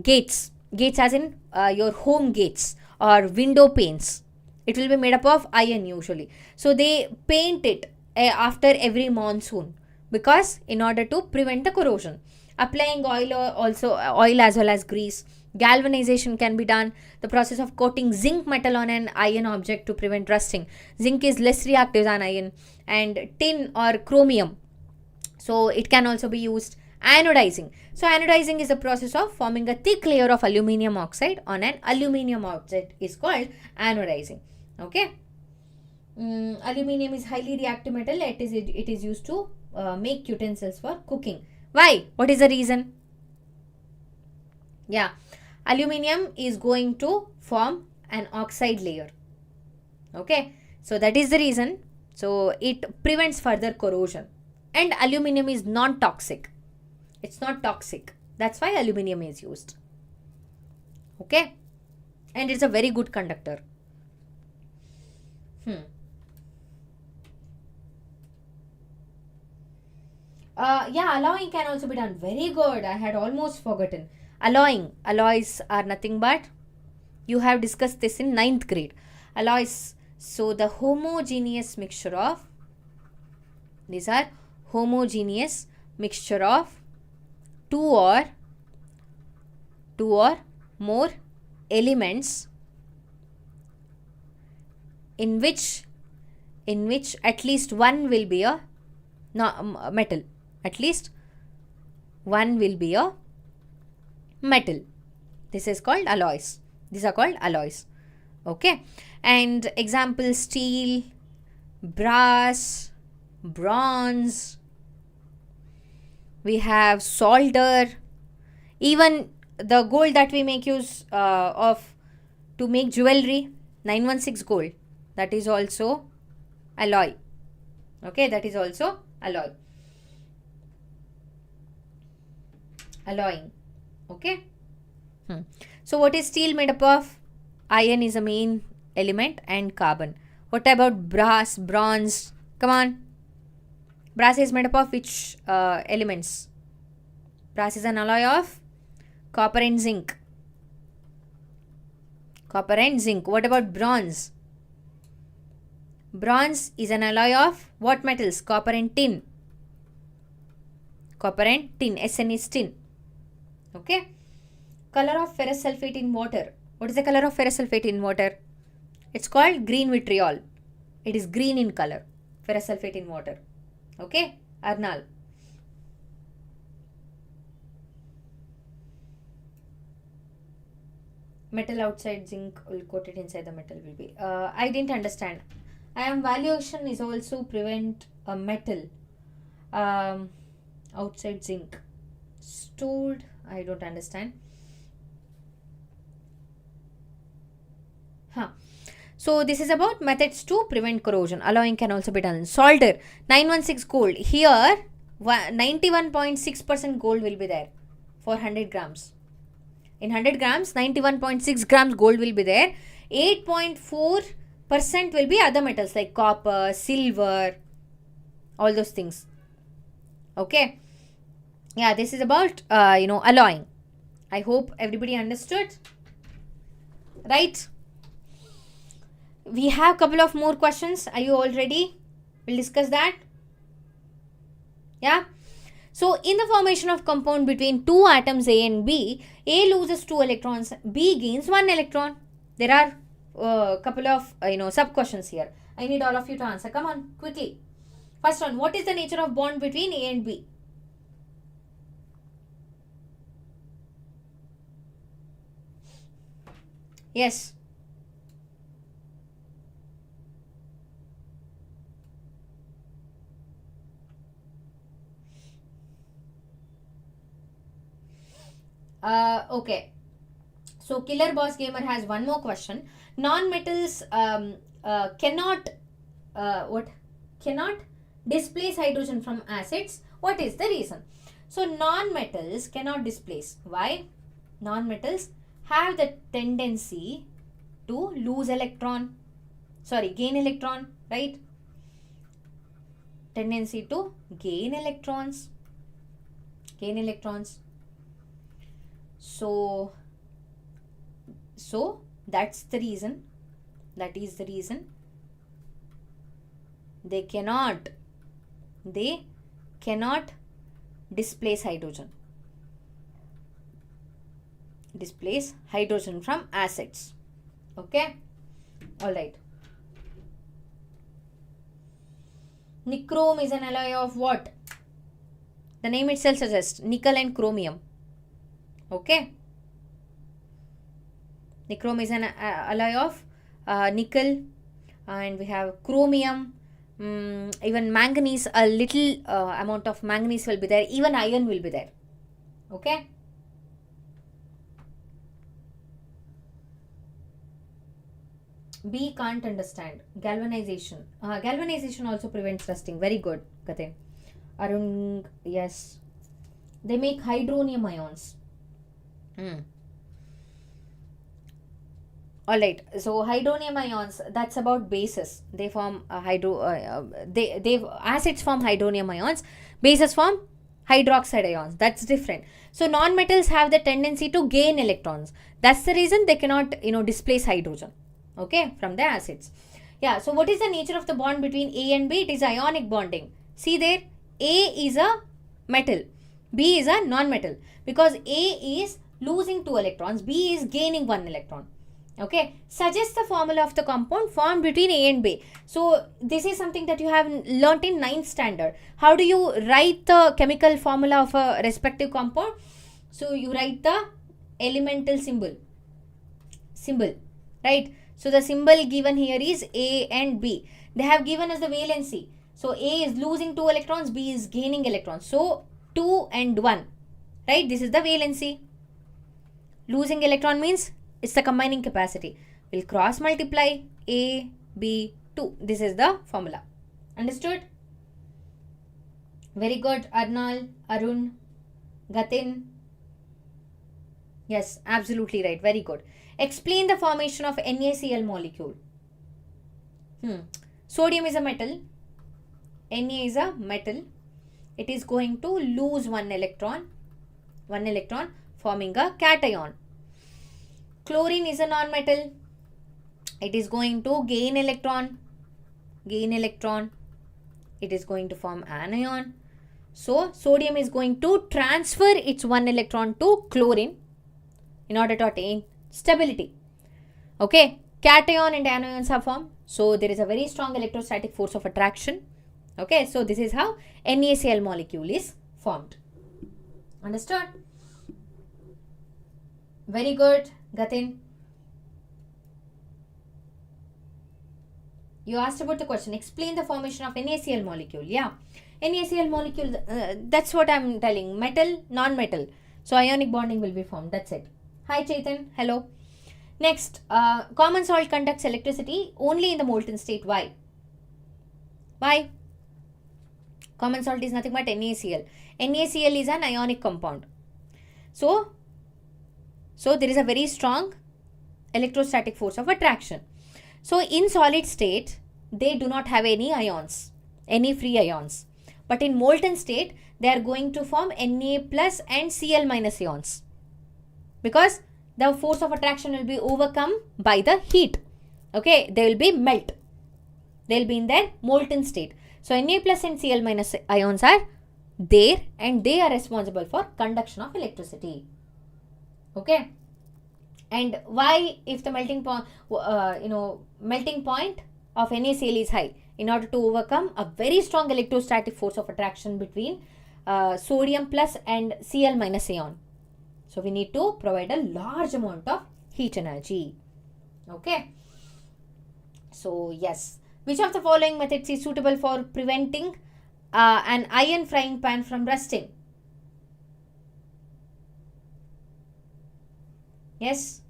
gates as in your home gates or window panes, it will be made up of iron usually. So they paint it after every monsoon because in order to prevent the corrosion. Applying oil as well as grease. Galvanization can be done. The process of coating zinc metal on an iron object to prevent rusting. Zinc is less reactive than iron. And tin or chromium. So it can also be used. Anodizing. So anodizing is the process of forming a thick layer of aluminium oxide on an aluminium object is called anodizing. Okay. Aluminium is highly reactive metal. It is used to make utensils for cooking. Why? What is the reason? Yeah. Aluminium is going to form an oxide layer. Okay. So that is the reason. So it prevents further corrosion. And aluminium is non-toxic. It's not toxic. That's why aluminium is used. Okay, and it's a very good conductor. Yeah, alloying can also be done. Very good. I had almost forgotten. Alloying. Alloys are nothing but, you have discussed this in 9th grade. Alloys. So the homogeneous mixture of, these are homogeneous mixture of two or more elements in which at least one will be a metal. At least one will be a metal. This is called alloys. These are called alloys. Okay. And example, steel, brass, bronze. We have solder. Even the gold that we make use of to make jewelry, 916 gold, that is also alloy. Okay, that is also alloy. Alloying. Okay. So what is steel made up of? Iron is a main element and carbon. What about brass, bronze? Come on. Brass is made up of which elements? Brass is an alloy of copper and zinc. Copper and zinc. What about bronze? Bronze is an alloy of what metals? Copper and tin. Copper and tin. Sn is tin. Okay. Color of ferrous sulfate in water. What is the color of ferrous sulfate in water? It's called green vitriol. It is green in color. Ferrous sulfate in water. Okay. Arnal. Metal outside, zinc will coated inside the metal will be. I didn't understand. Ion valuation is also prevent a metal outside zinc. Stored, I don't understand. So this is about methods to prevent corrosion. Alloying can also be done. Solder, 916 gold. Here 91.6% gold will be there for 100 grams. In 100 grams, 91.6 grams gold will be there. 8.4% will be other metals like copper, silver, all those things. Okay. Yeah, this is about, alloying. I hope everybody understood. Right? We have a couple of more questions. Are you all ready? We'll discuss that. Yeah. So, in the formation of compound between two atoms A and B, A loses 2 electrons, B gains 1 electron. There are a couple of, sub questions here. I need all of you to answer. Come on, quickly. First one, what is the nature of bond between A and B? Yes. Okay. So Killer Boss Gamer has one more question. Non-metals cannot displace hydrogen from acids. What is the reason? So non-metals cannot displace. Why? Non-metals have the tendency to lose electron. Gain electron, right? Tendency to gain electrons. Gain electrons. So that's the reason. That is the reason they cannot displace hydrogen. Displace hydrogen from acids. Okay. All right. Nichrome is an alloy of what? The name itself suggests nickel and chromium. Okay. Nichrome is an alloy of nickel, and we have chromium, even manganese. A little amount of manganese will be there. Even iron will be there. Okay. B can't understand. Galvanization. Galvanization also prevents rusting. Very good, Kate. Arun, yes. They make hydronium ions. Alright, so hydronium ions, that's about bases. They form acids form hydronium ions, bases form hydroxide ions. That's different. So non-metals have the tendency to gain electrons. That's the reason they cannot, displace hydrogen. Okay, from the acids. Yeah, so what is the nature of the bond between A and B? It is ionic bonding. See there, A is a metal, B is a non-metal, because A is losing 2 electrons, B is gaining 1 electron. Okay, suggest the formula of the compound formed between A and B. So this is something that you have learnt in 9th standard. How do you write the chemical formula of a respective compound? So you write the elemental symbol, right? So the symbol given here is A and B. They have given us the valency. So A is losing 2 electrons, B is gaining electrons. So 2 and 1, right? This is the valency. Losing electron means it's the combining capacity. We'll cross multiply A, B, 2. This is the formula. Understood? Very good. Arnal, Arun, Gatin. Yes, absolutely right. Very good. Explain the formation of NaCl molecule. Sodium is a metal. Na is a metal. It is going to lose 1 electron, forming a cation. Chlorine is a non-metal. It is going to gain electron. It is going to form anion. So sodium is going to transfer its 1 electron to chlorine in order to attain stability. Okay, cation and anions are formed. So there is a very strong electrostatic force of attraction. Okay, so this is how NaCl molecule is formed. Understood? Very good, Gatin. You asked about the question. Explain the formation of NaCl molecule. Yeah, NaCl molecule, that's what I'm telling. Metal, non-metal. So ionic bonding will be formed. That's it. Hi Chetan. Hello. Next, common salt conducts electricity only in the molten state. Why? Why? Common salt is nothing but NaCl. NaCl is an ionic compound. So there is a very strong electrostatic force of attraction. So in solid state, they do not have any ions, any free ions. But in molten state, they are going to form Na plus and Cl minus ions. Because the force of attraction will be overcome by the heat. Okay, they will be melt. They will be in their molten state. So Na plus and Cl minus ions are there and they are responsible for conduction of electricity. Okay. And why, if the melting point of NaCl is high? In order to overcome a very strong electrostatic force of attraction between sodium plus and Cl minus ion. So we need to provide a large amount of heat energy. Okay. So yes. Which of the following methods is suitable for preventing an iron frying pan from rusting? Yes.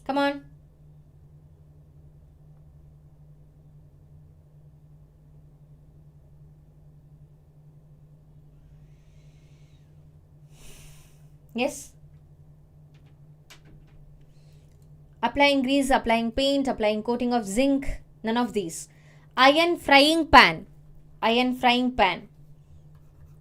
Come on. Yes. Applying grease, applying paint, applying coating of zinc. None of these. Iron frying pan.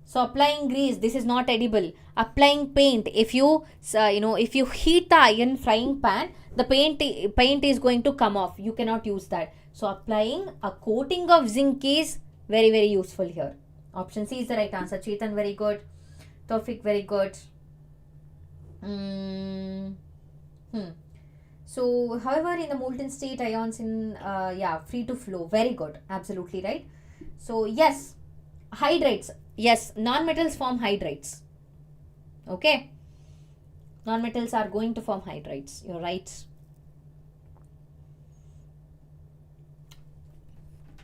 So applying grease, this is not edible. Applying paint, if you heat the iron frying pan, the paint is going to come off. You cannot use that. So applying a coating of zinc is very, very useful here. Option C is the right answer. Chetan, very good. Tawfiq, very good. So, however, in the molten state, ions free to flow. Very good. Absolutely right. So, yes, hydrates. Yes, non-metals form hydrates. Okay. Non-metals are going to form hydrates. You're right.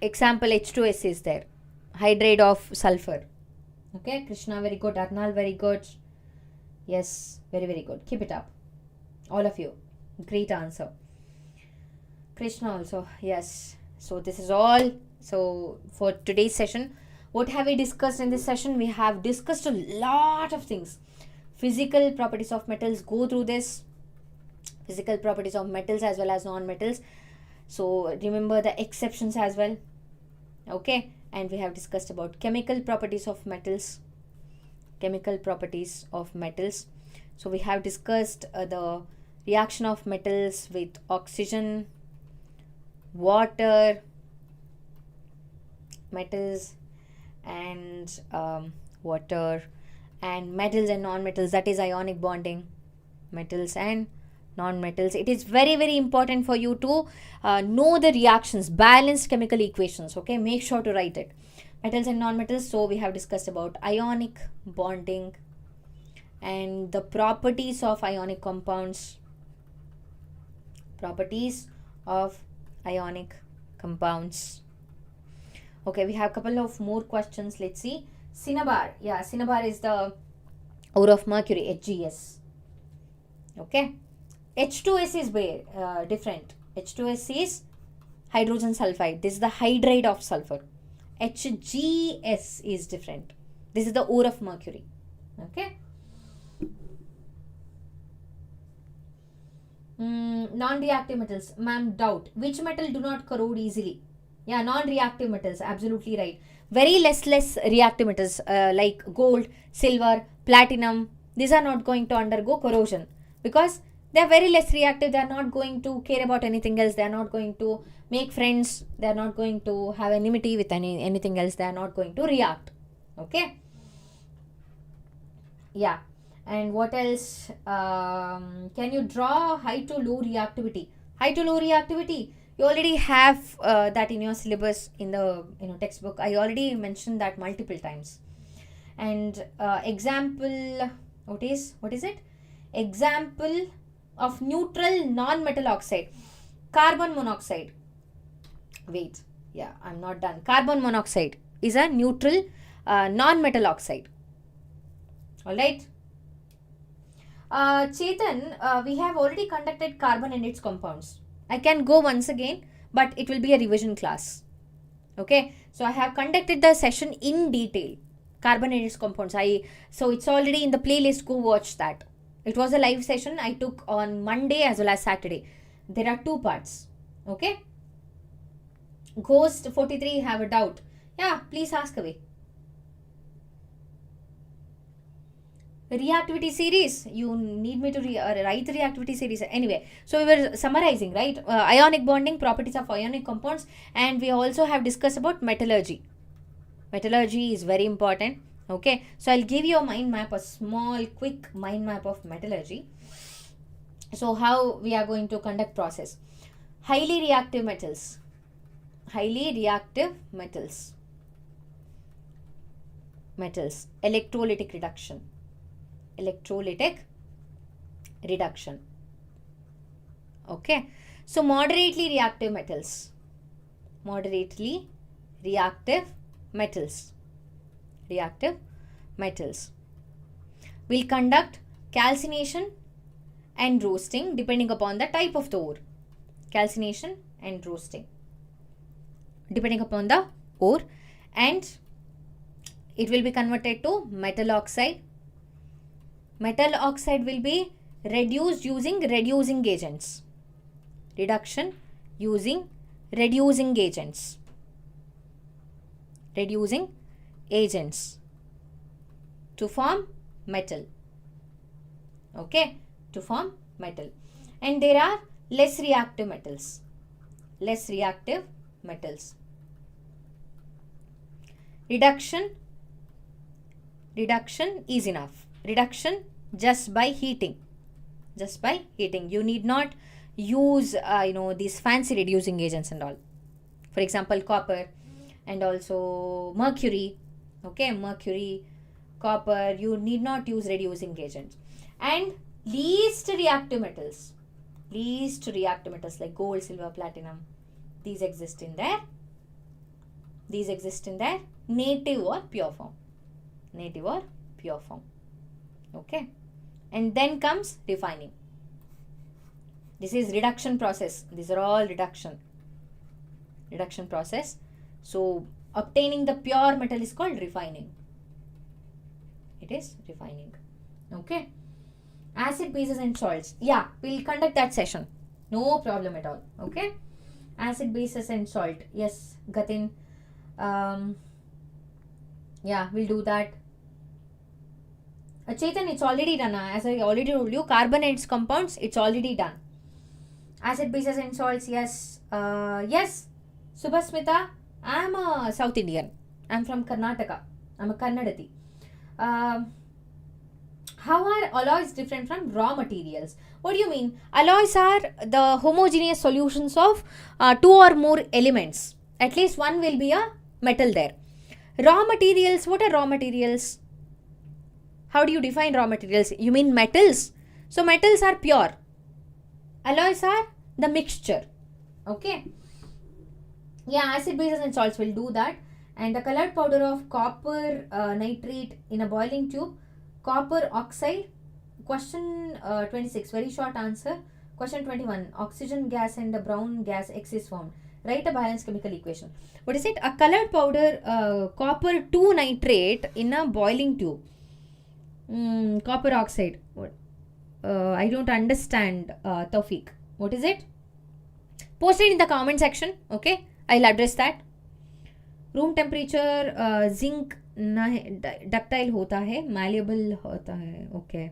Example, H2S is there. Hydrate of sulfur. Okay, Krishna, very good. Arnal, very good. Yes, very, very good. Keep it up. All of you. Great answer. Krishna also. Yes. So this is all. So for today's session, what have we discussed in this session? We have discussed a lot of things. Physical properties of metals. Go through this. physical properties of metals as well as non-metals. So remember the exceptions as well. Okay, and we have discussed about chemical properties of metals. Chemical properties of metals. So we have discussed the reaction of metals with oxygen, water, metals, and water, and metals and non-metals, that is ionic bonding. Metals and non-metals. It is very, very important for you to know the reactions, balanced chemical equations. Okay, make sure to write it. Metals and non-metals. So we have discussed about ionic bonding and the properties of ionic compounds. Properties of ionic compounds. Okay, we have a couple of more questions. Let's see. Cinnabar. Yeah, cinnabar is the ore of mercury, HGS. Okay. H2S is where different. H2S is hydrogen sulfide. This is the hydride of sulfur. HGS is different. This is the ore of mercury. Okay. Non-reactive metals. Ma'am, doubt. Which metal do not corrode easily? Yeah, non-reactive metals. Absolutely right. Very less reactive metals like gold, silver, platinum. These are not going to undergo corrosion because they are very less reactive. They are not going to care about anything else. They are not going to make friends. They are not going to have enmity with anything else. They are not going to react. Okay. Yeah. And what else? Can you draw high to low reactivity? High to low reactivity. You already have that in your syllabus in the textbook. I already mentioned that multiple times. And example, what is it? Example of neutral non-metal oxide. Carbon monoxide. Wait, yeah, I'm not done. Carbon monoxide is a neutral non-metal oxide. Alright. Chetan, we have already conducted carbon and its compounds. I can go once again, but it will be a revision class. Okay, so I have conducted the session in detail. Carbon and its compounds. So it's already in the playlist. Go watch that. It was a live session I took on Monday as well as Saturday. There are 2 parts. Okay. Ghost 43 have a doubt. Yeah, please ask away. Reactivity series. You need me to write the reactivity series. Anyway, so we were summarizing, right? Ionic bonding, properties of ionic compounds, and we also have discussed about metallurgy. Metallurgy is very important. Okay, so I'll give you a mind map, a small quick mind map of metallurgy. So how we are going to conduct process. Highly reactive metals. Highly reactive metals. Metals. Electrolytic reduction. Electrolytic reduction. Okay, so moderately reactive metals. Moderately reactive metals. Reactive metals. We'll conduct calcination and roasting depending upon the type of the ore. Calcination and roasting depending upon the ore, and it will be converted to metal oxide. Metal oxide will be reduced using reducing agents. Reduction using reducing agents. Reducing agents to form metal. Okay, to form metal. And there are less reactive metals. Less reactive metals. Reduction is enough. Reduction just by heating. Just by heating. You need not use these fancy reducing agents and all. For example, copper and also mercury. Okay, mercury, copper, you need not use reducing agents. And least reactive metals. Least reactive metals like gold, silver, platinum. These exist in their native or pure form. Native or pure form. Okay. And then comes refining. This is reduction process. These are all reduction process. So obtaining the pure metal is called refining. It is refining. Okay. Acid, bases and salts. Yeah, we'll conduct that session. No problem at all. Okay. Acid, bases and salt. Yes, Gatin. Yeah, we'll do that. Chetan, it's already done. As I already told you, carbon and its compounds, it's already done. Acid, bases and salts. Yes. Yes. Subhasmita, I'm a South Indian. I'm from Karnataka. I'm a Kannadati. How are alloys different from raw materials? What do you mean? Alloys are the homogeneous solutions of two or more elements. At least one will be a metal there. Raw materials, what are raw materials? How do you define raw materials? You mean metals? So metals are pure. Alloys are the mixture. Okay. Yeah, acid, bases and salts will do that. And the colored powder of copper nitrate in a boiling tube. Copper oxide. Question 26, very short answer. Question 21, oxygen gas and the brown gas X is formed. Write a balanced chemical equation. What is it? A colored powder copper 2 nitrate in a boiling tube. Copper oxide. What? I don't understand, Tawfiq. What is it? Post it in the comment section. Okay, I'll address that. Room temperature zinc ductile होता है, malleable होता है. Okay,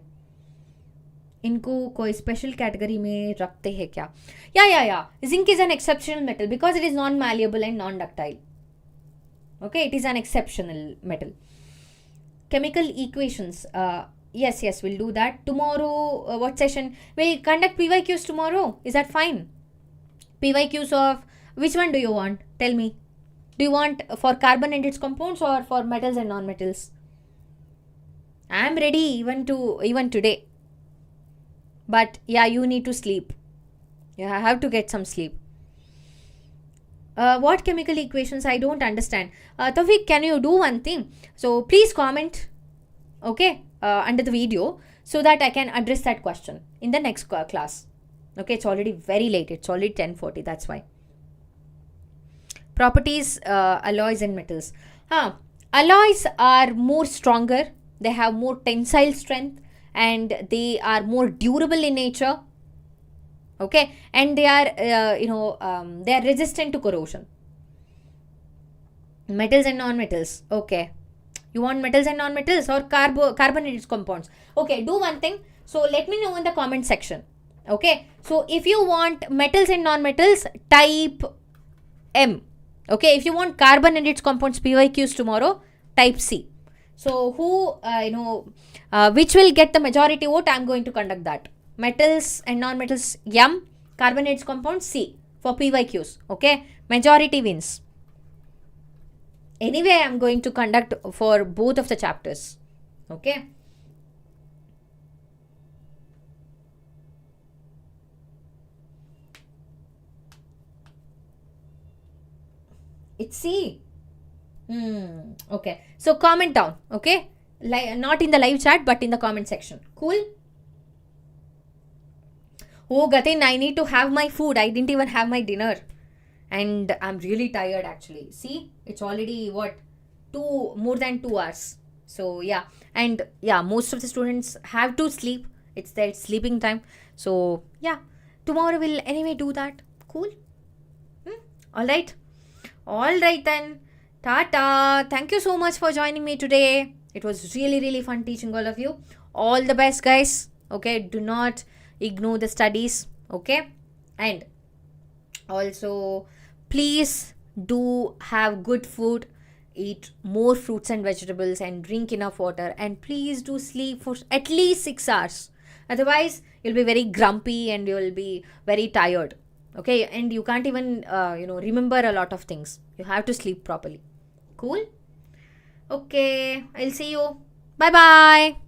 इनको कोई special category में रखते हैं क्या? या zinc is an exceptional metal because it is non malleable and non ductile. Okay, it is an exceptional metal. Chemical equations. Yes, we'll do that tomorrow. What session? We'll conduct PYQs tomorrow. Is that fine? PYQs of which one do you want? Tell me. Do you want for carbon and its compounds or for metals and non-metals? I am ready even today. But yeah, you need to sleep. Yeah, I have to get some sleep. What chemical equations? I don't understand. Tawfiq, can you do one thing? So please comment, okay, under the video so that I can address that question in the next class. Okay, it's already very late. It's already 10:40. That's why. Properties, alloys and metals. Alloys are more stronger. They have more tensile strength and they are more durable in nature. Okay, and they are they are resistant to corrosion. Metals and non-metals. Okay, you want metals and non-metals or carbon and its compounds? Okay, do one thing. So let me know in the comment section. Okay, so if you want metals and non-metals, type M. Okay, if you want carbon and its compounds PYQs tomorrow, type C. So who which will get the majority vote? I'm going to conduct that. Metals and non-metals M, carbon and its compounds C for PYQs. Okay, majority wins. Anyway, I'm going to conduct for both of the chapters. Okay. It's C. Okay. So comment down. Okay. Not in the live chat, but in the comment section. Cool. Oh, Gatin, I need to have my food. I didn't even have my dinner. And I'm really tired actually. See, it's already more than 2 hours. So yeah. And yeah, most of the students have to sleep. It's their sleeping time. So yeah, tomorrow we'll anyway do that. Cool. Alright. Alright then. Tata. Thank you so much for joining me today. It was really, really fun teaching all of you. All the best, guys. Okay. Do not ignore the studies. Okay. And also, please do have good food. Eat more fruits and vegetables and drink enough water. And please do sleep for at least 6 hours. Otherwise, you'll be very grumpy and you'll be very tired. Okay, and you can't even, remember a lot of things. You have to sleep properly. Cool? Okay, I'll see you. Bye-bye.